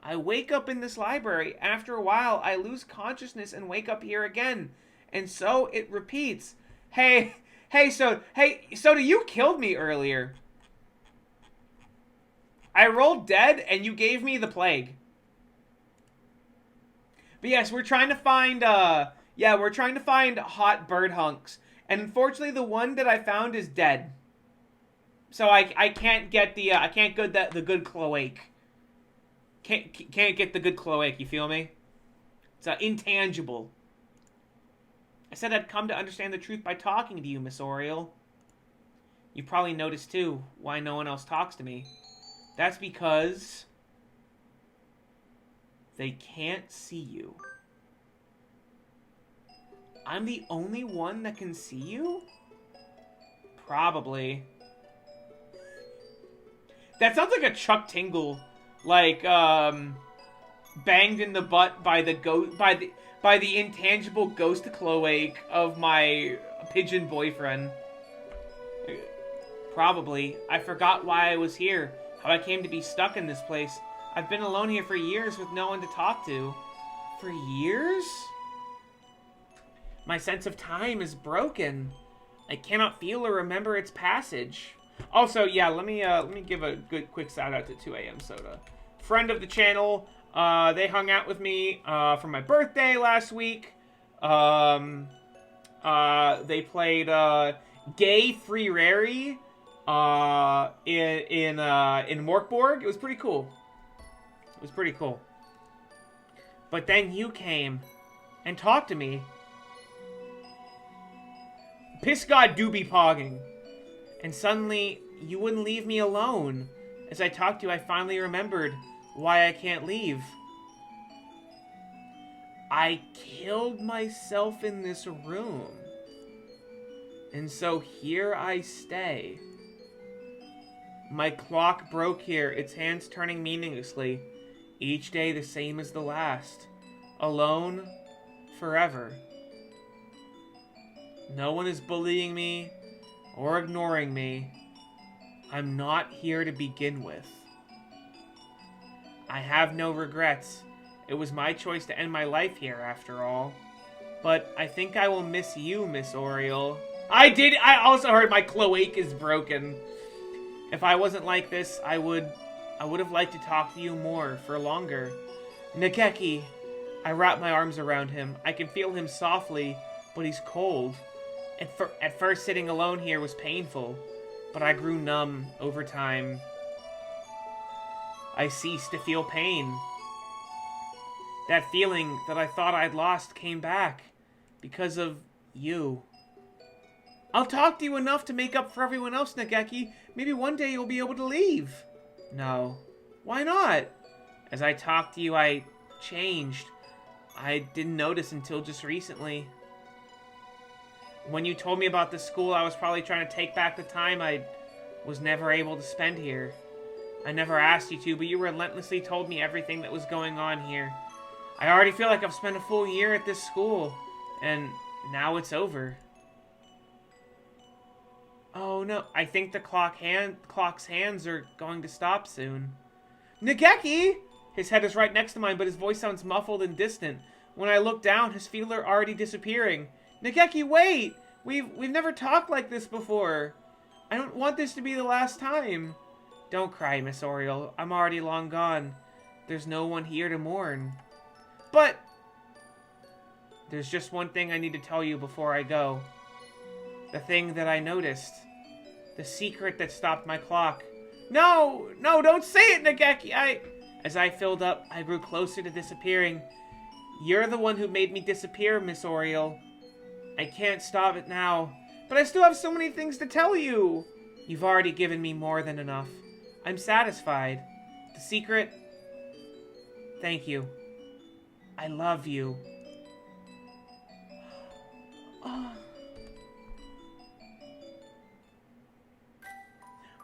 I wake up in this library. After a while, I lose consciousness and wake up here again. And so it repeats. Hey, Hey, Soda, you killed me earlier. I rolled dead, and you gave me the plague. But yes, we're trying to find, we're trying to find hot bird hunks. And unfortunately, the one that I found is dead. So I can't get the, I can't get the good cloake. Can't get the good cloake, you feel me? It's intangible. I said I'd come to understand the truth by talking to you, Miss Oriole. You probably noticed, too, why no one else talks to me. That's because they can't see you. I'm the only one that can see you? Probably. That sounds like a Chuck Tingle, like, banged in the butt by the intangible ghost cloake of my pigeon boyfriend. Probably. I forgot why I was here, how I came to be stuck in this place. I've been alone here for years with no one to talk to. For years? My sense of time is broken. I cannot feel or remember its passage. Also, yeah, let me give a good quick shout out to 2 AM Soda. Friend of the channel. They hung out with me for my birthday last week. They played Gay Free Rary in Morkborg. It was pretty cool. It was pretty cool. But then you came and talked to me. Piss God do be pogging. And suddenly, you wouldn't leave me alone. As I talked to you, I finally remembered why I can't leave. I killed myself in this room. And so here I stay. My clock broke here, its hands turning meaninglessly. Each day the same as the last. Alone, forever. No one is bullying me or ignoring me. I'm not here to begin with. I have no regrets. It was my choice to end my life here, after all. But I think I will miss you, Miss Oriole. I also heard my cloake is broken. If I wasn't like this, I would have liked to talk to you more, for longer. Nageki. I wrap my arms around him. I can feel him softly, but he's cold. At first, sitting alone here was painful, but I grew numb over time. I ceased to feel pain. That feeling that I thought I'd lost came back because of you. I'll talk to you enough to make up for everyone else, Nageki. Maybe one day you'll be able to leave. No. Why not? As I talked to you, I changed. I didn't notice until just recently. When you told me about the school, I was probably trying to take back the time I was never able to spend here. I never asked you to, but you relentlessly told me everything that was going on here. I already feel like I've spent a full year at this school, and now it's over. Oh no, I think the clock's hands are going to stop soon. Nageki! His head is right next to mine, but his voice sounds muffled and distant. When I look down, his feet are already disappearing. Nageki, wait! We've never talked like this before. I don't want this to be the last time. Don't cry, Miss Oriole. I'm already long gone. There's no one here to mourn. But there's just one thing I need to tell you before I go. The thing that I noticed. The secret that stopped my clock. No, don't say it, Nageki. As I filled up, I grew closer to disappearing. You're the one who made me disappear, Miss Oriole. I can't stop it now, but I still have so many things to tell you. You've already given me more than enough. I'm satisfied. The secret? Thank you. I love you. Oh.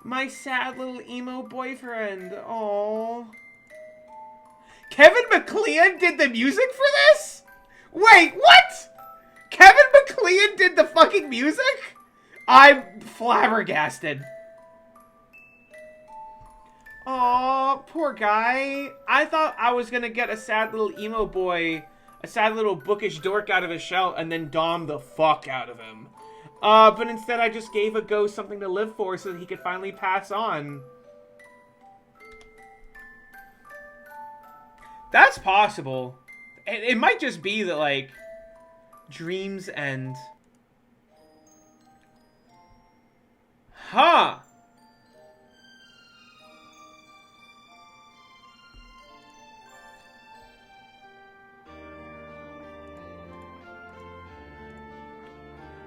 My sad little emo boyfriend. Aww. Kevin McLeod did the music for this? Wait, what? Kevin McLeod did the fucking music? I'm flabbergasted. Aw, poor guy. I thought I was gonna get a sad little emo boy, a sad little bookish dork out of his shell, and then dom the fuck out of him. But instead I just gave a ghost something to live for so that he could finally pass on. That's possible. It might just be that, like, dreams end. Huh.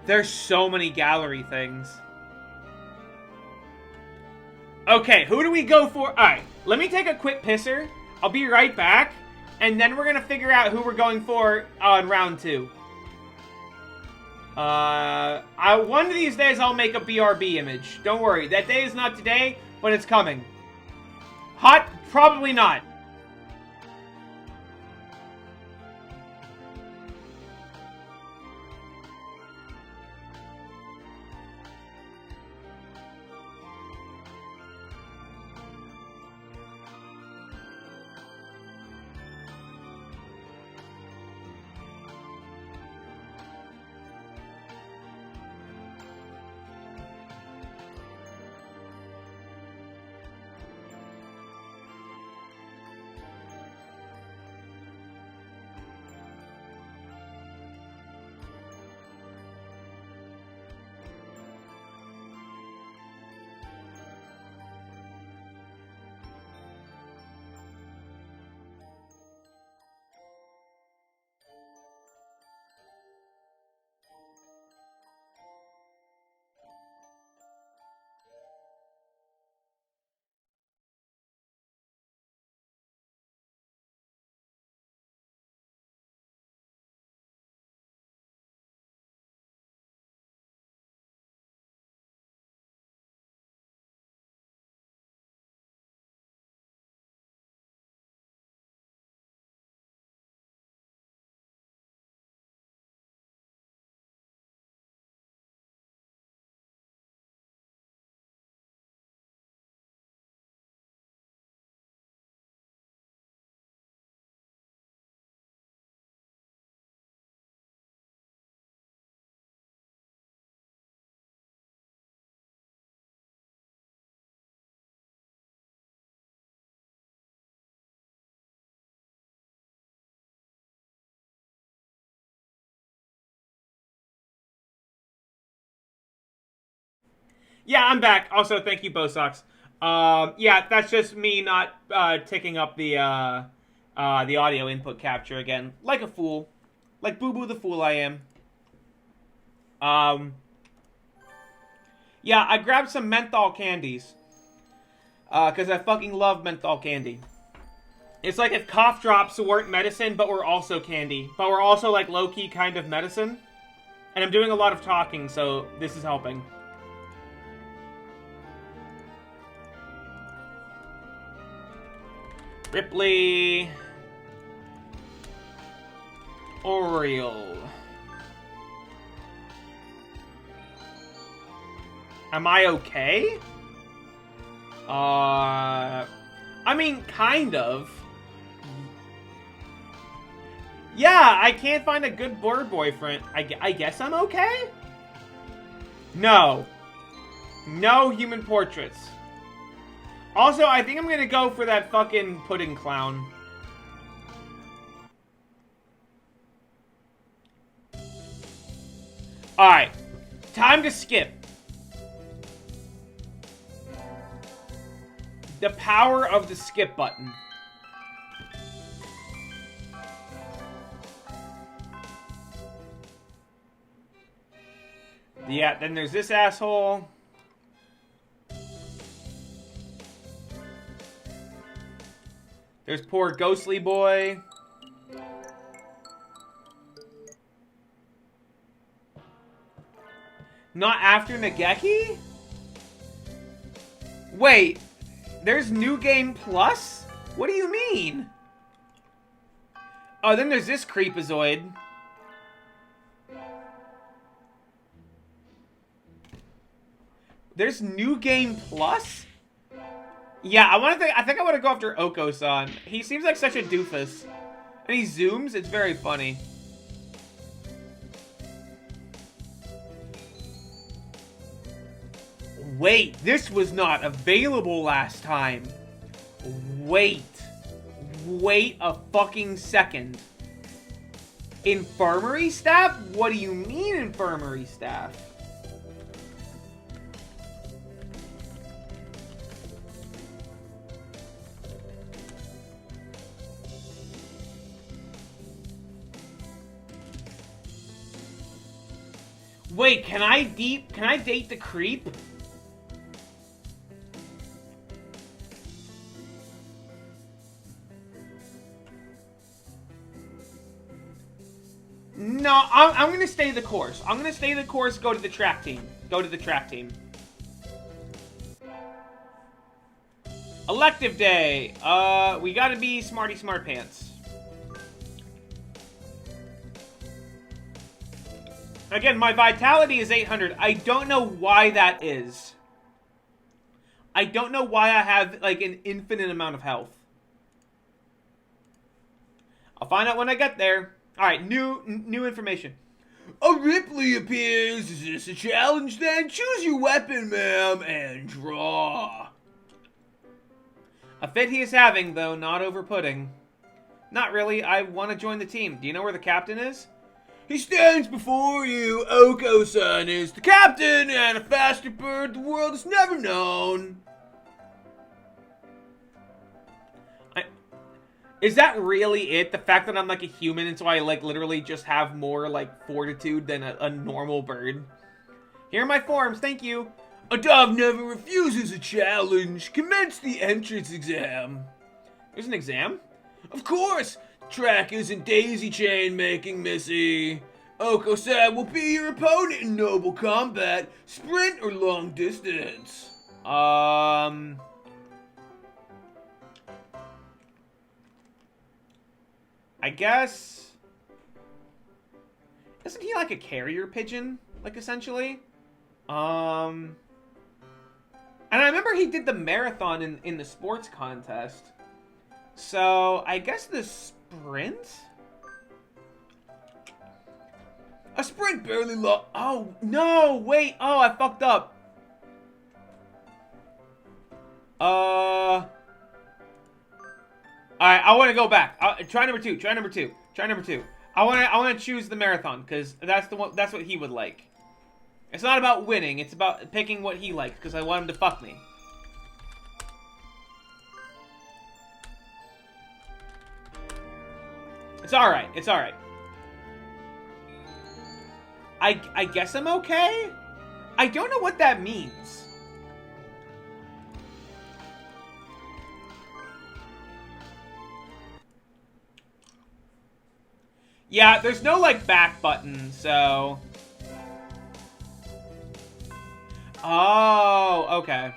There's so many gallery things. Okay, who do we go for? Alright, let me take a quick pisser. I'll be right back. And then we're gonna figure out who we're going for on round 2. One of these days I'll make a BRB image. Don't worry, that day is not today, but it's coming. Hot? Probably not. Yeah, I'm back. Also, thank you, Bosocks. Yeah, that's just me not ticking up the audio input capture again, like a fool, like Boo Boo the fool I am. Yeah, I grabbed some menthol candies because I fucking love menthol candy. It's like if cough drops weren't medicine, but were also candy, but we're also like low-key kind of medicine. And I'm doing a lot of talking, so this is helping. Ripley. Oriole. Am I okay? I mean, kind of. Yeah, I can't find a good bird boyfriend. I guess I'm okay? No. No human portraits. Also, I think I'm gonna go for that fucking pudding clown. Alright. Time to skip. The power of the skip button. Yeah, then there's this asshole. There's poor ghostly boy. Not after Nageki? Wait, there's New Game Plus? What do you mean? Oh, then there's this creepazoid. There's New Game Plus? Yeah, I think I want to go after Oko-san. He seems like such a doofus. And he zooms, it's very funny. Wait, this was not available last time. Wait a fucking second. Infirmary staff? What do you mean infirmary staff? Wait, can I date the creep? No, I'm gonna stay the course. I'm gonna stay the course, go to the track team. Go to the track team. Elective day. We gotta be Smarty Smart Pants. Again, my vitality is 800. I don't know why that is. I don't know why I have, like, an infinite amount of health. I'll find out when I get there. Alright, new information. A Ripley appears. Is this a challenge then? Choose your weapon, ma'am, and draw. A fit he is having, though, not over pudding. Not really. I want to join the team. Do you know where the captain is? He stands before you. Oko-san is the captain, and a faster bird the world has never known. Is that really it? The fact that I'm like a human and so I like literally just have more like fortitude than a normal bird? Here are my forms, thank you. A dove never refuses a challenge. Commence the entrance exam. There's an exam? Of course! Track isn't daisy chain making, Missy. Oko-san will be your opponent in noble combat, sprint or long distance. I guess... Isn't he like a carrier pigeon? Like, essentially? And I remember he did the marathon in the sports contest. So, I guess the sprint? A sprint barely Oh, no! Wait! Oh, I fucked up. Alright, I want to go back. Try number two. Try number two. Try number two. I want to choose the marathon because that's the one. That's what he would like. It's not about winning. It's about picking what he likes because I want him to fuck me. It's all right. It's all right. I guess I'm okay. I don't know what that means. Yeah, there's no, like, back button, so... Oh, okay.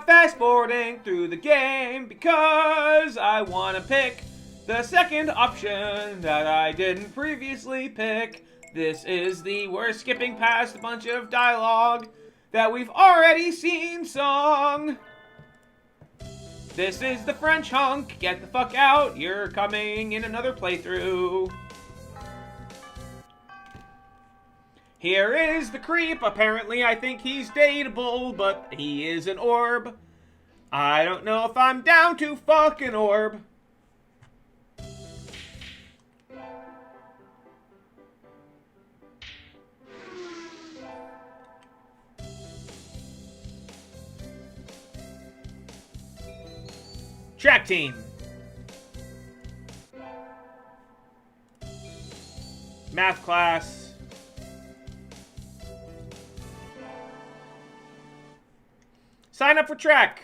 Fast forwarding through the game because I want to pick the second option that I didn't previously pick. This is the worst skipping past a bunch of dialogue that we've already seen sung. This is the French hunk. Get the fuck out. You're coming in another playthrough. Here is the creep. Apparently, I think he's dateable, but he is an orb. I don't know if I'm down to fuck an orb. Track team. Math class. Sign up for track.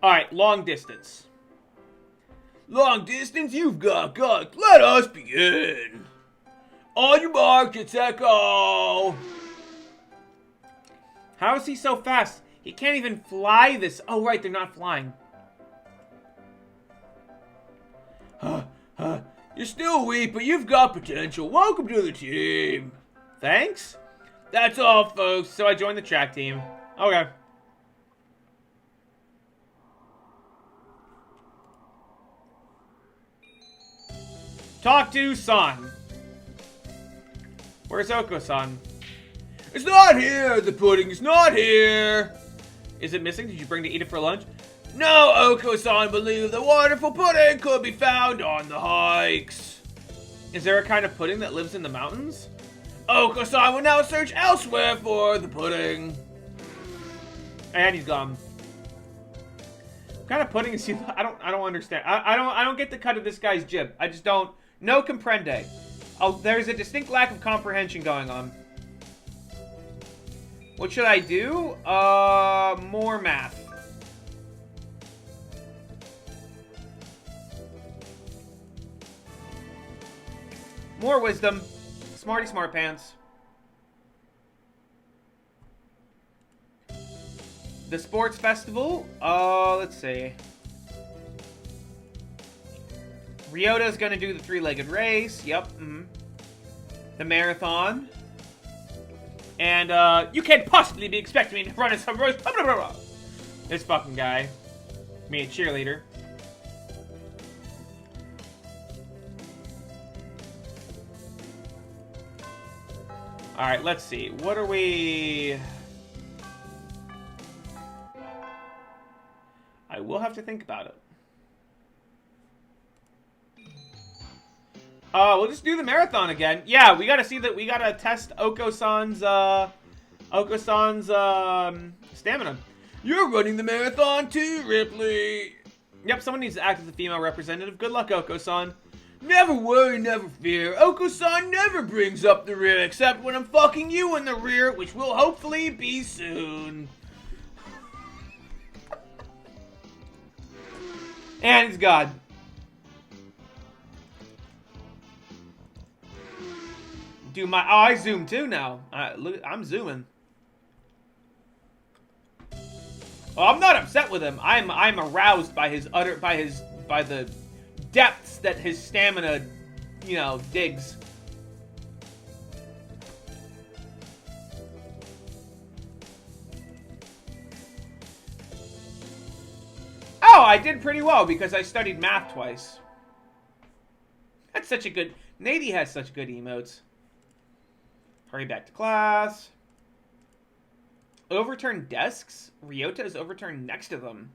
Alright, long distance. Long distance, you've got guts. Let us begin. On your mark, get set, go. How is he so fast? He can't even fly this. Oh, right, they're not flying. You're still weak, but you've got potential. Welcome to the team. Thanks. That's all, folks. So I joined the track team. Okay. Talk to San. Where's Oko-san? It's not here! The pudding's not here! Is it missing? Did you bring to eat it for lunch? No, Oko-san believed the wonderful pudding could be found on the hikes. Is there a kind of pudding that lives in the mountains? Oko-san will now search elsewhere for the pudding. And he's gone. What kind of pudding is he? I don't understand. I don't get the cut of this guy's jib. I just don't. No comprende. Oh, there's a distinct lack of comprehension going on. What should I do? More math. More wisdom. Smarty smart pants. The sports festival? Let's see. Ryota's gonna do the three-legged race. Yep. The marathon. And, you can't possibly be expecting me to run in some race. This fucking guy. Me, a cheerleader. Alright, let's see. What are we... I will have to think about it. We'll just do the marathon again. Yeah, we gotta see that. We gotta test Oko-san's stamina. You're running the marathon too, Ripley. Yep, someone needs to act as a female representative. Good luck, Oko-san. Never worry, never fear. Oko-san never brings up the rear except when I'm fucking you in the rear, which will hopefully be soon. And he's God. Do my... Oh, I zoom too now. Look, I'm zooming. Well, I'm not upset with him. I'm aroused by his by the depths that his stamina, you know, digs. Oh, I did pretty well because I studied math twice. That's such a good... Nady has such good emotes. Hurry back to class. Overturned desks? Ryota is overturned next to them.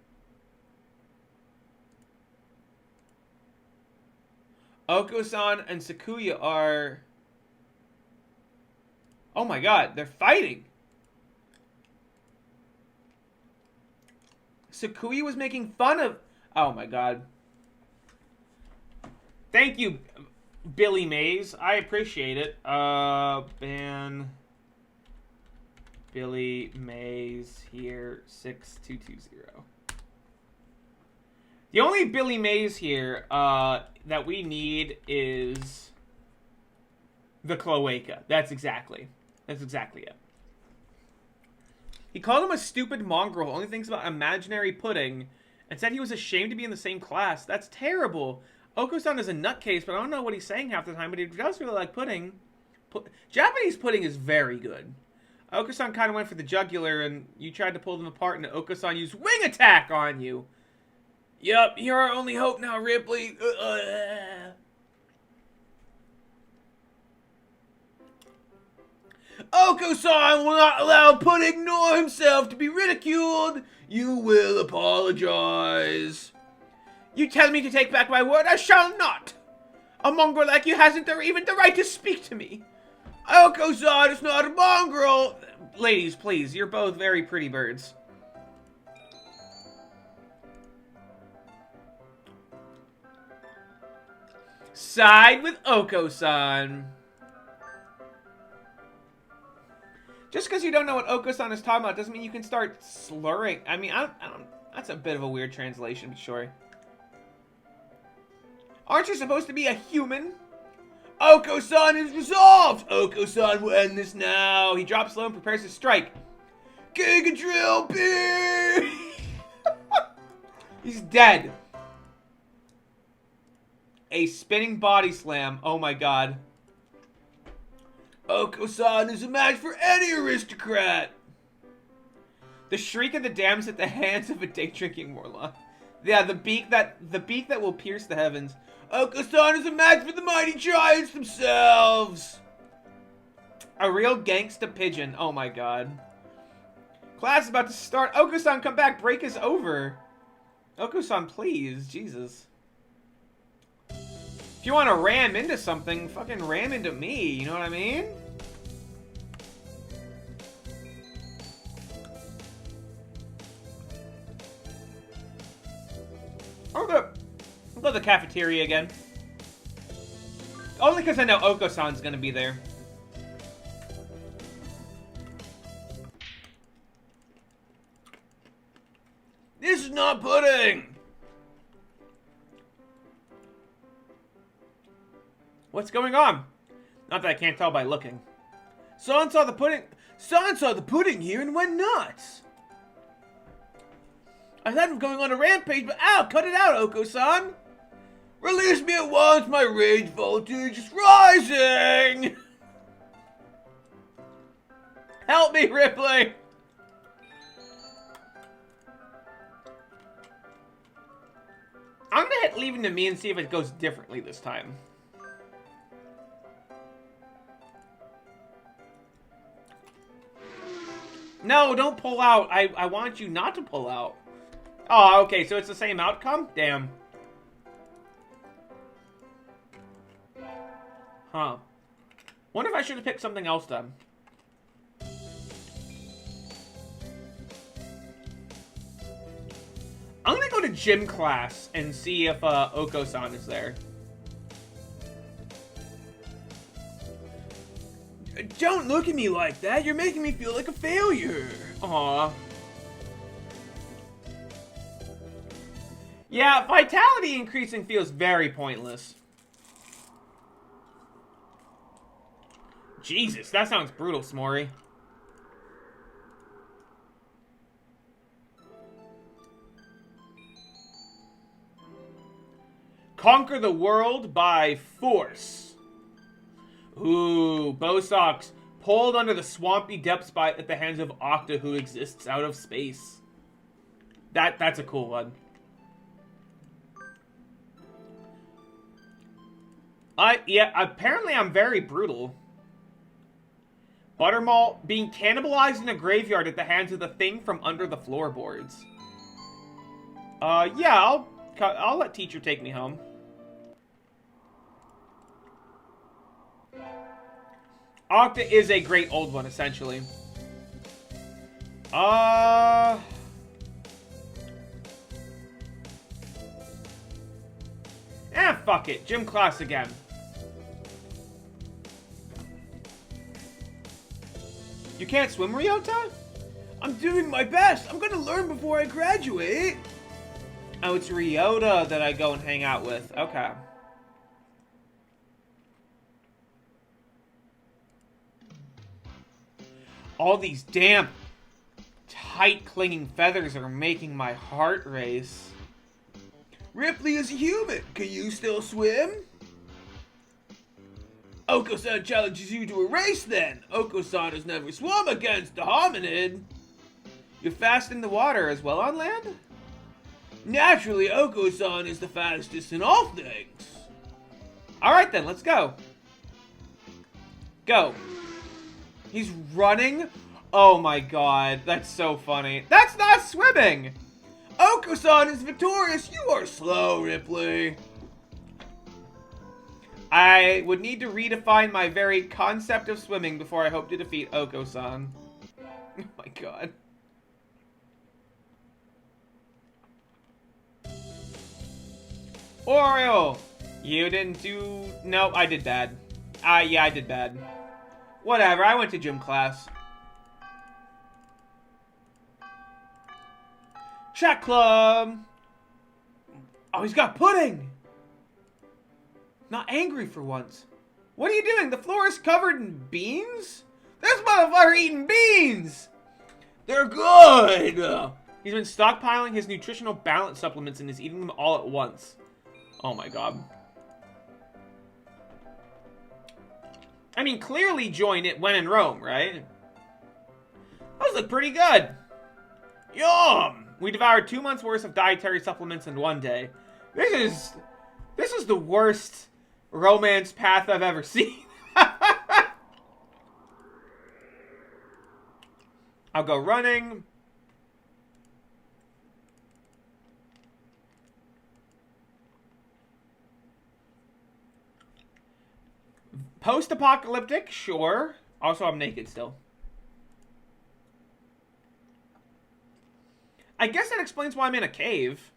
Oko-san and Sakuya are... Oh my god, they're fighting! Sakuya was making fun of... Oh my god. Thank you, Billy Mays. I appreciate it. Ban... Billy Mays here, 6220. The only Billy Mays here that we need is the cloaca. That's exactly it. He called him a stupid mongrel who only thinks about imaginary pudding and said he was ashamed to be in the same class. That's terrible. Oko-san is a nutcase, but I don't know what he's saying half the time, but he does really like pudding. Japanese pudding is very good. Oko-san kind of went for the jugular, and you tried to pull them apart, and Oko-san used wing attack on you. Yup, you're our only hope now, Ripley. Oko-san will not allow Pudding nor himself to be ridiculed. You will apologize. You tell me to take back my word, I shall not. A mongrel like you hasn't even the right to speak to me. Oko-san is not a mongrel. Ladies, please, you're both very pretty birds. Side with Oko-san. Just because you don't know what Oko-san is talking about doesn't mean you can start slurring. I mean, I don't, that's a bit of a weird translation, but sure. Aren't you supposed to be a human? Oko-san is resolved! Oko-san will end this now. He drops low and prepares to strike. Giga Drill B! He's dead. A spinning body slam. Oh my god. Oko-san is a match for any aristocrat. The shriek of the damned at the hands of a day-drinking warlock. Yeah, the beak that will pierce the heavens. Oko-san is a match for the mighty giants themselves! A real gangsta pigeon. Oh my god. Class is about to start. Oko-san, come back. Break is over. Oko-san, please. Jesus. If you want to ram into something, fucking ram into me. You know what I mean? I'll go to the cafeteria again. Only because I know Oko-san's gonna be there. This is not pudding! What's going on? Not that I can't tell by looking. San saw the pudding here and went nuts! I thought of going on a rampage, but ow, cut it out, Oko-san! Release me at once, my rage voltage is rising! Help me, Ripley! I'm gonna hit leaving to me and see if it goes differently this time. No, don't pull out. I want you not to pull out. Oh, okay, so it's the same outcome? Damn. Huh. Wonder if I should have picked something else then. I'm gonna go to gym class and see if Oko-san is there. Don't look at me like that. You're making me feel like a failure. Aw. Yeah, vitality increasing feels very pointless. Jesus, that sounds brutal, S'mori. Conquer the world by force. Ooh, Bosox pulled under the swampy depths at the hands of Octa, who exists out of space. That's a cool one. Yeah, apparently I'm very brutal. Buttermalt being cannibalized in a graveyard at the hands of the thing from under the floorboards. Yeah, I'll let teacher take me home. Octa is a great old one, essentially. Fuck it. Gym class again. You can't swim, Ryota? I'm doing my best. I'm gonna learn before I graduate. Oh, it's Ryota that I go and hang out with. Okay. All these damp, tight clinging feathers are making my heart race. Ripley is a human. Can you still swim? Oko-san challenges you to a race then. Oko-san has never swum against a hominid. You're fast in the water as well on land? Naturally, Oko-san is the fastest in all things. Alright then, let's go. Go. He's running? Oh my god, that's so funny. That's not swimming! Oko-san is victorious. You are slow, Ripley. I would need to redefine my very concept of swimming before I hope to defeat Oko-san. Oh my god. Oriole! You didn't do... No, I did bad. Yeah, I did bad. Whatever, I went to gym class. Chat club! Oh, he's got pudding! Not angry for once. What are you doing? The floor is covered in beans? This motherfucker eating beans! They're good! He's been stockpiling his nutritional balance supplements and is eating them all at once. Oh my god. I mean, clearly join it when in Rome, right? Those look pretty good. Yum! We devoured 2 months worth of dietary supplements in one day. This This is the worst romance path I've ever seen. I'll go running. Post-apocalyptic, sure. Also, I'm naked still. I guess that explains why I'm in a cave.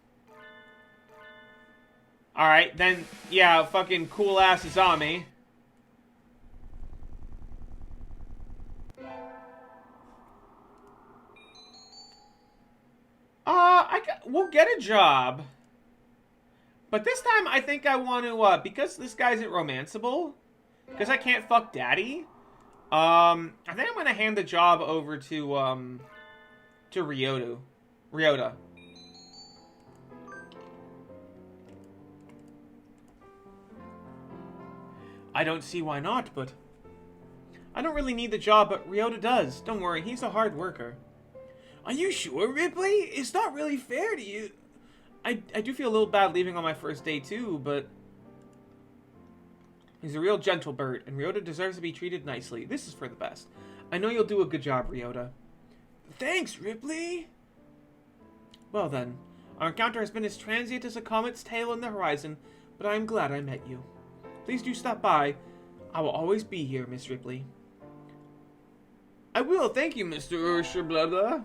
Alright, then, yeah, fucking cool-ass zombie. We'll get a job. But this time, I think I want to, because this guy isn't romanceable, because I can't fuck daddy, I think I'm going to hand the job over to Ryota. I don't see why not, but I don't really need the job, but Ryota does. Don't worry, he's a hard worker. Are you sure, Ripley? It's not really fair to you. I do feel a little bad leaving on my first day, too, but he's a real gentle bird, and Ryota deserves to be treated nicely. This is for the best. I know you'll do a good job, Ryota. Thanks, Ripley. Well then, our encounter has been as transient as a comet's tail on the horizon, but I am glad I met you. Please do stop by. I will always be here, Miss Ripley. I will, thank you, Mr. Ursher, blah blah.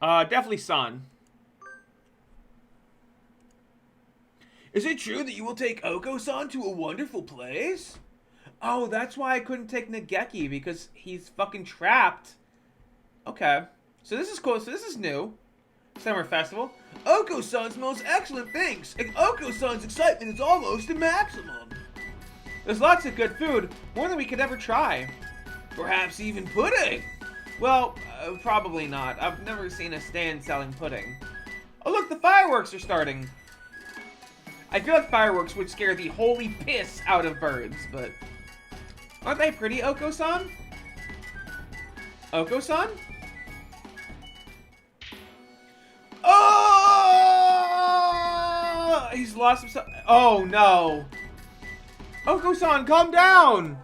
Definitely San. Is it true that you will take Oko-san to a wonderful place? Oh, that's why I couldn't take Nageki, because he's fucking trapped. Okay. So this is cool. So this is new. Summer Festival. Oko-san's most excellent things. And Oko-san's excitement is almost a maximum. There's lots of good food. More than we could ever try. Perhaps even pudding. Well, probably not. I've never seen a stand selling pudding. Oh look, the fireworks are starting. I feel like fireworks would scare the holy piss out of birds, but aren't they pretty, Oko-san? Oko-san? Oh! He's lost himself. Oh no. Oko-san, calm down.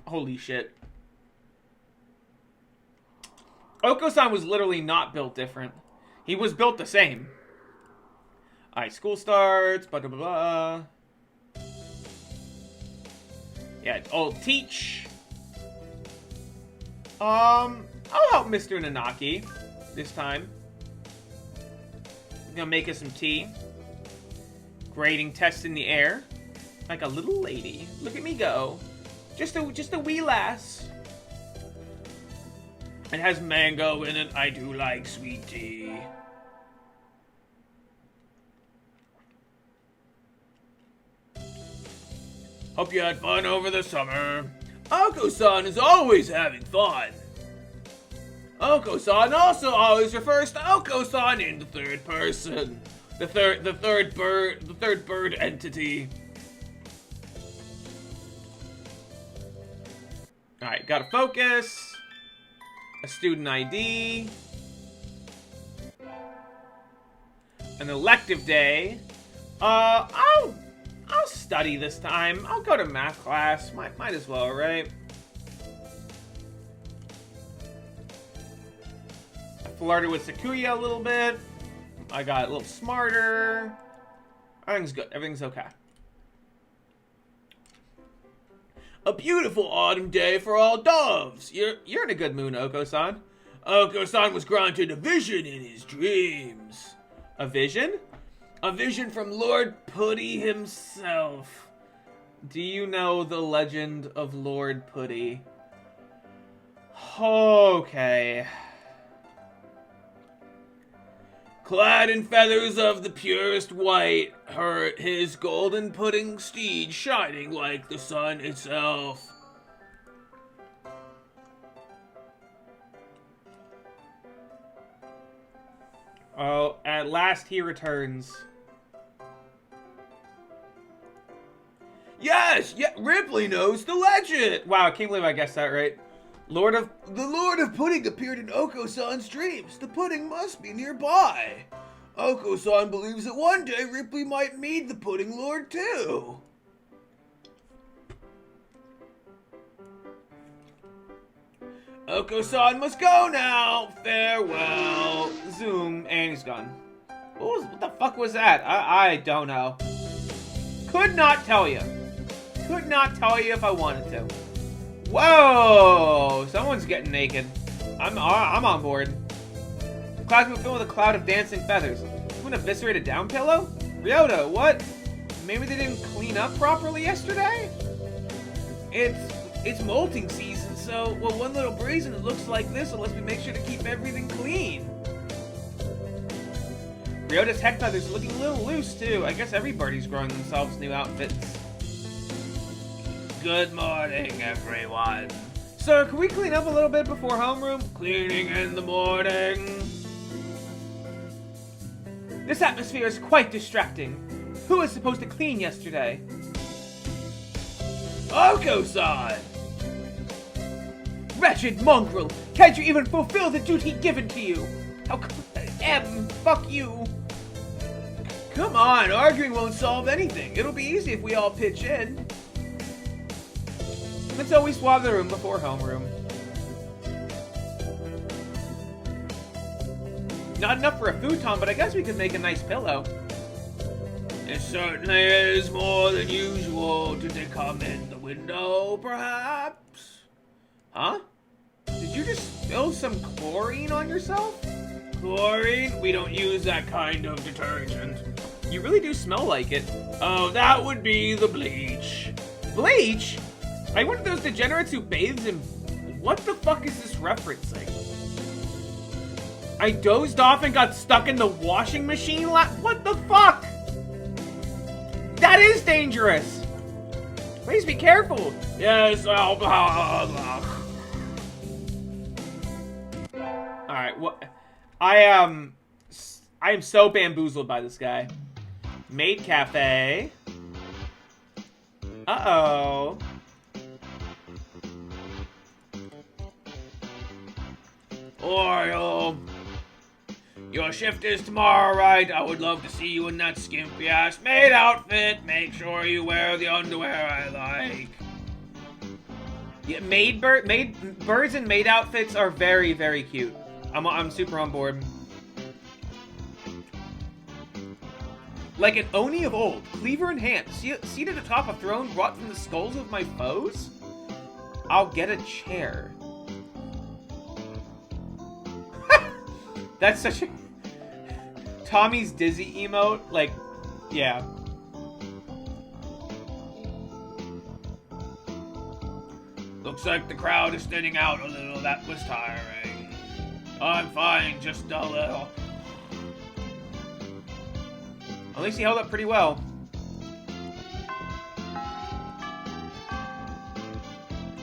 Holy shit. Oko-san was literally not built different. He was built the same. Alright, school starts, blah, blah, blah. Yeah, I'll teach. I'll help Mr. Nanaki this time. I'm gonna make us some tea. Grading test in the air. Like a little lady. Look at me go. Just a wee lass. It has mango in it. I do like sweet tea. Hope you had fun over the summer. Oko-san is always having fun. Oko-san also always refers to Oko-san in the third person. The third bird entity. Alright, gotta focus. A student ID. An elective day. I'll study this time. I'll go to math class. Might as well, right? I flirted with Sakuya a little bit. I got a little smarter. Everything's good. Everything's okay. A beautiful autumn day for all doves. You're in a good mood, Oko-san. Oko-san was granted a vision in his dreams. A vision? A vision from Lord Putty himself. Do you know the legend of Lord Putty? Okay. Clad in feathers of the purest white, his golden pudding steed shining like the sun itself. Oh, at last he returns. Yes, yeah, Ripley knows the legend. Wow, I can't believe I guessed that right. The Lord of Pudding appeared in Oko-san's dreams. The pudding must be nearby. Oko-san believes that one day Ripley might meet the Pudding Lord too. Oko-san must go now. Farewell. Zoom, and he's gone. What the fuck was that? I don't know. Could not tell you. Could not tell you if I wanted to. Whoa! Someone's getting naked. I'm on board. The clouds were filled with a cloud of dancing feathers. Someone eviscerated down pillow? Ryota, what? Maybe they didn't clean up properly yesterday? It's molting season, so well, one little breeze and it looks like this unless we make sure to keep everything clean. Ryota's heck feathers are looking a little loose too. I guess everybody's growing themselves new outfits. Good morning, everyone. Sir, can we clean up a little bit before homeroom? Cleaning in the morning. This atmosphere is quite distracting. Who was supposed to clean yesterday? Oko-san! Wretched mongrel! Can't you even fulfill the duty given to you? How fuck you. Come on, arguing won't solve anything. It'll be easy if we all pitch in. Let's always swab the room before homeroom. Not enough for a futon, but I guess we could make a nice pillow. It certainly is more than usual. Did they come in the window, perhaps? Huh? Did you just spill some chlorine on yourself? Chlorine? We don't use that kind of detergent. You really do smell like it. Oh, that would be the bleach. Bleach? Are you one of those degenerates who bathes in... What the fuck is this referencing? I dozed off and got stuck in the washing machine What the fuck? That is dangerous! Please be careful! Yes, I'll... Alright, what... I am so bamboozled by this guy. Maid cafe. Uh-oh. Oriole, your shift is tomorrow, right? I would love to see you in that skimpy-ass maid outfit. Make sure you wear the underwear I like. Yeah, birds and maid outfits are very, very cute. I'm super on board. Like an Oni of old, cleaver in hand, seated atop a throne wrought from the skulls of my foes? I'll get a chair. That's such a... Tommy's dizzy emote, like, yeah. Looks like the crowd is thinning out a little. That was tiring. I'm fine, just a little. At least he held up pretty well.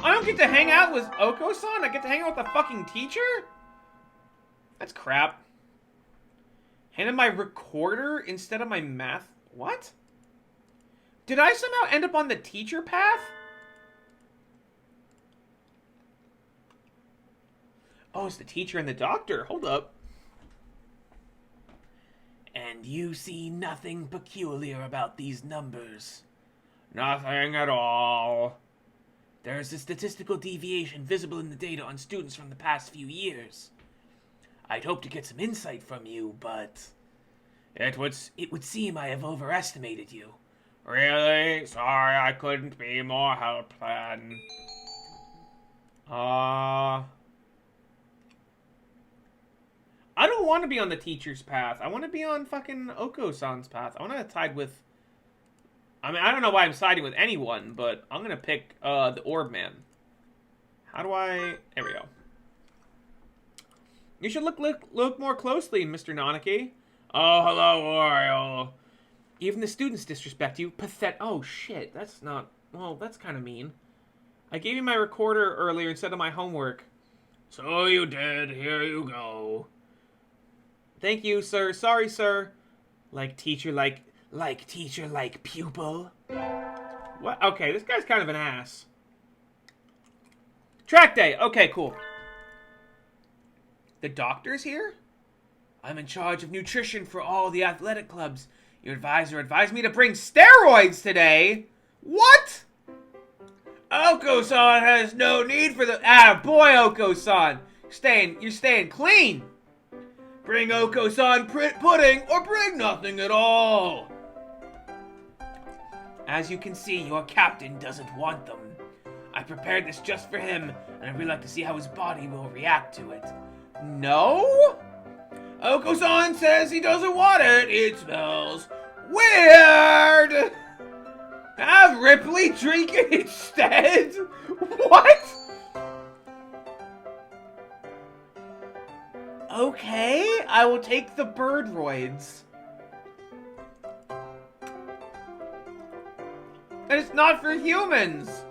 I don't get to hang out with Oko-san? I get to hang out with the fucking teacher? That's crap. Handed my recorder instead of my math... What? Did I somehow end up on the teacher path? Oh, it's the teacher and the doctor. Hold up. And you see nothing peculiar about these numbers. Nothing at all. There's a statistical deviation visible in the data on students from the past few years. I'd hope to get some insight from you, but... It would seem I have overestimated you. Really? Sorry, I couldn't be more help then. I don't want to be on the teacher's path. I want to be on fucking Oko-san's path. I want to side with... I mean, I don't know why I'm siding with anyone, but I'm going to pick the Orb Man. How do I... There we go. You should look more closely, Mr. Nanaki. Oh, hello, Oriole. Even the students disrespect you. Pathetic. Oh, shit. That's not... Well, that's kind of mean. I gave you my recorder earlier instead of my homework. So you did. Here you go. Thank you, sir. Sorry, sir. Like teacher, like pupil. What? Okay, this guy's kind of an ass. Track day. Okay, cool. The doctor's here? I'm in charge of nutrition for all the athletic clubs. Your advisor advised me to bring steroids today. What? Oko-san has no need for the... Ah, boy, Oko-san. You're staying clean. Bring Oko-san pudding or bring nothing at all. As you can see, your captain doesn't want them. I prepared this just for him, and I'd really like to see how his body will react to it. No? Oko-san says he doesn't want it. It smells weird. Have Ripley drink it instead? What? Okay, I will take the birdroids. And it's not for humans.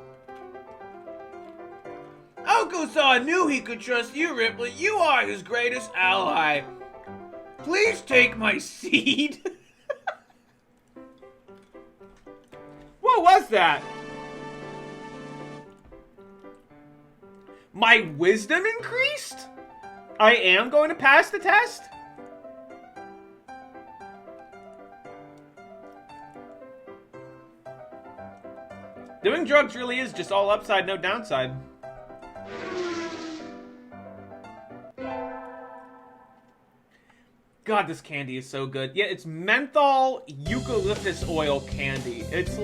Oko-san knew he could trust you, Ripley. You are his greatest ally. Please take my seed. What was that? My wisdom increased? I am going to pass the test? Doing drugs really is just all upside, no downside. God, this candy is so good. Yeah, it's menthol eucalyptus oil candy. It's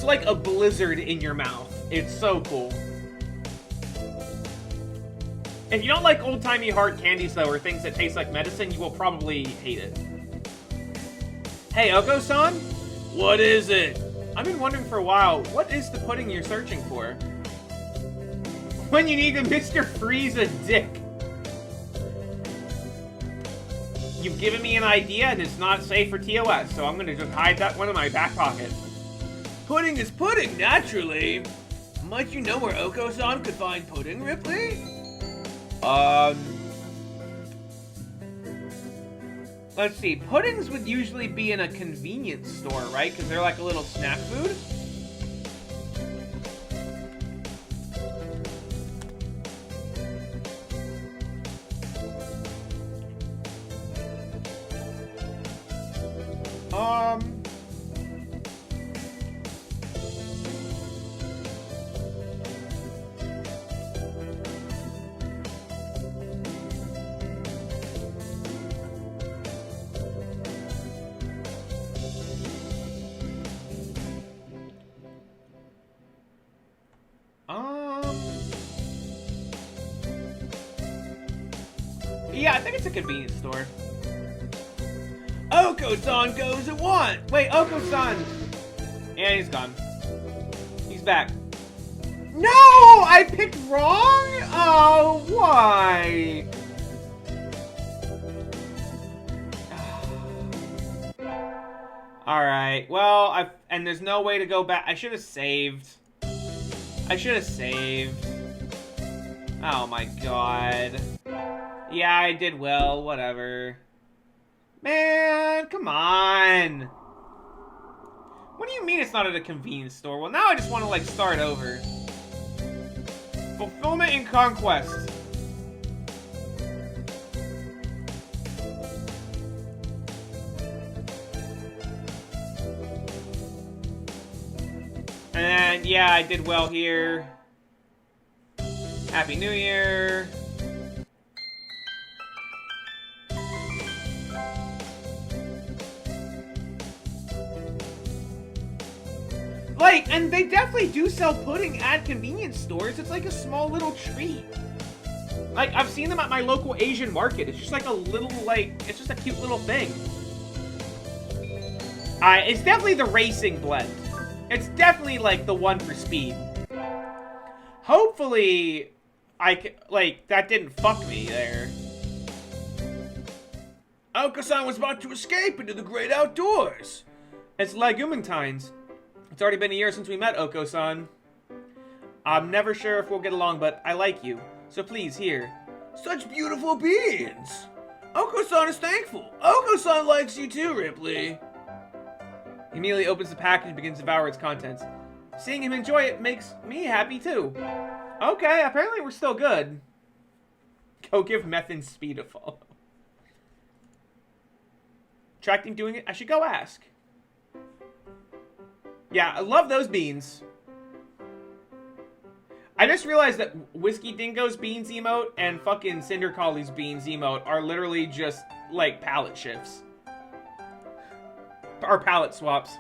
like a blizzard in your mouth. It's so cool. If you don't like old-timey hard candies, though, or things that taste like medicine, you will probably hate it. Hey, Oko-san? What is it? I've been wondering for a while, what is the pudding you're searching for? When you need to Mr. Freeze a dick. You've given me an idea, and it's not safe for TOS, so I'm gonna just hide that one in my back pocket. Pudding is pudding, naturally. Might you know where Oko-san could find pudding, Ripley? Let's see. Puddings would usually be in a convenience store, right? Because they're like a little snack food. Yeah, I think it's a convenience store. Oko-san goes at once! Wait, Oko-san! Yeah, he's gone. He's back. No! I picked wrong? Oh, why? Alright, well, and there's no way to go back. I should have saved. Oh my god. Yeah, I did well, whatever. Man, come on. What do you mean it's not at a convenience store? Well, now I just want to, like, start over. Fulfillment and conquest. And then, yeah, I did well here. Happy New Year. Like, and they definitely do sell pudding at convenience stores. It's like a small little treat. Like, I've seen them at my local Asian market. It's just like a little, like, it's just a cute little thing. It's definitely the racing blend. It's definitely, like, the one for speed. Hopefully, that didn't fuck me there. Oko-san was about to escape into the great outdoors. It's Legumentine's. It's already been a year since we met, Oko-san. I'm never sure if we'll get along, but I like you. So please, here. Such beautiful beans! Oko-san is thankful. Oko-san likes you too, Ripley. He immediately opens the package and begins to devour its contents. Seeing him enjoy it makes me happy too. Okay, apparently we're still good. Go give Meth and Speed a follow. Tracked him doing it? I should go ask. Yeah, I love those beans. I just realized that Whiskey Dingo's beans emote and fucking Cinder Collie's beans emote are literally just, like, palette shifts. Or palette swaps.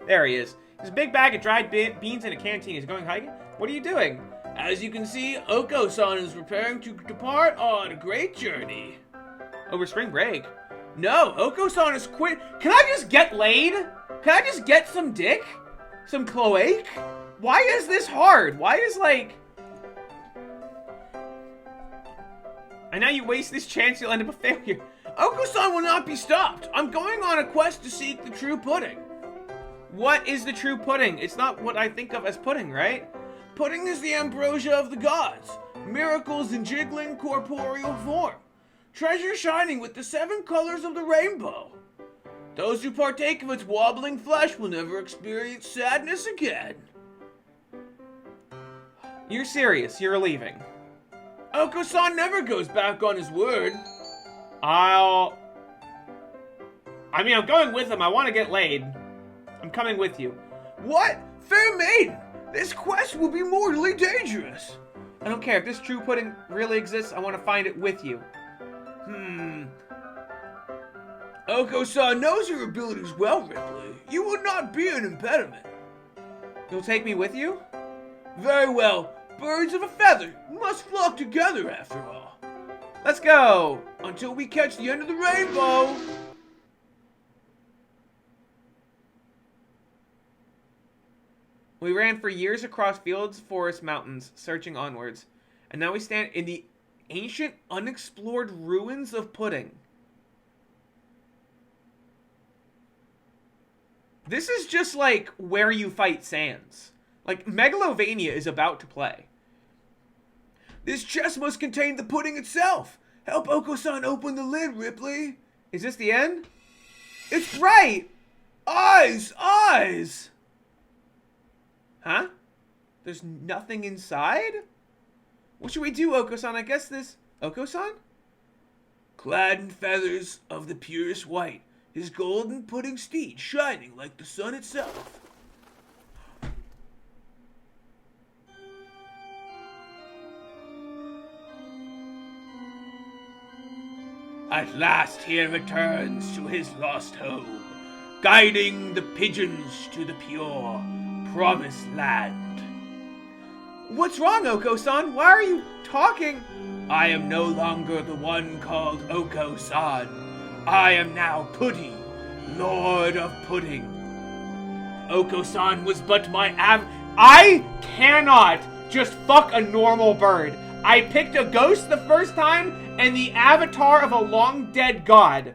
There he is. There's a big bag of dried beans in a canteen. He's going hiking. What are you doing? As you can see, Oko-san is preparing to depart on a great journey. Over spring break? No, Oko-san is quit. Can I just get laid? Can I just get some dick? Some cloaque? Why is this hard? Why is, like... And now you waste this chance, you'll end up a failure. Oko-san will not be stopped. I'm going on a quest to seek the true pudding. What is the true pudding? It's not what I think of as pudding, right? Pudding is the ambrosia of the gods. Miracles in jiggling corporeal form. Treasure shining with the 7 colors of the rainbow. Those who partake of its wobbling flesh will never experience sadness again. You're serious. You're leaving. Oko-san never goes back on his word. I mean, I'm going with him. I want to get laid. I'm coming with you. What? Fair maiden! This quest will be mortally dangerous. I don't care. If this true pudding really exists, I want to find it with you. Oko-san knows your abilities well, Ripley. You will not be an impediment. You'll take me with you? Very well. Birds of a feather must flock together after all. Let's go! Until we catch the end of the rainbow. We ran for years across fields, forests, mountains, searching onwards. And now we stand in the ancient, unexplored ruins of Pudding. This is just like Where You Fight Sans. Like, Megalovania is about to play. This chest must contain the pudding itself. Help Oko-san open the lid, Ripley. Is this the end? It's right! Eyes! Eyes! Huh? There's nothing inside? What should we do, Oko-san? I guess this... Oko-san? Clad in feathers of the purest white, his golden pudding steed shining like the sun itself. At last he returns to his lost home, guiding the pigeons to the pure, promised land. What's wrong, Oko-san? Why are you talking? I am no longer the one called Oko-san. I am now Puddy, Lord of Pudding. Oko-san was but my I cannot just fuck a normal bird. I picked a ghost the first time and the avatar of a long-dead god.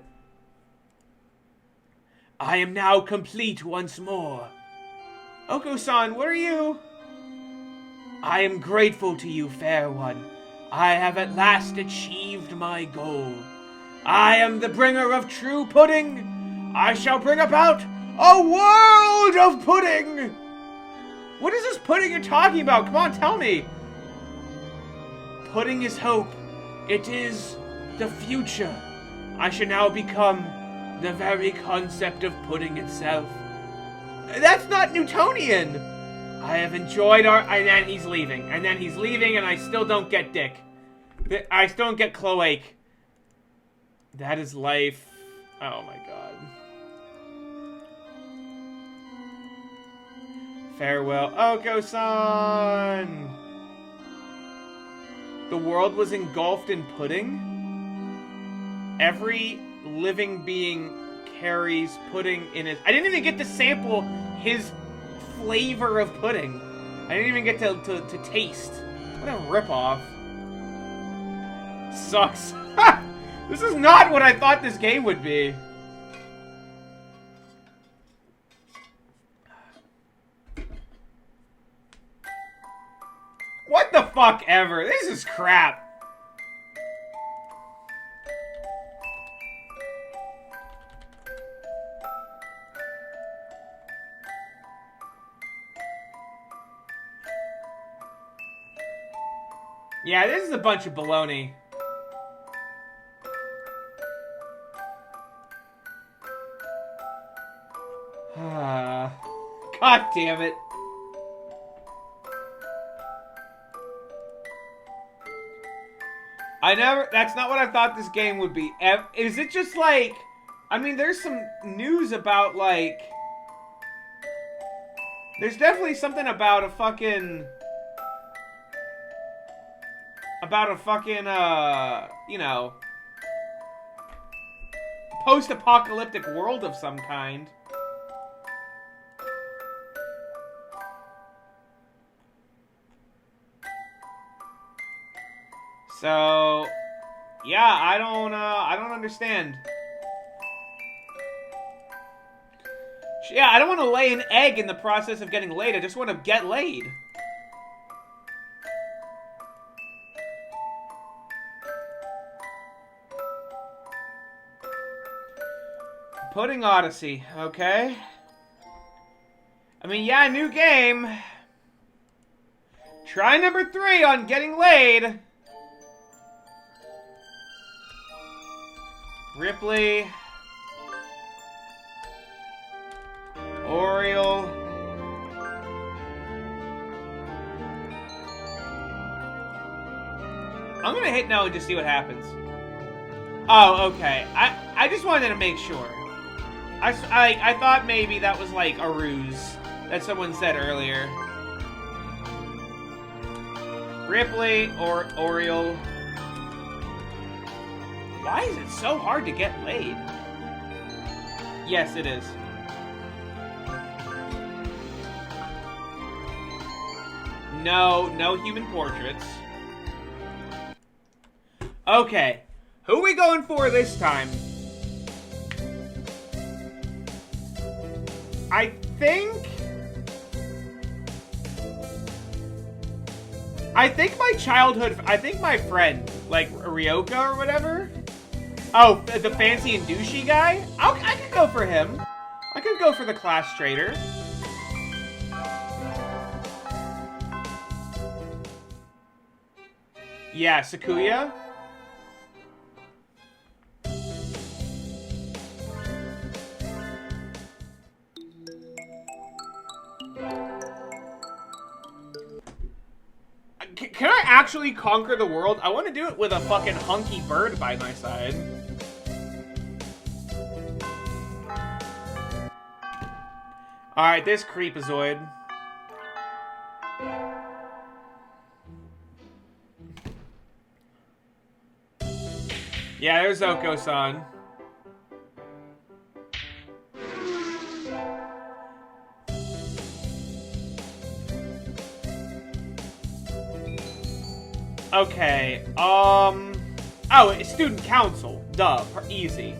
I am now complete once more. Oko-san, what are you? I am grateful to you, fair one. I have at last achieved my goal. I am the bringer of true pudding. I shall bring about a world of pudding. What is this pudding you're talking about? Come on, tell me. Pudding is hope. It is the future. I shall now become the very concept of pudding itself. That's not Newtonian. I have enjoyed our... And then he's leaving. And then he's leaving and I still don't get dick. I still don't get cloaque. That is life. Oh my god. Farewell, Oko-san! The world was engulfed in pudding? Every living being carries pudding in it. I didn't even get to sample his flavor of pudding. I didn't even get to taste. What a ripoff. Sucks. This is not what I thought this game would be. What the fuck ever? This is crap. Yeah, this is a bunch of baloney. God damn it. That's not what I thought this game would be. Is it just like, I mean, there's some news about like, there's definitely something about a fucking, you know, post-apocalyptic world of some kind. So, yeah, I don't understand. Yeah, I don't want to lay an egg in the process of getting laid. I just want to get laid. Pudding Odyssey, okay. I mean, yeah, new game. Try number 3 on getting laid. Ripley. Oriole. I'm gonna hit no and just see what happens. Oh, okay. I just wanted to make sure. I thought maybe that was like a ruse that someone said earlier. Ripley or Oriole. Why is it so hard to get laid? Yes, it is. No human portraits. Okay, who are we going for this time? I think my friend, like Ryoka or whatever. Oh, the fancy and douchey guy? I could go for him. I could go for the class traitor. Yeah, Sakuya. Can I actually conquer the world? I want to do it with a fucking hunky bird by my side. Alright, this creepazoid. Yeah, there's Oko-san. Okay, oh, it's student council. Duh, easy.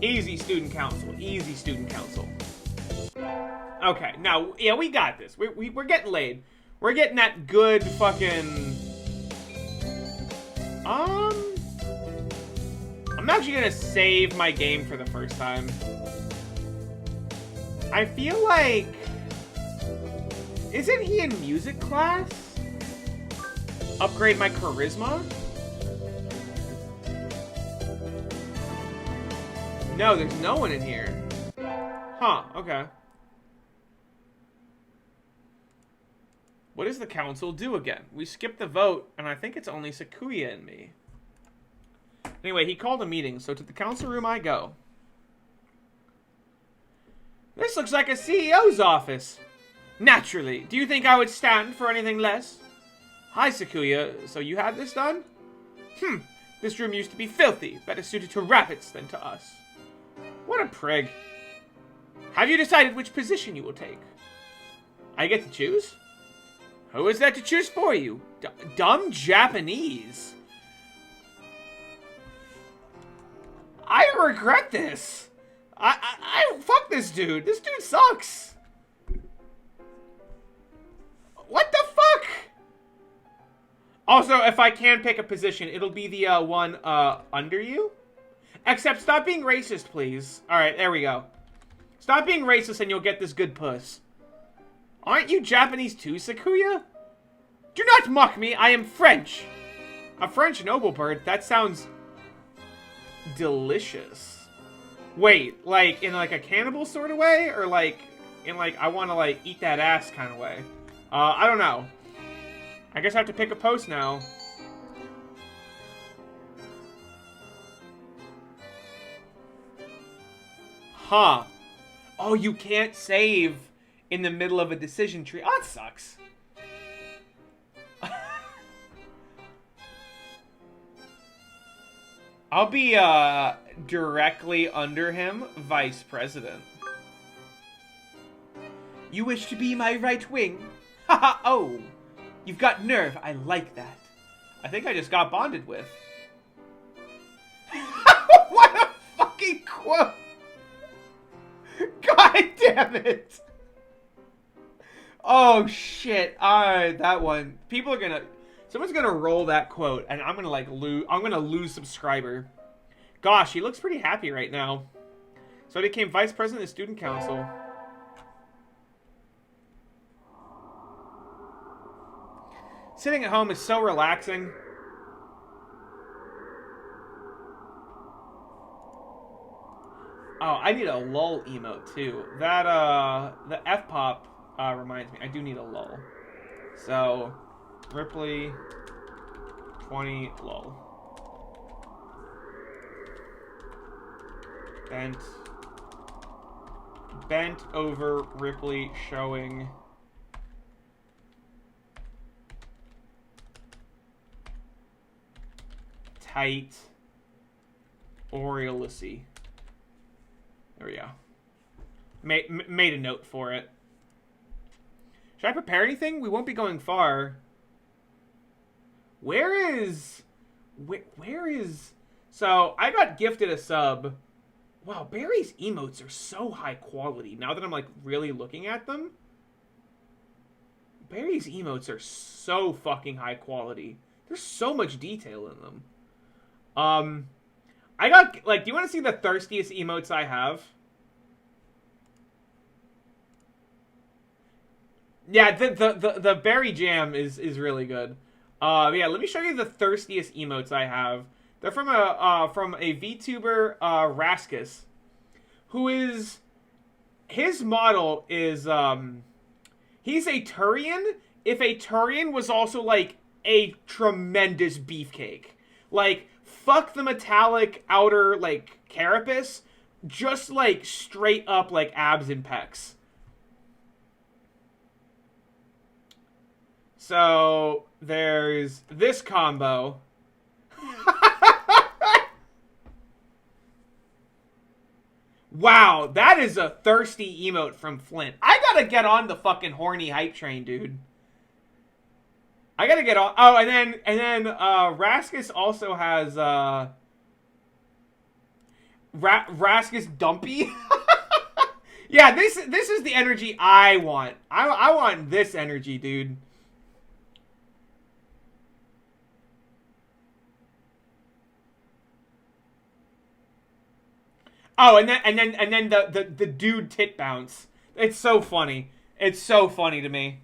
Easy student council. Easy student council. Okay, now, yeah, we got this. We're getting laid. We're getting that good fucking... I'm actually gonna save my game for the first time. I feel like... Isn't he in music class? Upgrade my charisma? No, there's no one in here. Huh, okay. What does the council do again? We skipped the vote, and I think it's only Sakuya and me. Anyway, he called a meeting, so to the council room I go. This looks like a CEO's office. Naturally. Do you think I would stand for anything less? Hi, Sakuya. So you had this done? This room used to be filthy, better suited to rabbits than to us. What a prig. Have you decided which position you will take? I get to choose? Who is that to choose for you? Dumb Japanese. I regret this. I fuck this dude. This dude sucks. What the fuck? Also, if I can pick a position, it'll be the one under you. Except stop being racist, please. Alright, there we go. Stop being racist and you'll get this good puss. Aren't you Japanese too, Sakuya? Do not mock me, I am French. A French noble bird? That sounds delicious. Wait, like, in like a cannibal sort of way? Or like, in like, I want to like eat that ass kind of way? I don't know. I guess I have to pick a post now. Huh. Oh, you can't save in the middle of a decision tree. Oh, that sucks. I'll be, directly under him, vice president. You wish to be my right wing? Haha, oh. You've got nerve. I like that. I think I just got bonded with. What a fucking quote! God damn it! Oh shit! Alright, that one. People are gonna. Someone's gonna roll that quote, and I'm gonna like lose. I'm gonna lose subscriber. Gosh, he looks pretty happy right now. So I became vice president of student council. Sitting at home is so relaxing. Oh, I need a lull emote too. That the F-pop reminds me. I do need a lull. So, Ripley 20 lull. Bent over Ripley showing tight Oriole-y. There we go. Made a note for it. Should I prepare anything? We won't be going far. Where is... So, I got gifted a sub. Wow, Barry's emotes are so high quality. Now that I'm, like, really looking at them. Barry's emotes are so fucking high quality. There's so much detail in them. I got, like, do you want to see the thirstiest emotes I have? Yeah, the berry jam is really good. Yeah, let me show you the thirstiest emotes I have. They're from a VTuber, Raskus, who is, his model is, he's a Turian, if a Turian was also, like, a tremendous beefcake. Like, fuck the metallic outer, like, carapace, just, like, straight up, like, abs and pecs. So, there's this combo. Wow, that is a thirsty emote from Flint. I gotta get on the fucking horny hype train, dude. I gotta get on. Oh, and then Raskus also has Raskus Dumpy. Yeah, this is the energy I want. I want this energy, dude. Oh, and then the dude tit bounce. It's so funny. It's so funny to me.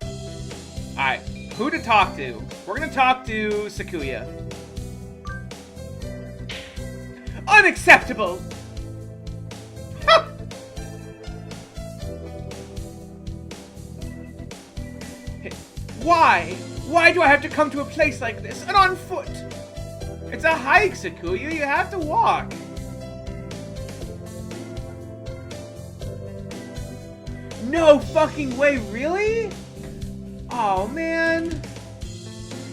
Alright, who to talk to? We're gonna talk to Sakuya. Unacceptable! Why? Why do I have to come to a place like this, and on foot? It's a hike, Sakuya. You have to walk. No fucking way, really? Oh, man.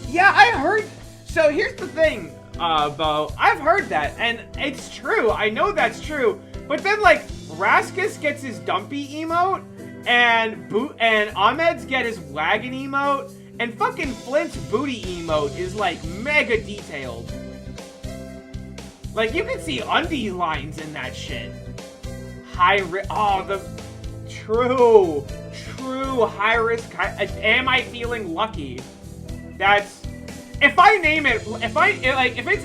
Yeah, I heard... So, here's the thing, Bo. I've heard that, and it's true. I know that's true. But then, like, Raskus gets his dumpy emote, and Ahmed's get his wagon emote, and fucking Flint's booty emote is, like, mega detailed. Like, you can see undie lines in that shit. Oh, the... True high risk. Am I feeling lucky? That's... If I name it... If I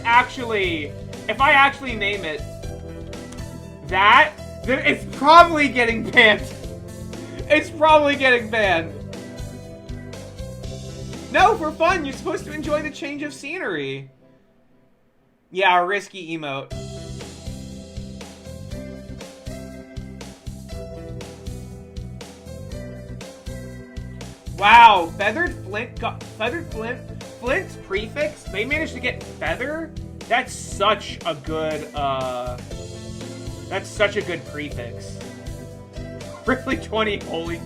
actually name it... That... Then it's probably getting banned. It's probably getting banned. No, for fun. You're supposed to enjoy the change of scenery. Yeah, a risky emote. Wow, Feathered Flint got Flint's prefix. They managed to get Feather. That's such a good prefix. Ripley 20, holy.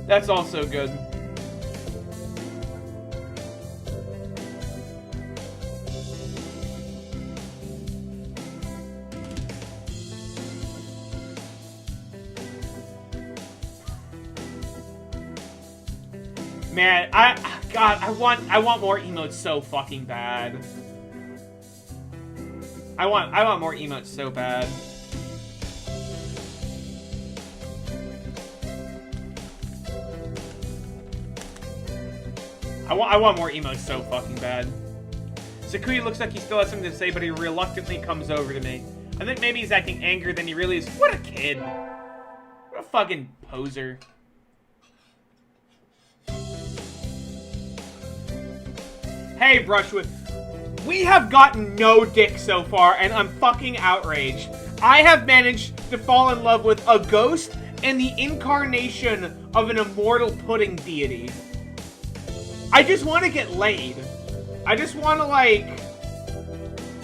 That's also good. Man, I want more emotes so fucking bad. I want more emotes so bad. I want more emotes so fucking bad. Sakuya looks like he still has something to say, but he reluctantly comes over to me. I think maybe he's acting angry than he really is. What a kid. What a fucking poser. Hey, Brushwood. We have gotten no dick so far, and I'm fucking outraged. I have managed to fall in love with a ghost and the incarnation of an immortal pudding deity. I just want to get laid. I just want to, like...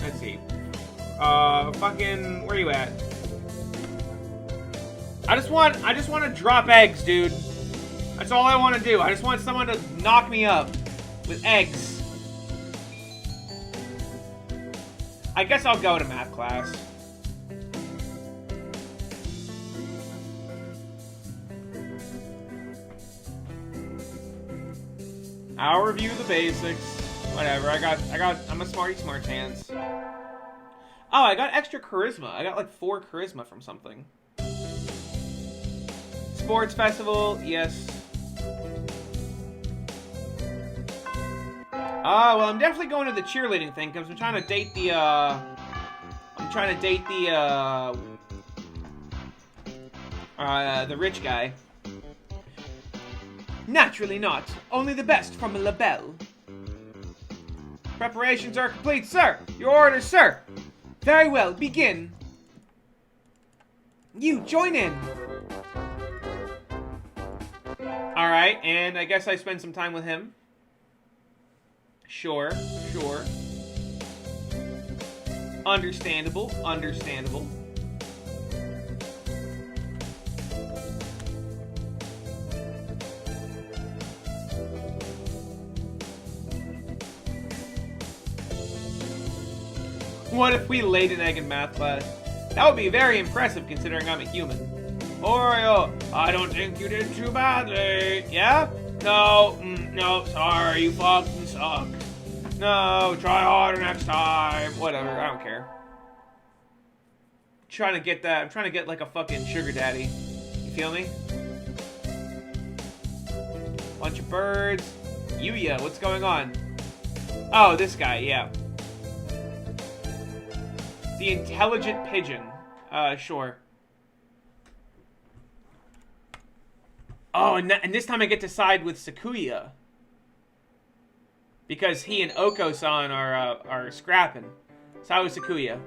Let's see. Fucking... Where you at? I just want to drop eggs, dude. That's all I want to do. I just want someone to knock me up with eggs. I guess I'll go to math class. I'll review the basics. Whatever. I'm a smarty smarts hands. Oh, I got extra charisma. I got like 4 charisma from something. Sports festival, yes. Well, I'm definitely going to the cheerleading thing because I'm trying to date the, the rich guy. Naturally not. Only the best from a label. Preparations are complete, sir. Your orders, sir. Very well, begin. You, join in. Alright, and I guess I spend some time with him. Sure. Understandable. What if we laid an egg in math class? That would be very impressive considering I'm a human. Oreo, I don't think you did too badly. Yeah? No, sorry, you fucking suck. No, try harder next time. Whatever, I don't care. I'm trying to get like a fucking sugar daddy. You feel me? Bunch of birds. Yuya, what's going on? Oh, this guy, yeah. The intelligent pigeon. Sure. Oh, and this time I get to side with Sakuya. Because he and Oko-san are scrapping. So is Sakuya.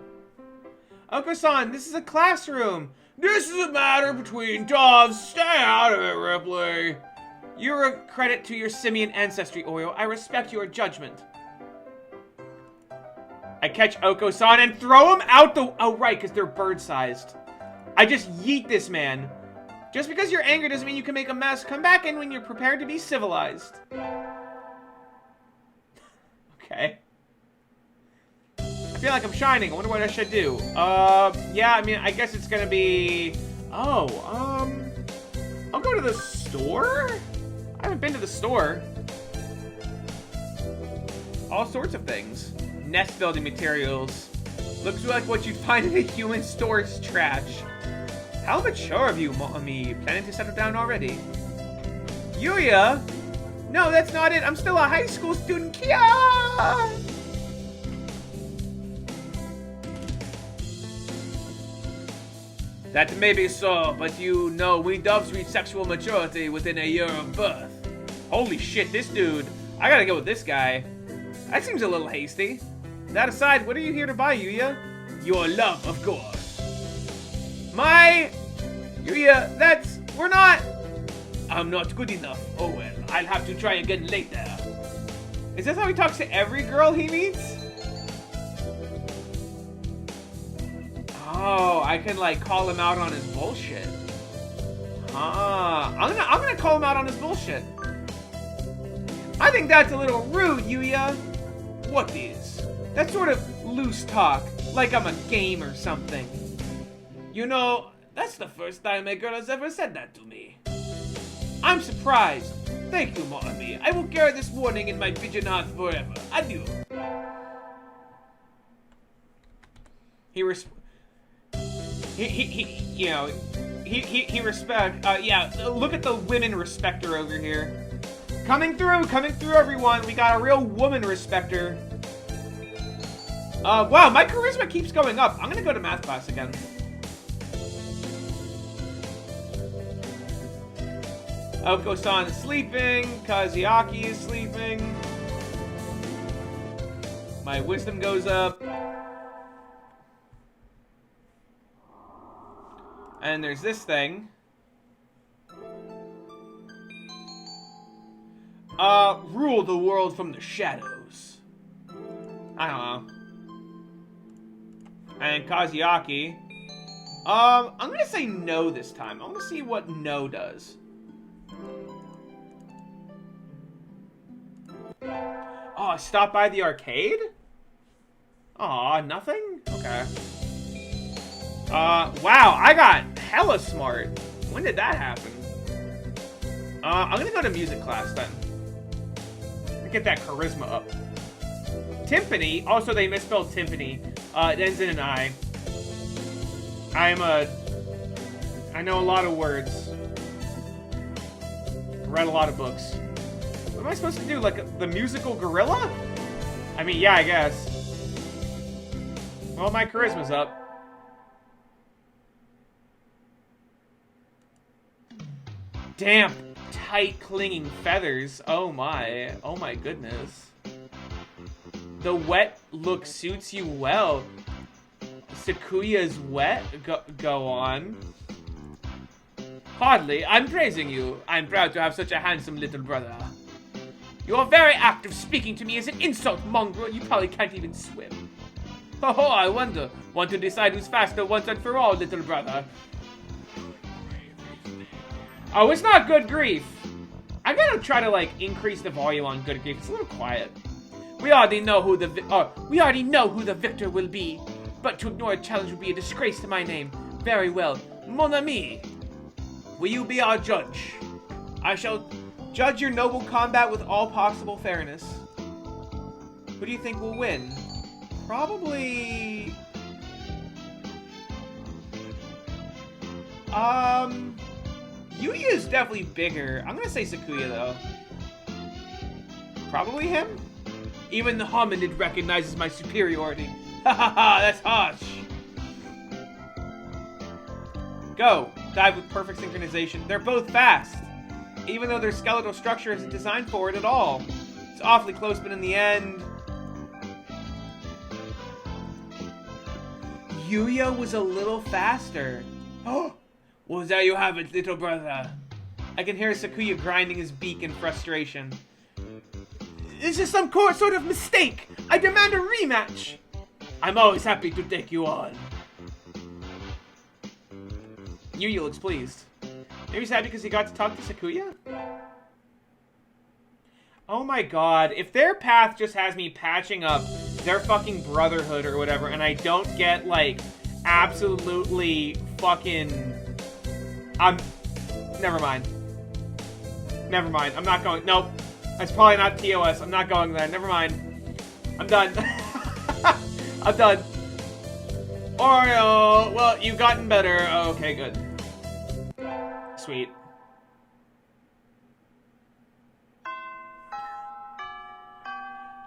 Oko-san, this is a classroom. This is a matter between doves. Stay out of it, Ripley. You're a credit to your simian ancestry, Oreo. I respect your judgment. I catch Oko-san and throw him out the... Oh, right, because they're bird-sized. I just yeet this man. Just because you're angry doesn't mean you can make a mess. Come back in when you're prepared to be civilized. Okay. I feel like I'm shining. I wonder what I should do. Yeah, I mean, I guess it's gonna be... Oh, I'll go to the store? I haven't been to the store. All sorts of things. Nest building materials. Looks like what you'd find in a human store's trash. How mature of you, Mommy. Planning to settle down already? Yuya? No, that's not it. I'm still a high school student. Kia! That may be so, but you know, we doves reach sexual maturity within a year of birth. Holy shit, this dude. I gotta go with this guy. That seems a little hasty. That aside, what are you here to buy, Yuya? Your love, of course. Yuya, we're not... I'm not good enough. Oh well, I'll have to try again later. Is this how he talks to every girl he meets? Oh, I can like call him out on his bullshit. I'm gonna call him out on his bullshit. I think that's a little rude, Yuya. What is? That sort of loose talk, like I'm a game or something. You know, that's the first time a girl has ever said that to me. I'm surprised. Thank you, Mommy. I will carry this warning in my pigeon heart forever. Adieu. He respect. Yeah, look at the women respecter over here. Coming through, everyone. We got a real woman respecter. Wow, my charisma keeps going up. I'm gonna go to math class again. Oko-san is sleeping. Kazuaki is sleeping. My wisdom goes up. And there's this thing. Rule the world from the shadows. I don't know. And Kazuaki. I'm gonna say no this time. I want to see what no does. Oh, stop by the arcade? Aw, nothing? Okay. Wow, I got hella smart. When did that happen? I'm gonna go to music class then. Get that charisma up. Timpani. Also, they misspelled timpani. It ends in an I. I know a lot of words. Read a lot of books. What am I supposed to do? Like the musical gorilla? I mean, yeah, I guess. Well, my charisma's up. Damp, tight, clinging feathers. Oh my goodness. The wet look suits you well. Sakuya's wet? Go on. Hardly. I'm praising you. I'm proud to have such a handsome little brother. Your very act of speaking to me is an insult, mongrel. You probably can't even swim. Oh, I wonder. Want to decide who's faster once and for all, little brother? Oh, it's not Good Grief. I gotta try to, like, increase the volume on Good Grief. It's a little quiet. We already know who the victor will be. But to ignore a challenge would be a disgrace to my name. Very well. Mon ami, will you be our judge? I shall judge your noble combat with all possible fairness. Who do you think will win? Probably... Yuya is definitely bigger. I'm gonna say Sakuya, though. Probably him? Even the hominid recognizes my superiority. Ha ha ha, that's harsh. Go. Dive with perfect synchronization. They're both fast. Even though their skeletal structure isn't designed for it at all. It's awfully close, but in the end... Yuya was a little faster. Oh! Well, there you have it, little brother. I can hear Sakuya grinding his beak in frustration. This is some sort of mistake. I demand a rematch. I'm always happy to take you on. Yuya looks pleased. Maybe he's happy because he got to talk to Sakuya? Oh my god, if their path just has me patching up their fucking brotherhood or whatever, and I don't get, like, absolutely fucking... Never mind. Never mind. I'm not going... Nope. That's probably not TOS. I'm not going there. Never mind. I'm done. I'm done. Oreo! Well, you've gotten better. Oh, okay, good. Sweet.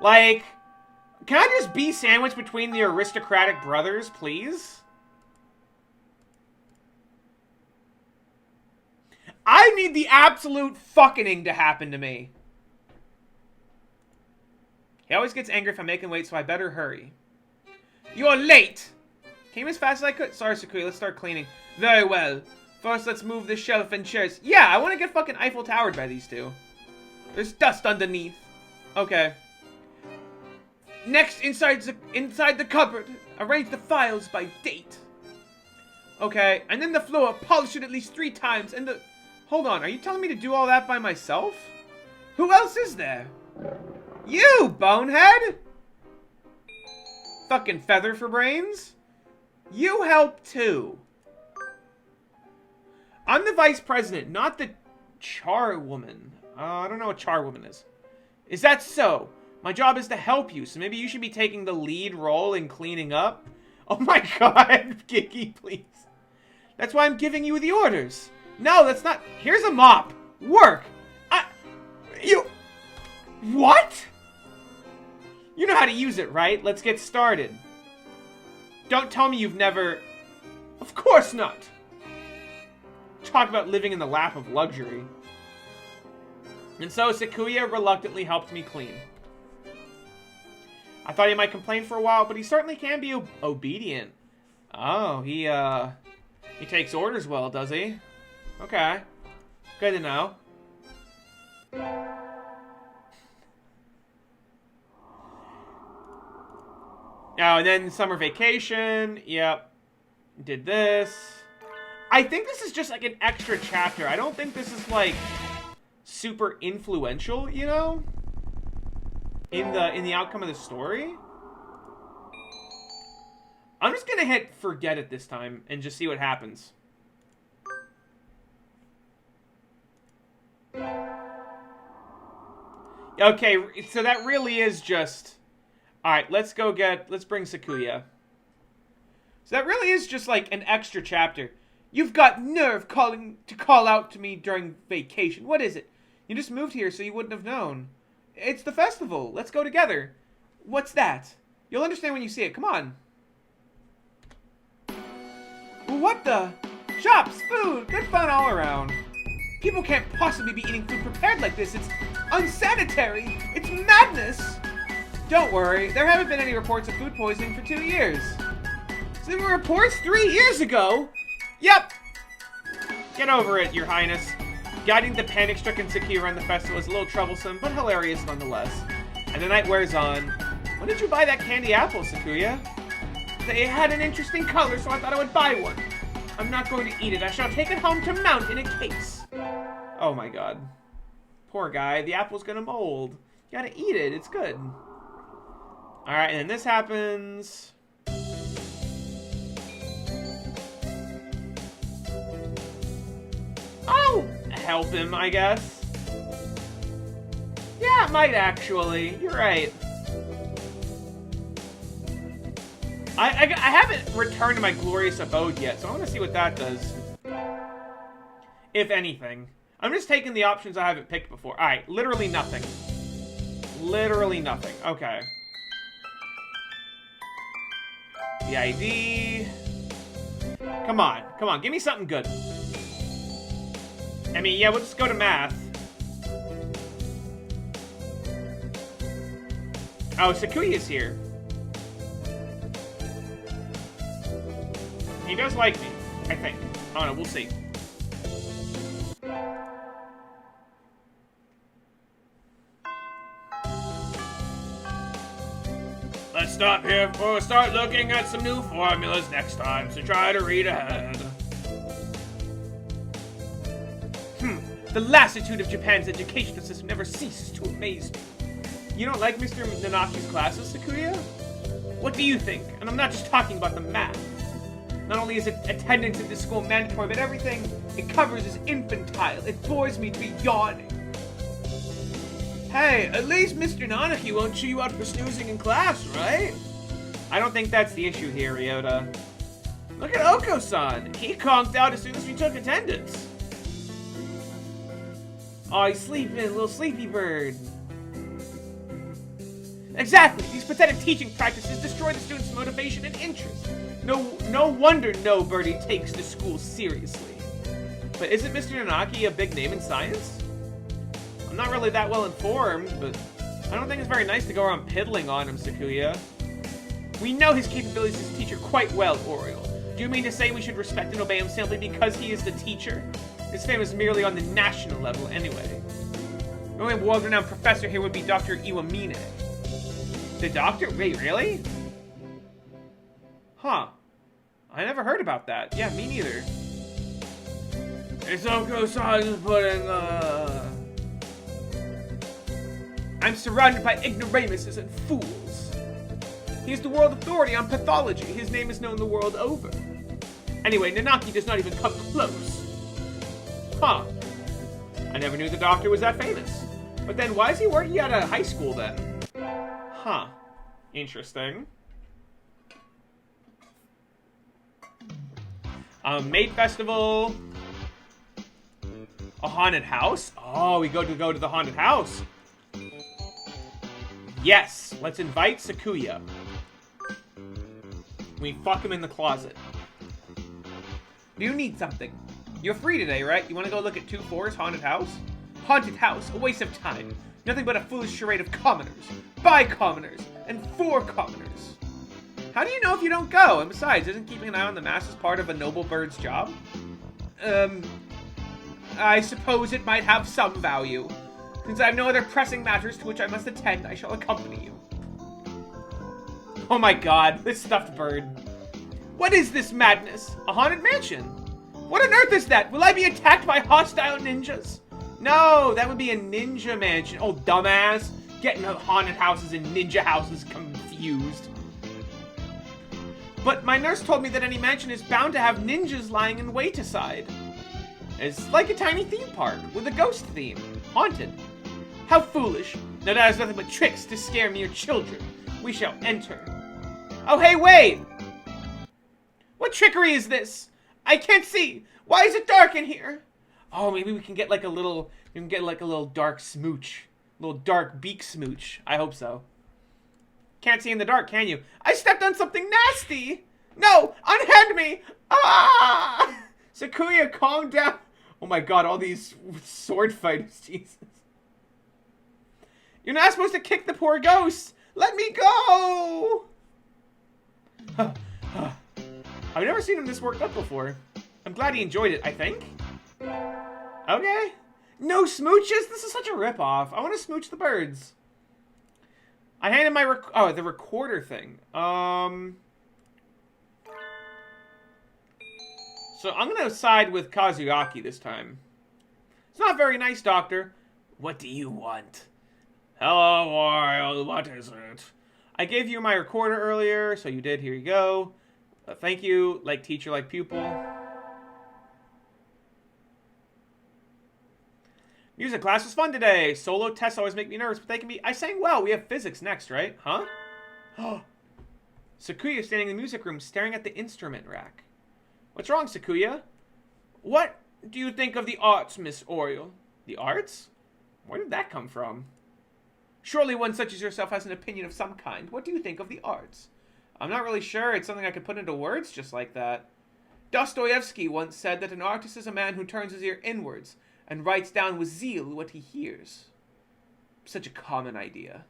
Like, can I just be sandwiched between the aristocratic brothers, please? I need the absolute fucking to happen to me. He always gets angry if I'm making wait, so I better hurry. You're late! Came as fast as I could. Sorry, Sakuya, let's start cleaning. Very well. First, let's move the shelf and chairs. Yeah, I want to get fucking Eiffel Towered by these two. There's dust underneath. Okay. Next, inside the cupboard, arrange the files by date. Okay, and then the floor, polish it at least 3 times, and the... Hold on, are you telling me to do all that by myself? Who else is there? You, bonehead! Fucking feather for brains? You help too. I'm the vice president, not the charwoman. I don't know what charwoman is. Is that so? My job is to help you, so maybe you should be taking the lead role in cleaning up? Oh my god, Gigi, please. That's why I'm giving you the orders. No, that's not... Here's a mop. Work. What? You know how to use it, right? Let's get started. Don't tell me you've never... Of course not. Talk about living in the lap of luxury. And so Sakuya reluctantly helped me clean. I thought he might complain for a while, but he certainly can be obedient. Oh, he takes orders well, does he? Okay. Good to know. Oh, and then summer vacation. Yep. Did this. I think this is just like an extra chapter. I don't think this is like super influential, you know? In the outcome of the story. I'm just gonna hit forget it this time and just see what happens. Okay, so that really is just... Alright, let's bring Sakuya. So that really is just like an extra chapter. You've got nerve to call out to me during vacation. What is it? You just moved here so you wouldn't have known. It's the festival. Let's go together. What's that? You'll understand when you see it. Come on. What the? Shops, food, good fun all around. People can't possibly be eating food prepared like this. It's unsanitary. It's madness. Don't worry. There haven't been any reports of food poisoning for 2 years. So there were reports 3 years ago? Yep. Get over it, Your Highness. Guiding the panic-stricken Sakuya around the festival is a little troublesome, but hilarious nonetheless. And the night wears on. When did you buy that candy apple, Sakuya? They had an interesting color, so I thought I would buy one. I'm not going to eat it. I shall take it home to mount in a case. Oh my god. Poor guy. The apple's gonna mold. You gotta eat it. It's good. Alright, and then this happens. I'll help him, I guess. Yeah, it might actually. You're right. I haven't returned to my glorious abode yet, so I want to see what that does. If anything. I'm just taking the options I haven't picked before. Alright, literally nothing. Literally nothing. Okay. The ID. Come on. Come on. Give me something good. I mean, yeah, we'll just go to math. Oh, Sakuya's here. He does like me, I think. I don't know, we'll see. Let's stop here before we start looking at some new formulas next time, so try to read ahead. The lassitude of Japan's educational system never ceases to amaze me. You don't like Mr. Nanaki's classes, Sakuya? What do you think? And I'm not just talking about the math. Not only is it attendance at this school mandatory, but everything it covers is infantile. It bores me to be yawning. Hey, at least Mr. Nanaki won't chew you out for snoozing in class, right? I don't think that's the issue here, Ryota. Look at Oko-san. He conked out as soon as we took attendance. Oh, he's sleeping, little sleepy bird. Exactly. These pathetic teaching practices destroy the students' motivation and interest. No wonder nobody takes the school seriously. But isn't Mr. Nanaki a big name in science? I'm not really that well informed, but I don't think it's very nice to go around piddling on him, Sakuya. We know his capabilities as a teacher quite well, Oriole. Do you mean to say we should respect and obey him simply because he is the teacher? His fame is merely on the national level, anyway. The only world-renowned professor here would be Dr. Iwamine. The doctor? Wait, really? Huh. I never heard about that. Yeah, me neither. Isoko-san putting, I'm surrounded by ignoramuses and fools. He is the world authority on pathology. His name is known the world over. Anyway, Nanaki does not even come close. Huh. I never knew the doctor was that famous. But then why is he working at a high school then? Huh. Interesting. Maid Festival. A haunted house? Oh, we go to the haunted house. Yes, let's invite Sakuya. We fuck him in the closet. Do you need something? You're free today, right? You want to go look at 2-4's haunted house? Haunted house, a waste of time. Nothing but a foolish charade of commoners, by commoners, and for commoners. How do you know if you don't go? And besides, isn't keeping an eye on the masses part of a noble bird's job? I suppose it might have some value. Since I have no other pressing matters to which I must attend, I shall accompany you. Oh my god, this stuffed bird. What is this madness? A haunted mansion? What on earth is that? Will I be attacked by hostile ninjas? No, that would be a ninja mansion. Oh, dumbass. Getting haunted houses and ninja houses confused. But my nurse told me that any mansion is bound to have ninjas lying in wait aside. It's like a tiny theme park with a ghost theme. Haunted. How foolish. Now that is nothing but tricks to scare mere children. We shall enter. Oh, hey, wait! What trickery is this? I can't see. Why is it dark in here? Oh, maybe we can get like a little, dark smooch. A little dark beak smooch. I hope so. Can't see in the dark, can you? I stepped on something nasty! No! Unhand me! Ah! Sakuya, calm down. Oh my god, all these sword fighters, Jesus. You're not supposed to kick the poor ghost! Let me go! I've never seen him this worked up before. I'm glad he enjoyed it, I think. Okay. No smooches? This is such a ripoff. I want to smooch the birds. I handed my the recorder thing. So I'm gonna side with Kazuyaki this time. It's not very nice, Doctor. What do you want? Hello, Oriole. What is it? I gave you my recorder earlier, so you did. Here you go. Thank you. Like teacher, like pupil. Music class was fun today. Solo tests always make me nervous, but they can be... I sang well. We have physics next, right? Huh? Sakuya standing in the music room staring at the instrument rack. What's wrong, Sakuya? What do you think of the arts, Miss Oriole? The arts? Where did that come from? Surely one such as yourself has an opinion of some kind. What do you think of the arts? I'm not really sure. It's something I could put into words just like that. Dostoevsky once said that an artist is a man who turns his ear inwards and writes down with zeal what he hears. Such a common idea.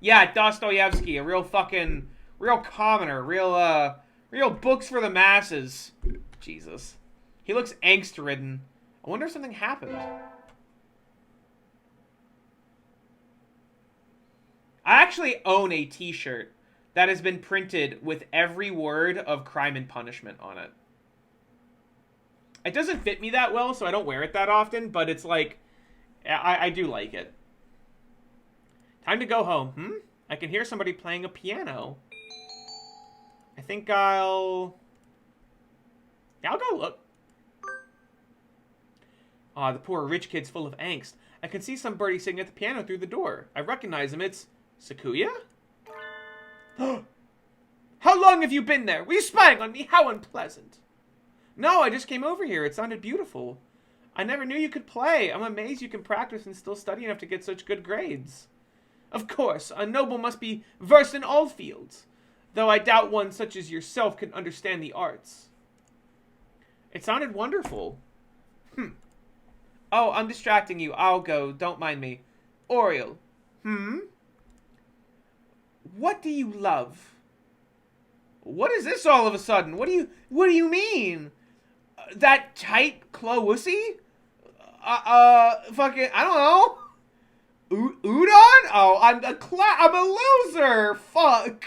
Yeah, Dostoevsky, a real commoner, real books for the masses. Jesus. He looks angst-ridden. I wonder if something happened. I actually own a t-shirt that has been printed with every word of Crime and Punishment on it. It doesn't fit me that well, so I don't wear it that often, but it's like, I do like it. Time to go home. I can hear somebody playing a piano. I think I'll go look. Ah, the poor rich kid's full of angst. I can see some birdie sitting at the piano through the door. I recognize him. It's Sakuya? How long have you been there? Were you spying on me? How unpleasant. No, I just came over here. It sounded beautiful. I never knew you could play. I'm amazed you can practice and still study enough to get such good grades. Of course, a noble must be versed in all fields, though I doubt one such as yourself can understand the arts. It sounded wonderful. Oh, I'm distracting you. I'll go. Don't mind me. Oriole. What do you love? What is this all of a sudden? What do you mean? That tight closey? Fucking, I don't know. Udon? Oh, I'm a loser. Fuck.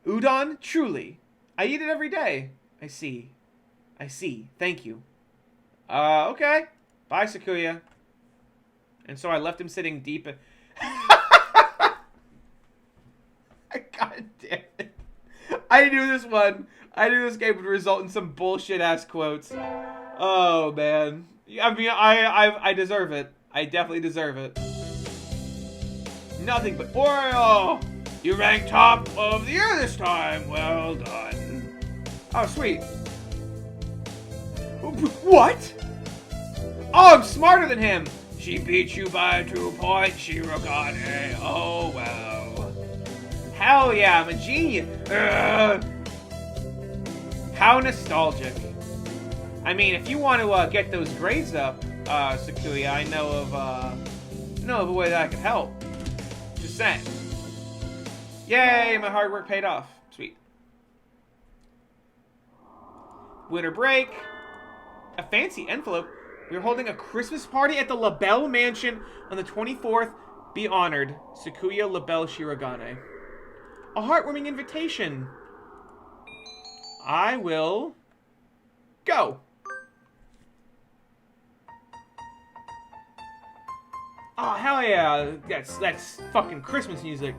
Udon? Truly. I eat it every day. I see. Thank you. Okay. Bye, Sakuya. And so I left him sitting deep in... God damn it. I knew this one. I knew this game would result in some bullshit-ass quotes. Oh, man. I mean, I deserve it. I definitely deserve it. Nothing but... Oriole! You ranked top of the year this time. Well done. Oh, sweet. What? Oh, I'm smarter than him. She beat you by 2 points, Shirogane. Oh, well. Hell yeah, I'm a genius. How nostalgic. I mean, if you want to get those grades up, Sakuya, I know of a way that I can help. Just saying. Yay, my hard work paid off. Sweet. Winter break. A fancy envelope. We're holding a Christmas party at the LaBelle Mansion on the 24th. Be honored. Sakuya LaBelle Shirogane. A heartwarming invitation. I will go. Oh, hell yeah. That's fucking Christmas music.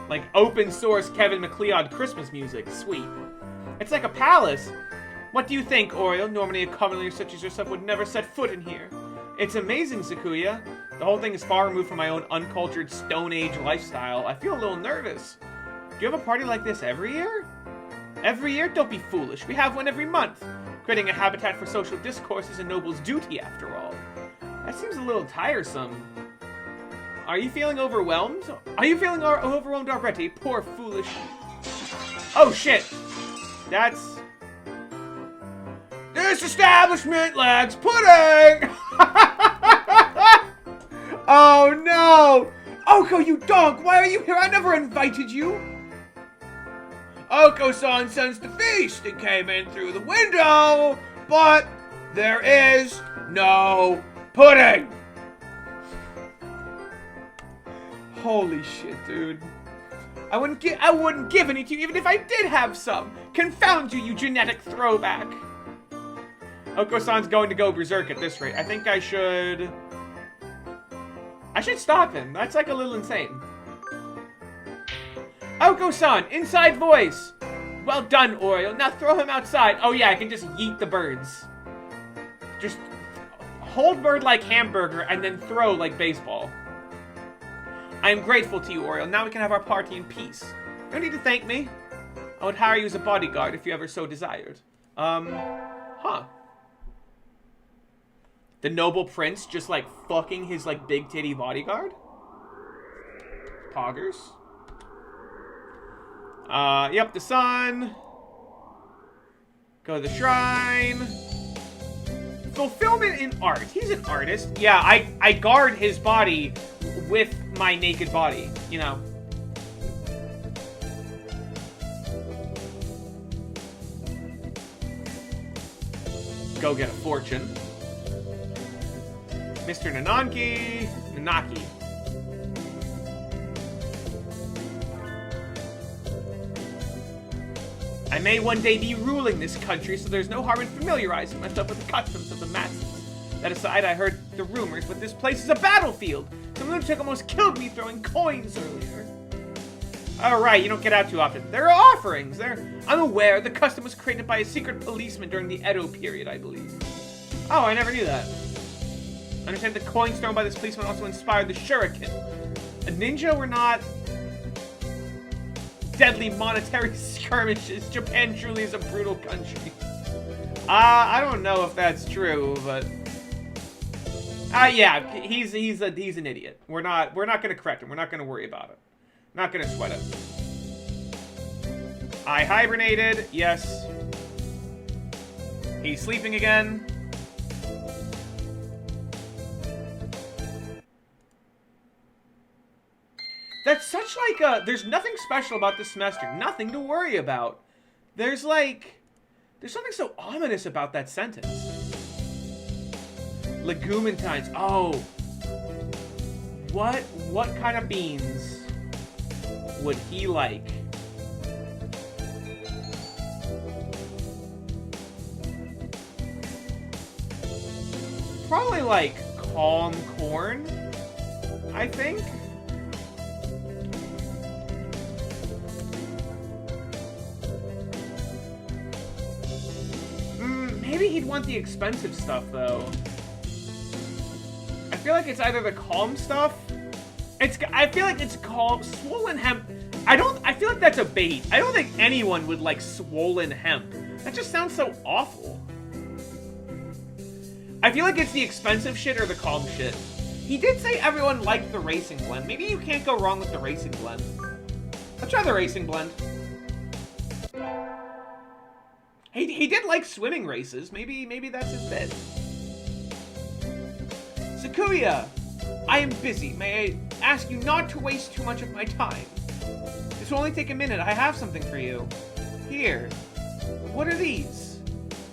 Like open source Kevin MacLeod Christmas music. Sweet. It's like a palace. What do you think, Oriole? Normally a cavalier such as yourself would never set foot in here. It's amazing, Sakuya. The whole thing is far removed from my own uncultured Stone Age lifestyle. I feel a little nervous. Do you have a party like this every year? Every year? Don't be foolish. We have one every month. Creating a habitat for social discourse is a noble's duty, after all. That seems a little tiresome. Are you feeling overwhelmed? Are you feeling overwhelmed already? Poor foolish... Oh, shit. That's... This establishment lacks pudding! Oh, no! Oko, you donk! Why are you here? I never invited you! Oko-san sensed the feast and came in through the window, but there is no pudding! Holy shit, dude. I wouldn't give any to you even if I did have some. Confound you, you genetic throwback. Oko-san's going to go berserk at this rate. I think I should stop him. That's like a little insane. Oko-san, inside voice. Well done, Oriole. Now throw him outside. Oh yeah, I can just yeet the birds. Just hold bird like hamburger and then throw like baseball. I am grateful to you, Oriole. Now we can have our party in peace. You don't need to thank me. I would hire you as a bodyguard if you ever so desired. Huh. The noble prince just, like, fucking his, like, big titty bodyguard? Poggers. Yep, the sun. Go to the shrine. Fulfillment in art. He's an artist. Yeah, I guard his body with my naked body, you know. Go get a fortune. Mr. Nanaki. I may one day be ruling this country, so there's no harm in familiarizing myself with the customs of the masses. That aside, I heard the rumors, but this place is a battlefield. Some lunatic almost killed me throwing coins earlier. Alright, you don't get out too often. There are offerings. I'm aware the custom was created by a secret policeman during the Edo period, I believe. Oh, I never knew that. I understand the coins thrown by this policeman also inspired the shuriken. A ninja were not deadly monetary skirmishes. Japan truly is a brutal country. I don't know if that's true, but yeah, he's an idiot. We're not gonna correct him. We're not gonna worry about it. Not gonna sweat it. I hibernated. Yes. He's sleeping again. That's such like a... There's nothing special about this semester. Nothing to worry about. There's like... There's something so ominous about that sentence. Legumintines. Oh. What kind of beans would he like? Probably like calm corn, I think. Maybe he'd want the expensive stuff, though. I feel like it's either the calm stuff. I feel like it's calm. Swollen hemp. I feel like that's a bait. I don't think anyone would like swollen hemp. That just sounds so awful. I feel like it's the expensive shit or the calm shit. He did say everyone liked the racing blend. Maybe you can't go wrong with the racing blend. Let's try the racing blend. He did like swimming races. Maybe that's his bit. Sakuya, I am busy. May I ask you not to waste too much of my time? This will only take a minute. I have something for you. Here. What are these?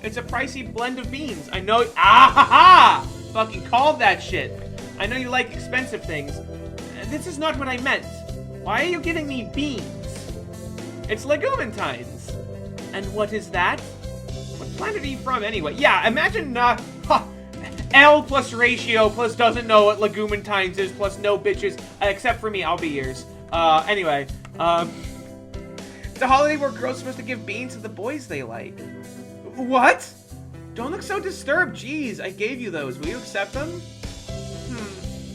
It's a pricey blend of beans. I know. Ah ha ha! Fucking called that shit. I know you like expensive things. This is not what I meant. Why are you giving me beans? It's legumintines. And what is that? What planet are you from anyway? Yeah, imagine L plus ratio plus doesn't know what legumintines is plus no bitches, except for me, I'll be yours. Anyway, it's a holiday where girls are supposed to give beans to the boys they like. What? Don't look so disturbed. Jeez, I gave you those. Will you accept them?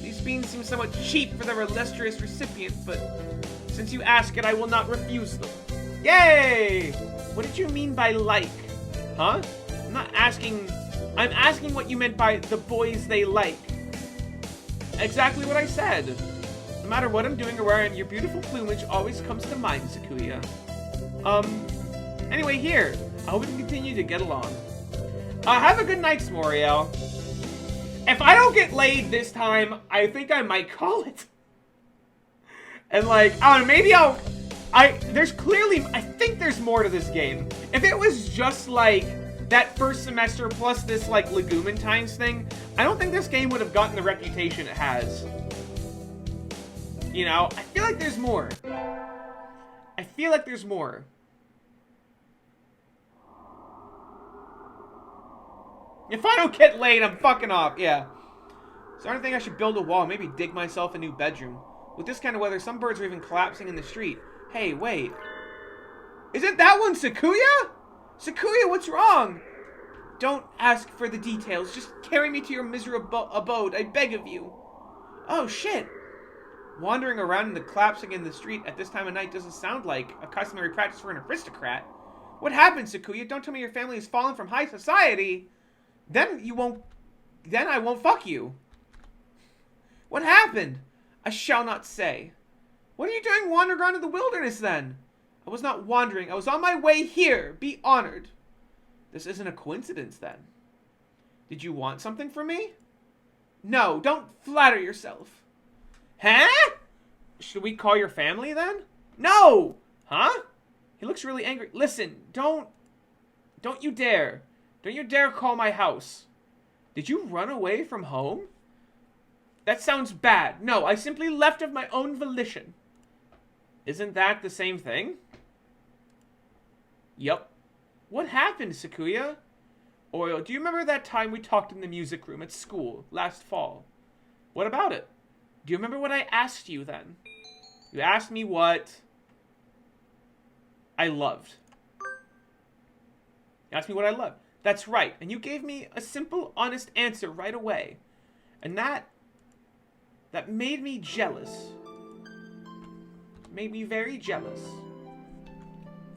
These beans seem somewhat cheap for the illustrious recipient, but since you ask it, I will not refuse them. Yay! What did you mean by like? Huh? I'm asking what you meant by the boys they like. Exactly what I said. No matter what I'm doing or where I am, your beautiful plumage always comes to mind, Sakuya. Anyway, here. I hope we can continue to get along. Have a good night, Smoriel. If I don't get laid this time, I think I might call it. And like, I don't know, maybe I think there's more to this game. If it was just like that first semester plus this like legumintines thing, I don't think this game would have gotten the reputation it has. You know, I feel like there's more. I feel like there's more. If I don't get laid, I'm fucking off, yeah. So I don't think I should build a wall, maybe dig myself a new bedroom. With this kind of weather, some birds are even collapsing in the street. Hey, wait. Isn't that one Sakuya? Sakuya, what's wrong? Don't ask for the details. Just carry me to your miserable abode, I beg of you. Oh, shit. Wandering around and the collapsing in the street at this time of night doesn't sound like a customary practice for an aristocrat. What happened, Sakuya? Don't tell me your family has fallen from high society. Then I won't fuck you. What happened? I shall not say. What are you doing wandering around in the wilderness then? I was not wandering. I was on my way here. Be honored. This isn't a coincidence then. Did you want something from me? No, don't flatter yourself. Huh? Should we call your family then? No! Huh? He looks really angry. Listen, don't you dare. Don't you dare call my house. Did you run away from home? That sounds bad. No, I simply left of my own volition. Isn't that the same thing? Yup. What happened, Sakuya? Oriole, do you remember that time we talked in the music room at school last fall? What about it? Do you remember what I asked you then? You asked me what I loved. You asked me what I loved. That's right. And you gave me a simple, honest answer right away. And that made me jealous. Made me very jealous.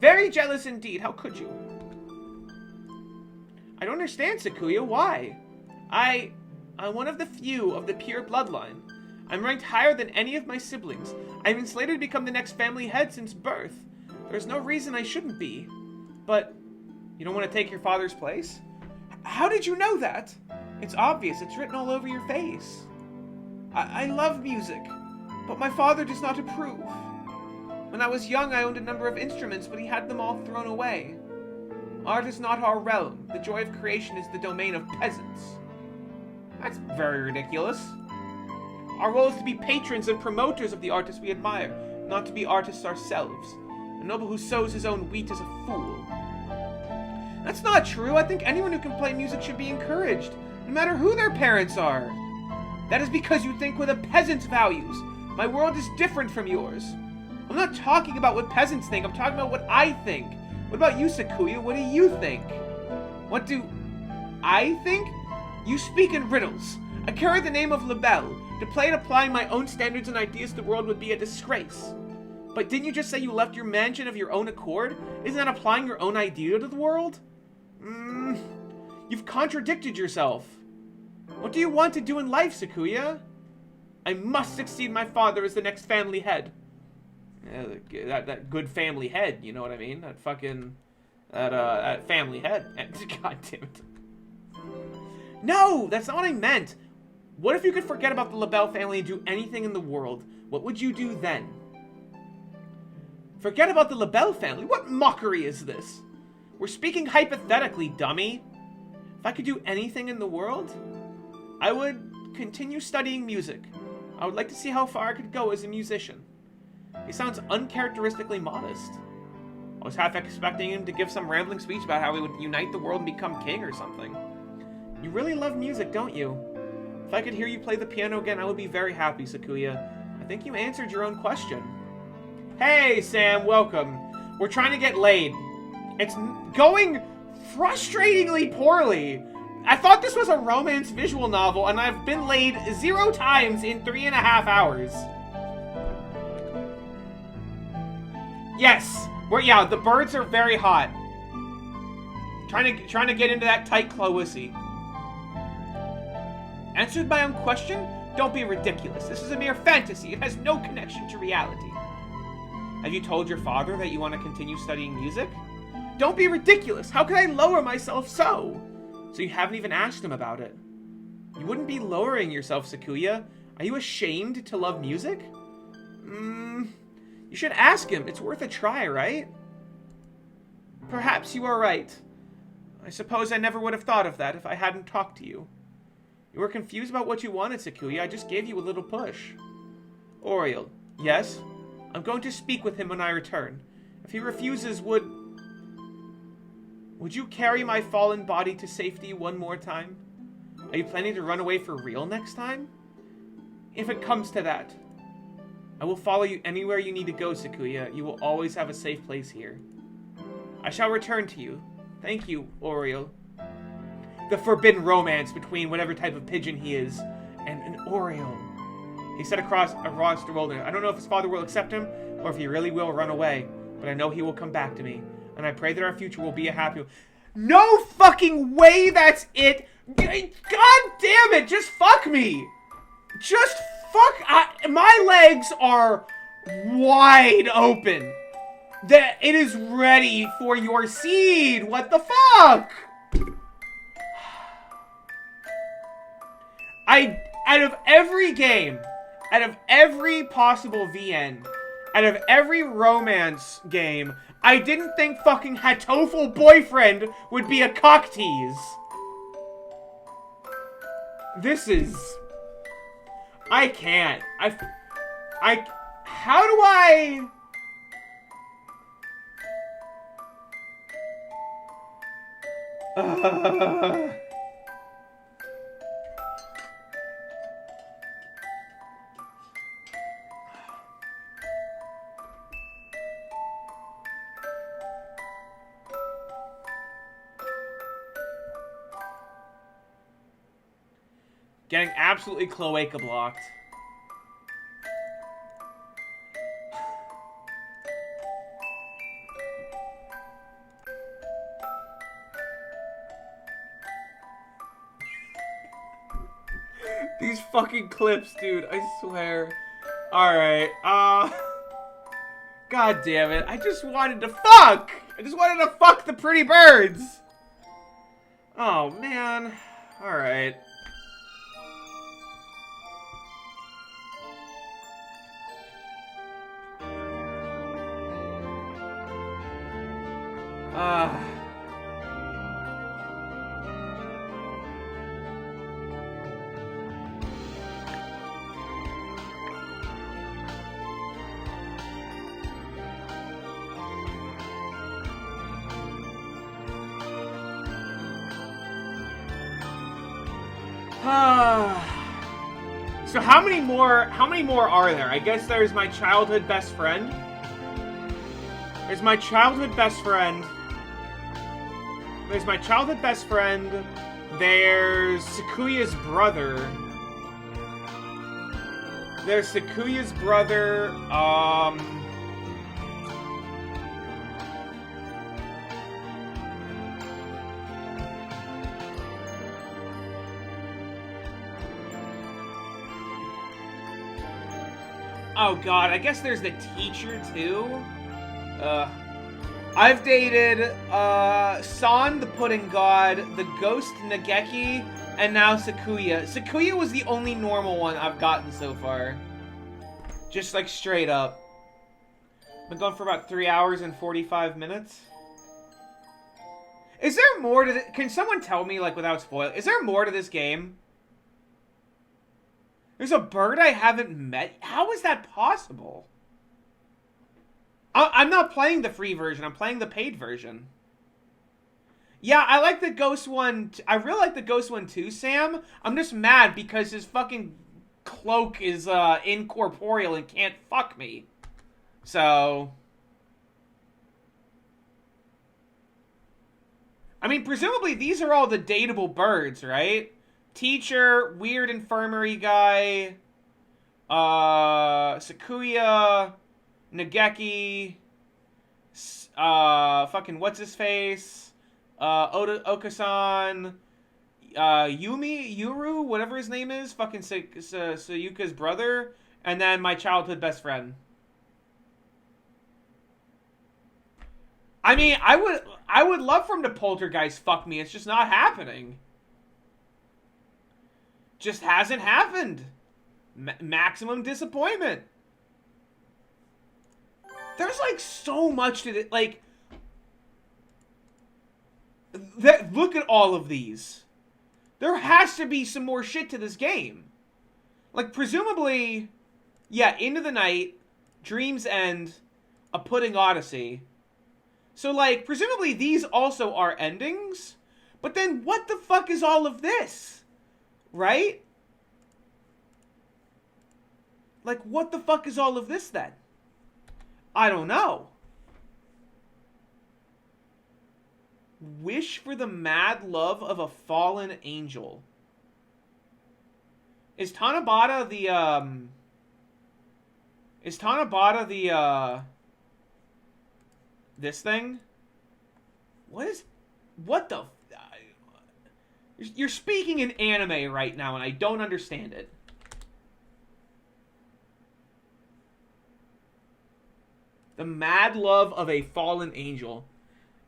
Very jealous indeed. How could you? I don't understand, Sakuya. Why? I'm one of the few of the pure bloodline. I'm ranked higher than any of my siblings. I've been slated to become the next family head since birth. There's no reason I shouldn't be. But you don't want to take your father's place? How did you know that? It's obvious. It's written all over your face. I love music, but my father does not approve. When I was young, I owned a number of instruments, but he had them all thrown away. Art is not our realm. The joy of creation is the domain of peasants. That's very ridiculous. Our role is to be patrons and promoters of the artists we admire, not to be artists ourselves. A noble who sows his own wheat is a fool. That's not true. I think anyone who can play music should be encouraged, no matter who their parents are. That is because you think with a peasant's values. My world is different from yours. I'm not talking about what peasants think. I'm talking about what I think. What about you, Sakuya? What do you think? What do I think? You speak in riddles. I carry the name of Lebel. To play and applying my own standards and ideas to the world would be a disgrace. But didn't you just say you left your mansion of your own accord? Isn't that applying your own idea to the world? You've contradicted yourself. What do you want to do in life, Sakuya? I must succeed my father as the next family head. Yeah, that good family head, you know what I mean? That fucking... That family head. God damn it. No, that's not what I meant. What if you could forget about the Lebel family and do anything in the world? What would you do then? Forget about the Lebel family? What mockery is this? We're speaking hypothetically, dummy. If I could do anything in the world, I would continue studying music. I would like to see how far I could go as a musician. He sounds uncharacteristically modest. I was half expecting him to give some rambling speech about how he would unite the world and become king or something. You really love music, don't you? If I could hear you play the piano again, I would be very happy, Sakuya. I think you answered your own question. Hey, Sam, welcome. We're trying to get laid. It's going frustratingly poorly. I thought this was a romance visual novel, and I've been laid 0 times in 3.5 hours. Yes, yeah, the birds are very hot. Trying to get into that tight cloacy. Answered my own question? Don't be ridiculous. This is a mere fantasy. It has no connection to reality. Have you told your father that you want to continue studying music? Don't be ridiculous. How could I lower myself so? So you haven't even asked him about it. You wouldn't be lowering yourself, Sakuya. Are you ashamed to love music? You should ask him. It's worth a try, right? Perhaps you are right. I suppose I never would have thought of that if I hadn't talked to you. You were confused about what you wanted, Sakuya. I just gave you a little push. Oriole. Yes? I'm going to speak with him when I return. If he refuses, would you carry my fallen body to safety one more time? Are you planning to run away for real next time? If it comes to that, I will follow you anywhere you need to go, Sakuya. You will always have a safe place here. I shall return to you. Thank you, Oriole. The forbidden romance between whatever type of pigeon he is and an Oriole. He said across the wilderness. I don't know if his father will accept him or if he really will run away, but I know he will come back to me. And I pray that our future will be a happy one. No fucking way that's it! God damn it! Just fuck me! Just fuck... my legs are wide open. It is ready for your seed! What the fuck? Out of every game, out of every possible VN, out of every romance game, I didn't think fucking Hatoful Boyfriend would be a cock tease. This is... I can't. How do I... Getting absolutely cloaca blocked. These fucking clips, dude, I swear. Alright, God damn it, I just wanted to fuck! I just wanted to fuck the pretty birds! Oh, man. Alright. So how many more are there? I guess there's my childhood best friend. There's my childhood best friend. There's my childhood best friend. There's Sakuya's brother. There's Sakuya's brother. Oh god, I guess there's the teacher too. I've dated San the Pudding God, the Ghost Nageki, and now Sakuya. Sakuya was the only normal one I've gotten so far. Just like straight up. Been going for about 3 hours and 45 minutes. Is there more to this? Can someone tell me, like, without spoil? Is there more to this game? There's a bird I haven't met? How is that possible? I'm not playing the free version. I'm playing the paid version. Yeah, I like the Ghost one. I really like the Ghost one too, Sam. I'm just mad because his fucking cloak is incorporeal and can't fuck me. So... I mean, presumably these are all the dateable birds, right? Teacher, weird infirmary guy, Sakuya, Nageki, fucking what's-his-face, Okasan, Yuru, whatever his name is, fucking Sayuka's brother, and then my childhood best friend. I mean, I would love for him to poltergeist fuck me. It's just not happening. Just hasn't happened. Maximum disappointment. There's like so much to it. Like, look at all of these. There has to be some more shit to this game. Like, presumably, yeah, Into the Night, Dream's End, A Pudding Odyssey. So, like, presumably these also are endings. But then what the fuck is all of this? Right? Like, what the fuck is all of this then? I don't know. Wish for the mad love of a fallen angel. Is Tanabata the, this thing? What the... You're speaking in anime right now, and I don't understand it. The mad love of a fallen angel.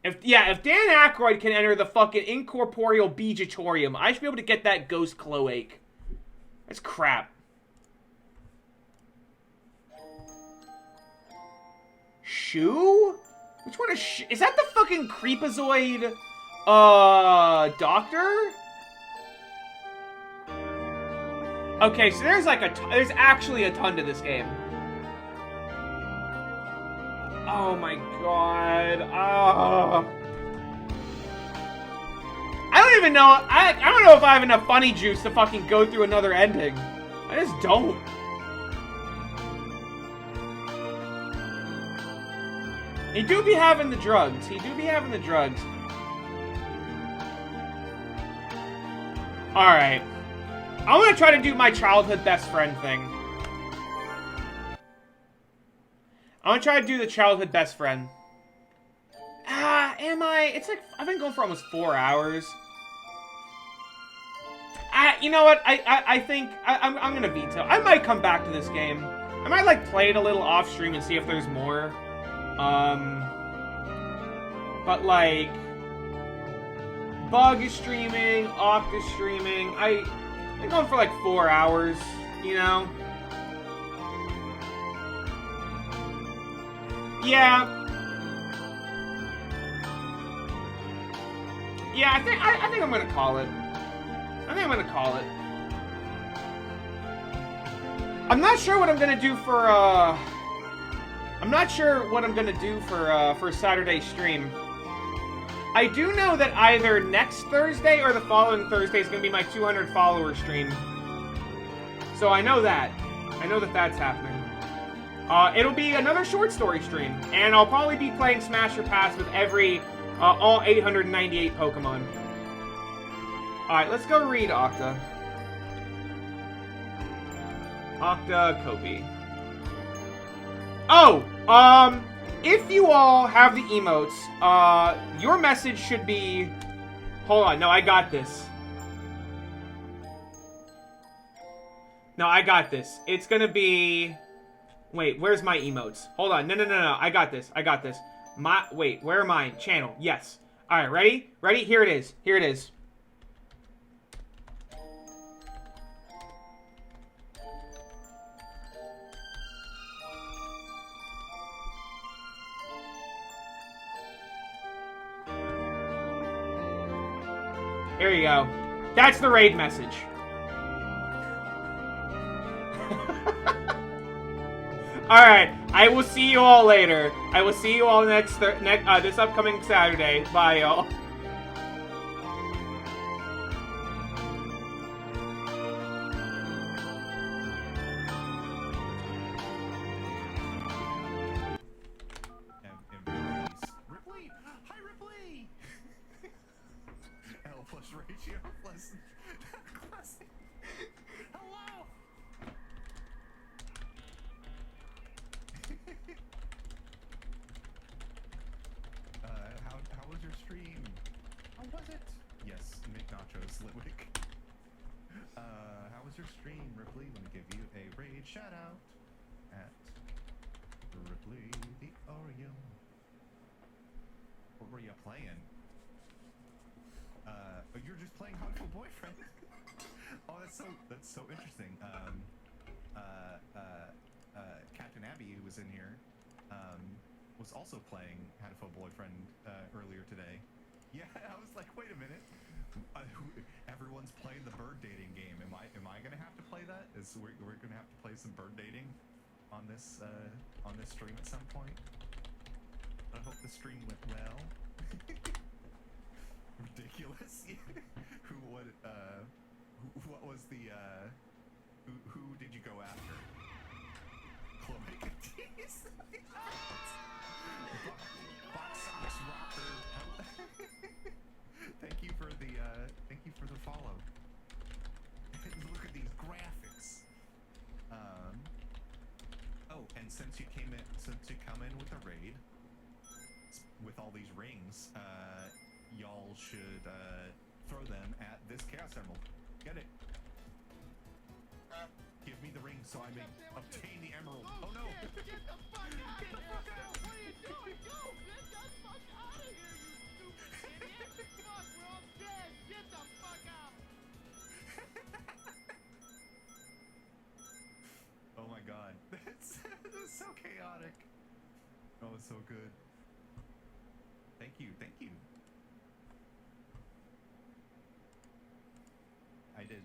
If Dan Aykroyd can enter the fucking incorporeal beachatorium, I should be able to get that ghost cloaque. That's crap. Shoe? Which one is is that the fucking Creepazoid, doctor? Okay, so there's like there's actually a ton to this game. Oh my god. I don't even know. I don't know if I have enough funny juice to fucking go through another ending. I just don't. He do be having the drugs. Alright. I'm gonna try to do my childhood best friend thing. I'm gonna try to do the childhood best friend. Am I? It's like, I've been going for almost 4 hours. You know what? I think I'm gonna veto. I might come back to this game. I might, like, play it a little off stream and see if there's more. But, like, Bug is streaming, Oct is streaming. I've been going for like 4 hours, you know? Yeah. Yeah, I think I'm gonna call it. I think I'm gonna call it. I'm not sure what I'm gonna do for for Saturday stream. I do know that either next Thursday or the following Thursday is gonna be my 200 follower stream. So I know that. I know that that's happening. It'll be another short story stream, and I'll probably be playing Smash or Pass with all 898 Pokemon. Alright, let's go read Octa. Octa Kopi. Oh, if you all have the emotes, your message should be... Hold on, no, I got this. No, I got this. It's gonna be... Wait, where's my emotes? Hold on, no, I got this. Wait, where are mine? Channel, yes. Alright, ready? Ready? Here it is. Here it is. Here you go. That's the raid message. Alright, I will see you all later. I will see you all this upcoming Saturday. Bye, y'all. Ripley! Hi, Ripley! L plus ratio plus classic. Hello! How was your stream? How was it? Yes, Nick Nachos, Litwick. How was your stream, Ripley? Let me give you a raid shout out at Ripley the Oriole. What were you playing? You're just playing Hatoful Boyfriend. Oh, that's so interesting. Captain Abby, who was in here, was also playing Hatoful Boyfriend earlier today. Yeah, I was like, wait a minute. Everyone's playing the bird dating game. Am I gonna have to play that? We're gonna have to play some bird dating on this stream at some point. I hope the stream went well. Ridiculous. What was the who did you go after? Chloe Catisse? Box Socks Rocker. Thank you for the follow. Look at these graphics. Oh, and since you come in with a raid with all these rings, y'all should throw them at this Chaos Emerald. Get it. Give me the ring so I may obtain the emerald. Oh no! Get the fuck out! What are you doing? Go! Get the fuck out of here, you stupid idiot! Fuck, we're all dead! Get the fuck out! Oh my god. This is so chaotic. Oh, it's so good. Thank you. I did.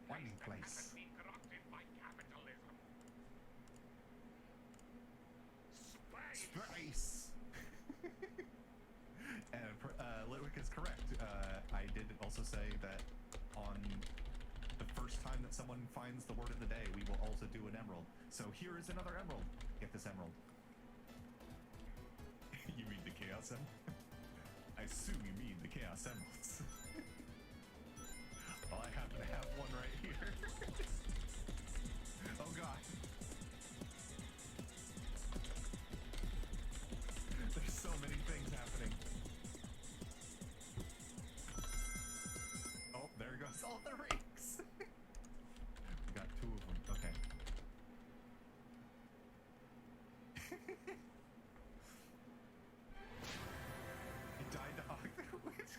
One place. Space. Litwick is correct. I did also say that on the first time that someone finds the word of the day, we will also do an emerald. So here is another emerald. Get this emerald. You mean the Chaos Emerald? I assume you mean the Chaos Emeralds. Well, I happen to have one right here. Oh god. There's so many things happening. Oh, there goes all the rings. We got 2 of them. Okay.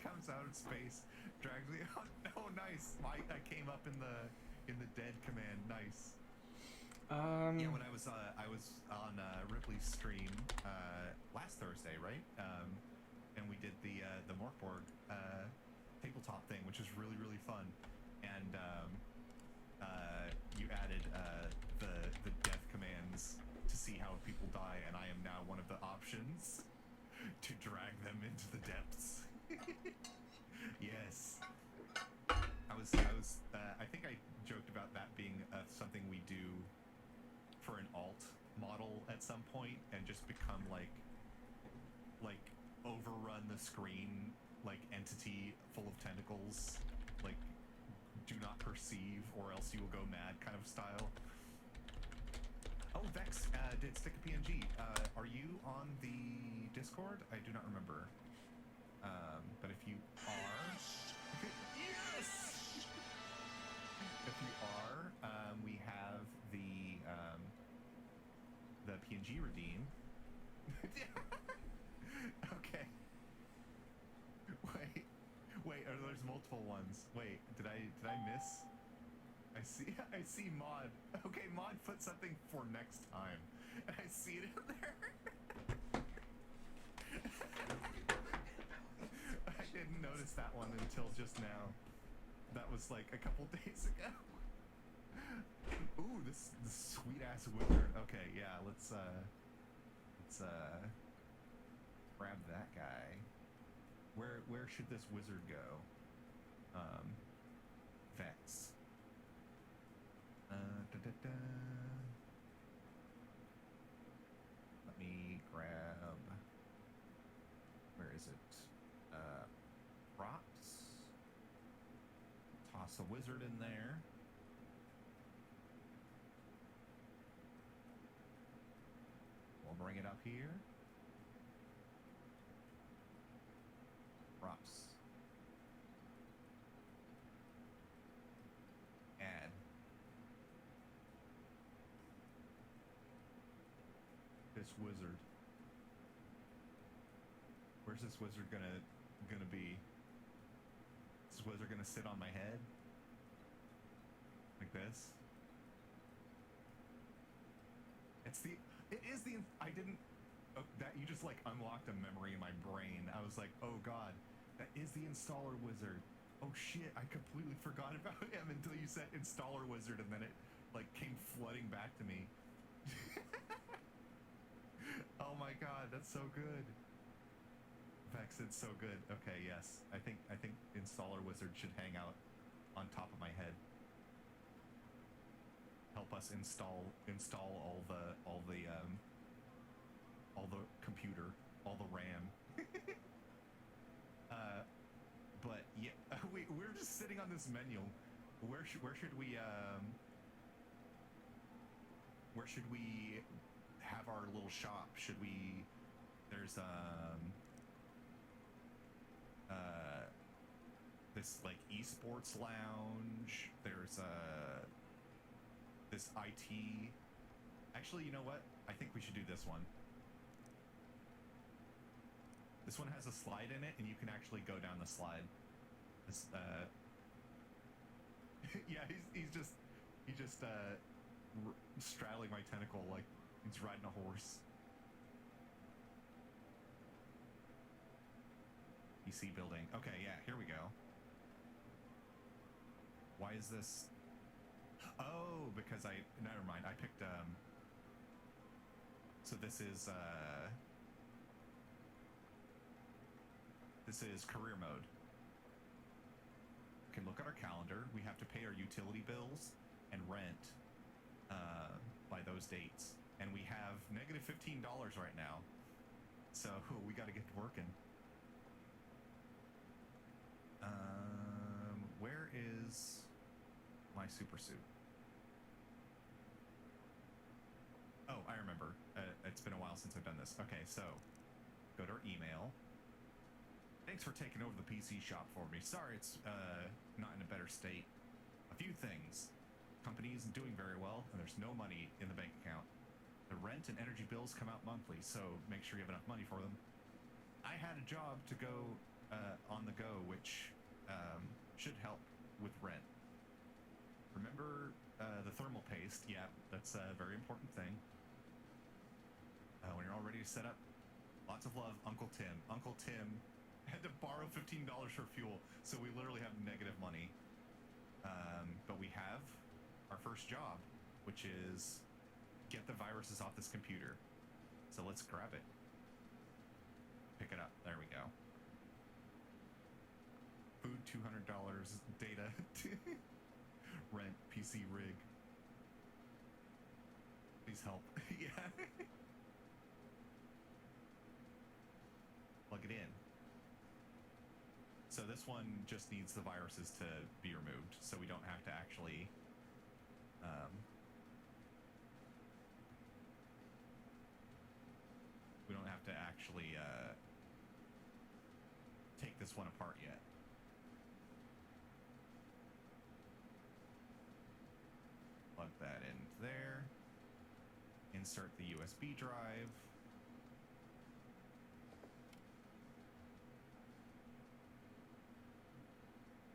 comes out of space, drags me out. Oh, nice. I came up in the dead command. Nice. Yeah, when I was on Ripley's stream last Thursday, right? And we did the Morkborg tabletop thing, which was really, really fun. And you added the death commands to see how people die, and I am now one of the options to drag them into the depths. Yes. I think I joked about that being something we do for an alt model at some point, and just become like overrun the screen, like entity full of tentacles, like do not perceive or else you will go mad kind of style. Oh, Vex did stick a PNG. Are you on the Discord? I do not remember. But if you are, yes. If you are, we have the PNG redeem. Okay. Wait. There's multiple ones. Wait, did I miss? I see Mod. Okay, Mod put something for next time, and I see it in there. I didn't notice that one until just now. That was like a couple days ago. Ooh, this sweet ass wizard. Okay, yeah, let's grab that guy. Where should this wizard go? Vex. Let me grab. Where is it? Props. Toss a wizard in there. We'll bring it up here. Props. Add. This wizard. Where's this wizard gonna be? Is this wizard gonna sit on my head? Like this? I didn't, that you just like unlocked a memory in my brain. I was like, oh god, that is the installer wizard. Oh shit, I completely forgot about him until you said installer wizard, and then it like came flooding back to me. Oh my god, that's so good. Vex, it's so good. Okay, yes. I think installer wizard should hang out on top of my head. Help us install all the computer, all the RAM. But yeah, we're just sitting on this menu. Where should we have our little shop? Should we? There's this like esports lounge. There's this IT. Actually, you know what? I think we should do this one. This one has a slide in it, and you can actually go down the slide. This, yeah, he's just straddling my tentacle like he's riding a horse. PC building. Okay, yeah, here we go. Why is this? Oh, because never mind. I picked so this is career mode. We can look at our calendar. We have to pay our utility bills and rent by those dates, and we have negative $15 right now. So we got to get working. Where is my super suit? Oh, I remember. It's been a while since I've done this. Okay, so go to our email. Thanks for taking over the PC shop for me. Sorry it's not in a better state. A few things. Company isn't doing very well, and there's no money in the bank account. The rent and energy bills come out monthly, so make sure you have enough money for them. I had a job to go on the go, which should help with rent. Remember the thermal paste? Yeah, that's a very important thing. When you're all ready to set up, lots of love, Uncle Tim. Uncle Tim had to borrow $15 for fuel, so we literally have negative money. But we have our first job, which is get the viruses off this computer. So let's grab it. Pick it up. There we go. Food, $200. Data. Rent, PC rig. Please help. Yeah. Plug it in. So this one just needs the viruses to be removed, so we don't have to actually take this one apart yet. Plug that in there. Insert the USB drive.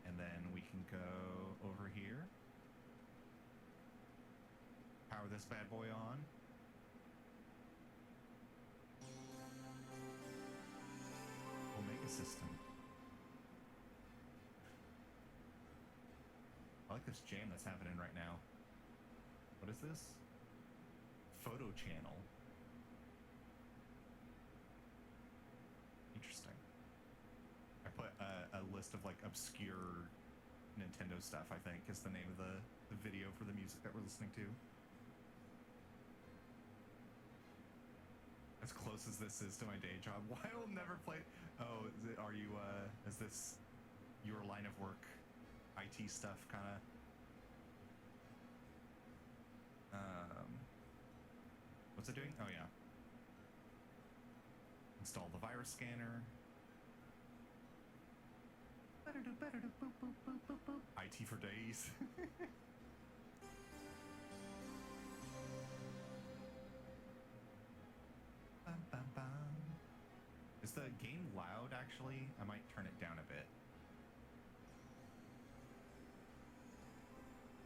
And then we can go over here. Power this bad boy on. Omega system. I like this jam that's happening right now. What is this? Photo channel. Interesting. I put a list of like obscure Nintendo stuff, I think, is the name of the video for the music that we're listening to. As close as this is to my day job. Why I will never play. Oh, is this your line of work? IT stuff, kind of. What's it doing? Oh yeah. Install the virus scanner. IT for days. Is the game loud, actually? I might turn it down a bit.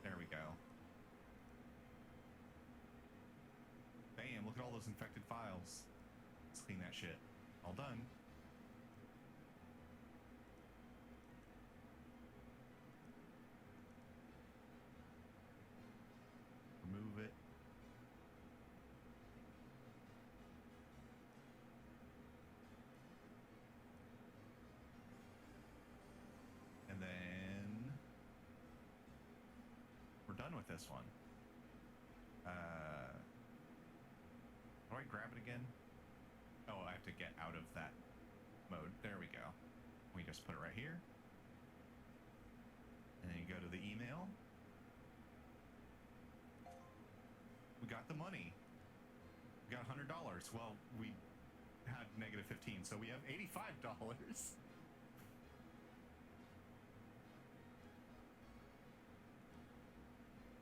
There we go. Bam, look at all those infected files. Let's clean that shit. All done. Remove it. And then we're done with this one. How do I grab it again? Oh, I have to get out of that mode. There we go. We just put it right here. And then you go to the email. We got the money. We got $100. Well, we had negative 15, so we have $85.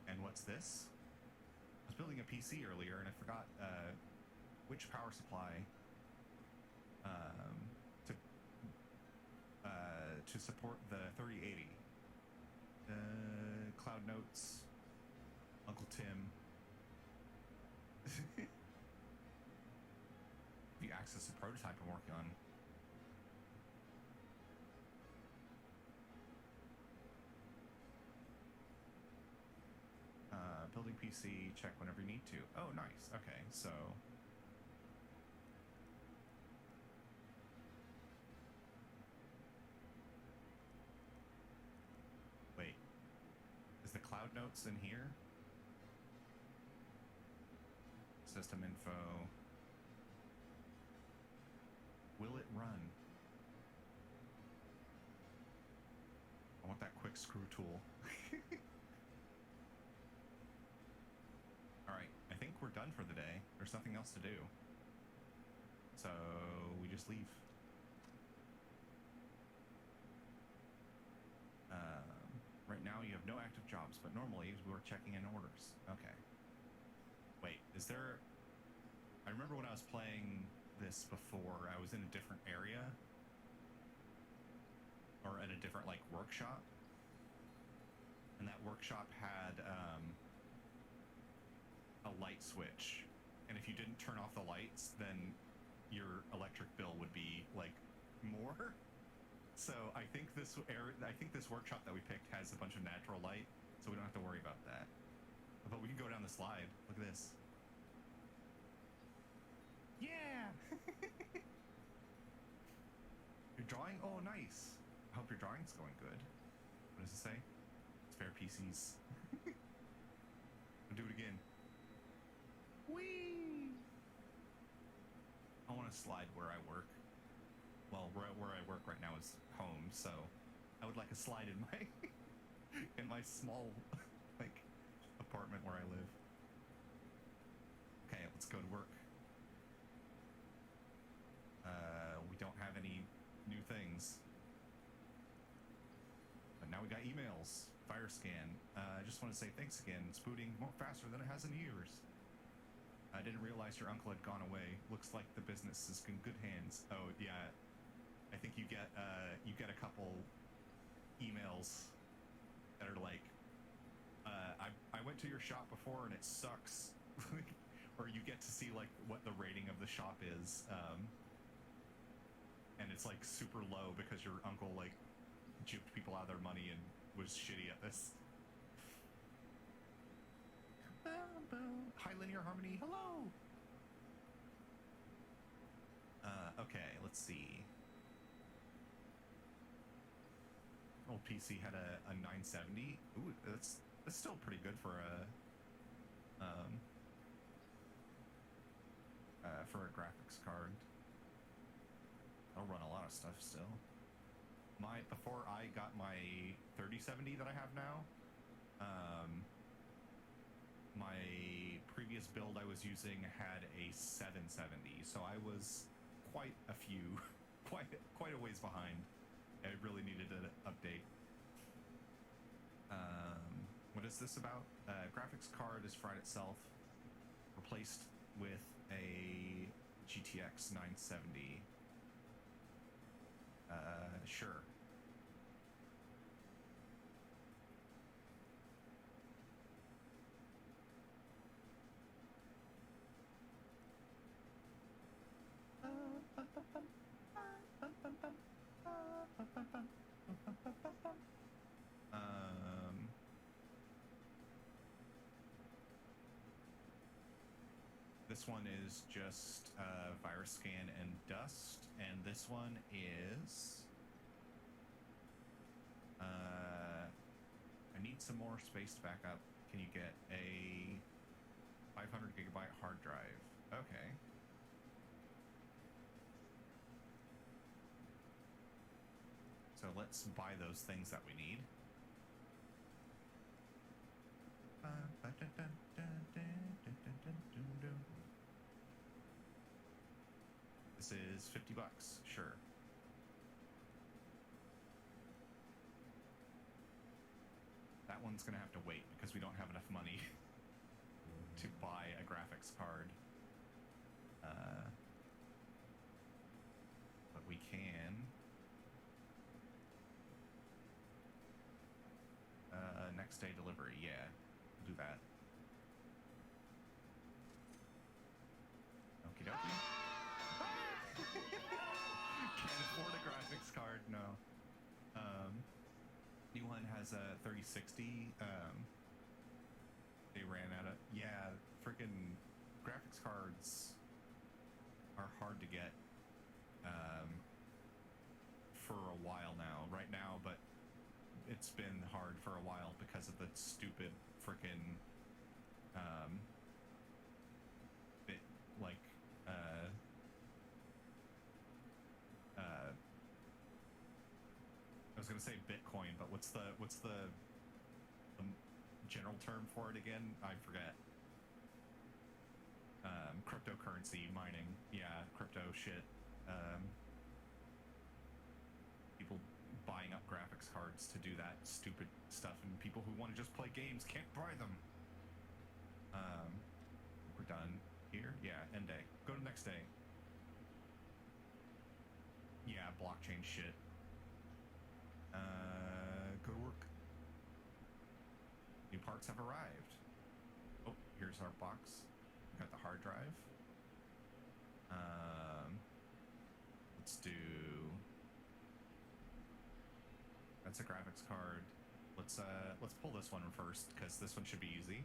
And what's this? I was building a PC earlier, and I forgot which power supply to support the 3080. Cloud Notes, Uncle Tim. The access to prototype I'm working on. Building PC, check whenever you need to. Oh, nice. Okay, so wait, is the Cloud Notes in here? System info. Will it run? I want that quick screw tool. All right, I think we're done for the day. There's nothing else to do. So we just leave. Right now you have no active jobs, but normally we're checking in orders. Okay. Wait, is there... I remember when I was playing this before, I was in a different area. or at a different like workshop, and that workshop had a light switch, and if you didn't turn off the lights, then your electric bill would be like more. So I think this workshop that we picked has a bunch of natural light, so we don't have to worry about that. But we can go down the slide. Look at this. Yeah. Your drawing? Oh, nice. I hope your drawing's going good. What does it say? Spare PCs. I'll do it again. Whee! I want to slide where I work. Well, where I work right now is home, so I would like a slide in my in my small like apartment where I live. Okay, let's go to work. We don't have any new things. But now we got emails. Fire scan. I just want to say thanks again. It's booting more faster than it has in years. I didn't realize your uncle had gone away. Looks like the business is in good hands. Oh yeah, I think you get a couple emails that are like, I went to your shop before and it sucks, or you get to see like what the rating of the shop is, and it's like super low because your uncle like juked people out of their money and was shitty at this. Hi, Linear Harmony. Hello. Okay, let's see. Old PC had a 970. Ooh, that's still pretty good for a graphics card. I'll run a lot of stuff still. Before I got my 3070 that I have now, my previous build I was using had a 770, so I was quite a ways behind. I really needed an update. What is this about? Graphics card is fried itself, replaced with a GTX 970. Sure. This one is just virus scan and dust, and this one is I need some more space to back up. Can you get a 500 gigabyte hard drive? Okay. So let's buy those things that we need. This is 50 bucks, sure. That one's gonna have to wait because we don't have enough money to buy a graphics card. But we can. Next day delivery, yeah, we'll do that. Okie dokie. Can't afford a graphics card, no. New one has a 3060. They ran out of, yeah, freaking graphics cards are hard to get for a while now, right now, but it's been hard for a while because of the stupid freaking I was gonna say Bitcoin, but what's the general term for it again? I forget. Cryptocurrency mining. Yeah, crypto shit. People buying up graphics cards to do that stupid stuff, and people who want to just play games can't buy them. We're done here. Yeah, end day. Go to next day. Yeah, blockchain shit. Go to work. New parts have arrived. Oh, here's our box. We got the hard drive. Let's do... That's a graphics card. Let's pull this one first, because this one should be easy.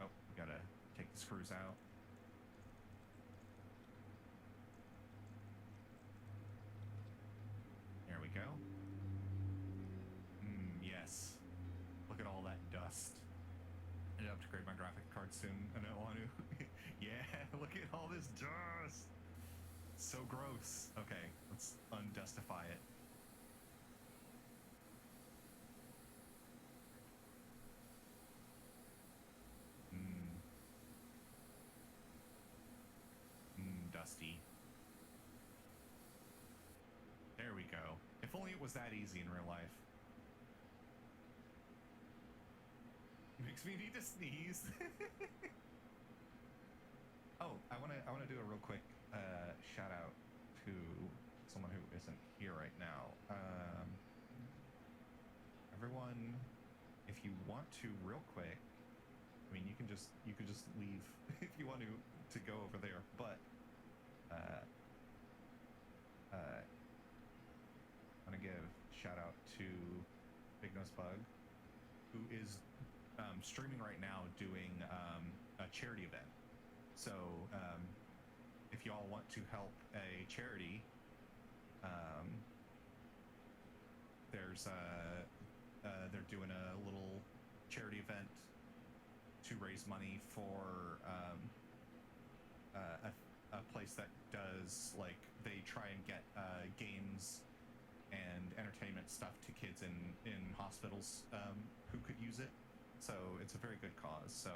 Oh, we gotta take the screws out. There we go. Yes. Look at all that dust. I need to upgrade my graphic card soon. I don't want to. Yeah, look at all this dust. So gross. Okay, let's undustify it. Dusty. There we go. If only it was that easy in real life. Makes me need to sneeze. Oh, I wanna do a real quick shout out to someone who isn't here right now. Everyone, if you want to, real quick. I mean, you could just leave if you want to go over there, but I want to give shout out to Big Nose Bug, who is streaming right now doing a charity event. So if y'all want to help a charity, they're doing a little charity event to raise money for a place that does, like, they try and get games and entertainment stuff to kids in hospitals who could use it. So it's a very good cause. So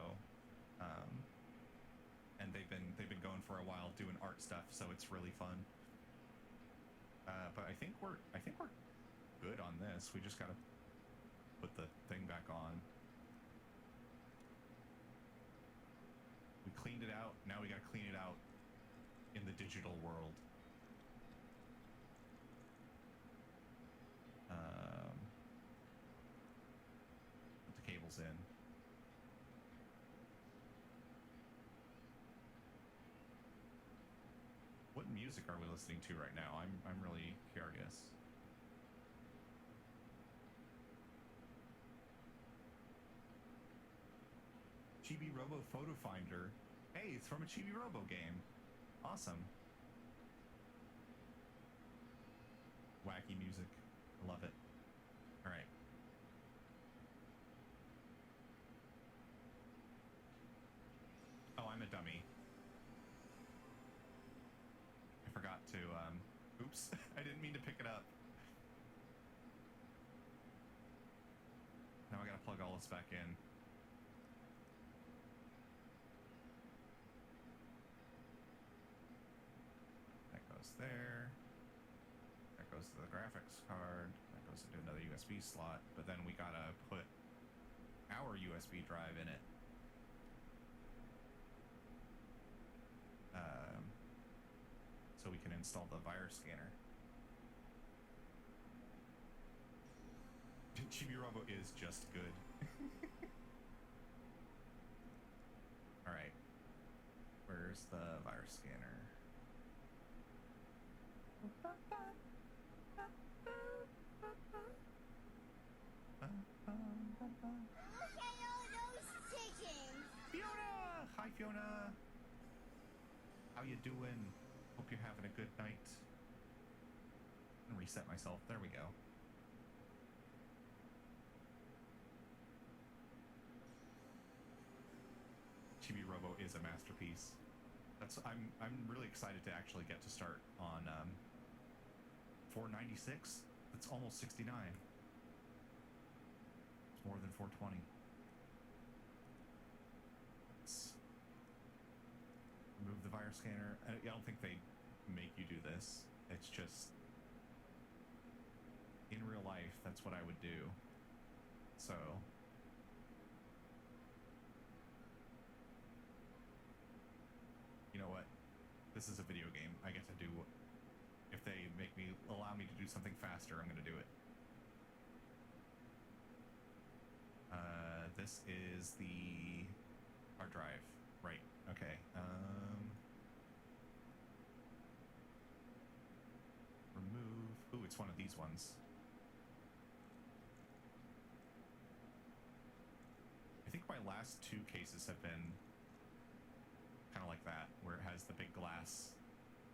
and they've been going for a while doing art stuff, so it's really fun. But I think we're good on this. We just gotta put the thing back on. We cleaned it out. Now we gotta clean it out in the digital world. Put the cables in. What music are we listening to right now? I'm really curious. Chibi Robo Photo Finder. Hey, it's from a Chibi Robo game. Awesome. Wacky music. I love it. All right. Oh, I'm a dummy. I forgot to, oops. I didn't mean to pick it up. Now I gotta plug all this back in. There. That goes to the graphics card. That goes into another USB slot. But then we gotta put our USB drive in it. So we can install the virus scanner. Chibi Robo is just good. All right. Where's the virus scanner? Look at all those chickens! Fiona! Hi, Fiona! How you doing? Hope you're having a good night. I'm gonna reset myself. There we go. Chibi Robo is a masterpiece. I'm really excited to actually get to start on 496. That's almost 69. It's more than 420. Let's remove the virus scanner. I don't think they make you do this. It's just in real life, that's what I would do. So allow me to do something faster, I'm gonna do it. This is the hard drive, right? Okay. Remove. Ooh, it's one of these ones. I think my last 2 cases have been kind of like that, where it has the big glass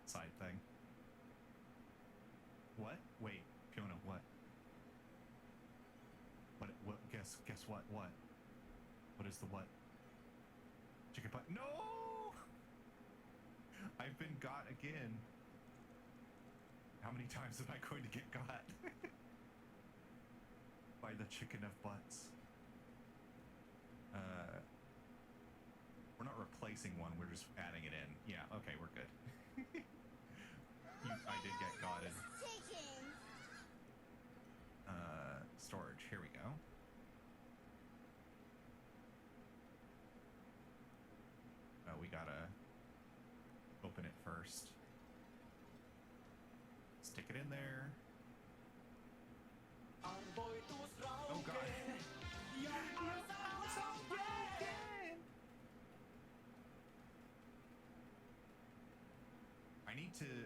side thing. What? Wait, Fiona, what? What? Guess what? What? What is the what? Chicken butt? No! I've been got again. How many times am I going to get got? By the chicken of butts. We're not replacing one, we're just adding it in. Yeah, okay, we're good. I did get gotted. Chicken. Storage, here we go. We gotta open it first. Stick it in there. Oh god.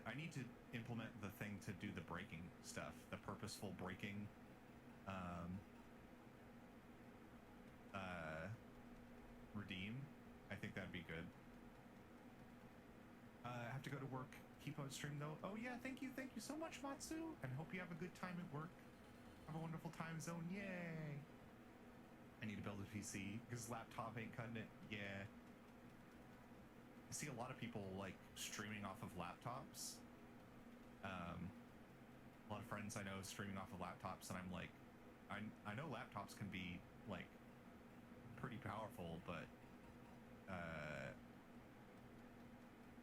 I need to implement the thing to do the braking stuff, the purposeful braking redeem. I think that'd be good. I have to go to work. Keep on stream though. Oh yeah, thank you so much, Matsu, and hope you have a good time at work. Have a wonderful time zone. Yay! I need to build a PC because laptop ain't cutting it. Yeah. I see a lot of people like streaming off of laptops. A lot of friends I know streaming off of laptops, and I'm like, I know laptops can be like pretty powerful, but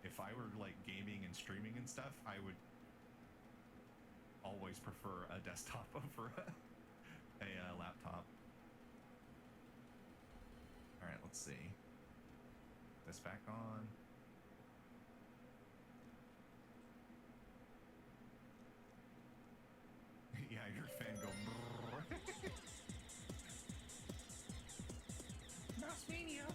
if I were like gaming and streaming and stuff, I would always prefer a desktop over a laptop. All right, let's see. This back on. Yeah, your fan go brrr. Mouse Mania.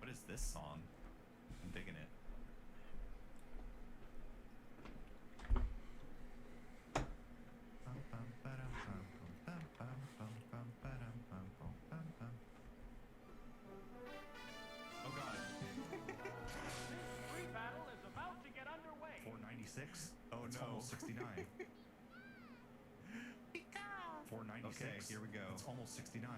What is this song? I'm digging it. Oh god. Free battle is about to get underway. 496? Oh, it's no. almost 69. 496. Okay, here we go. It's almost 69.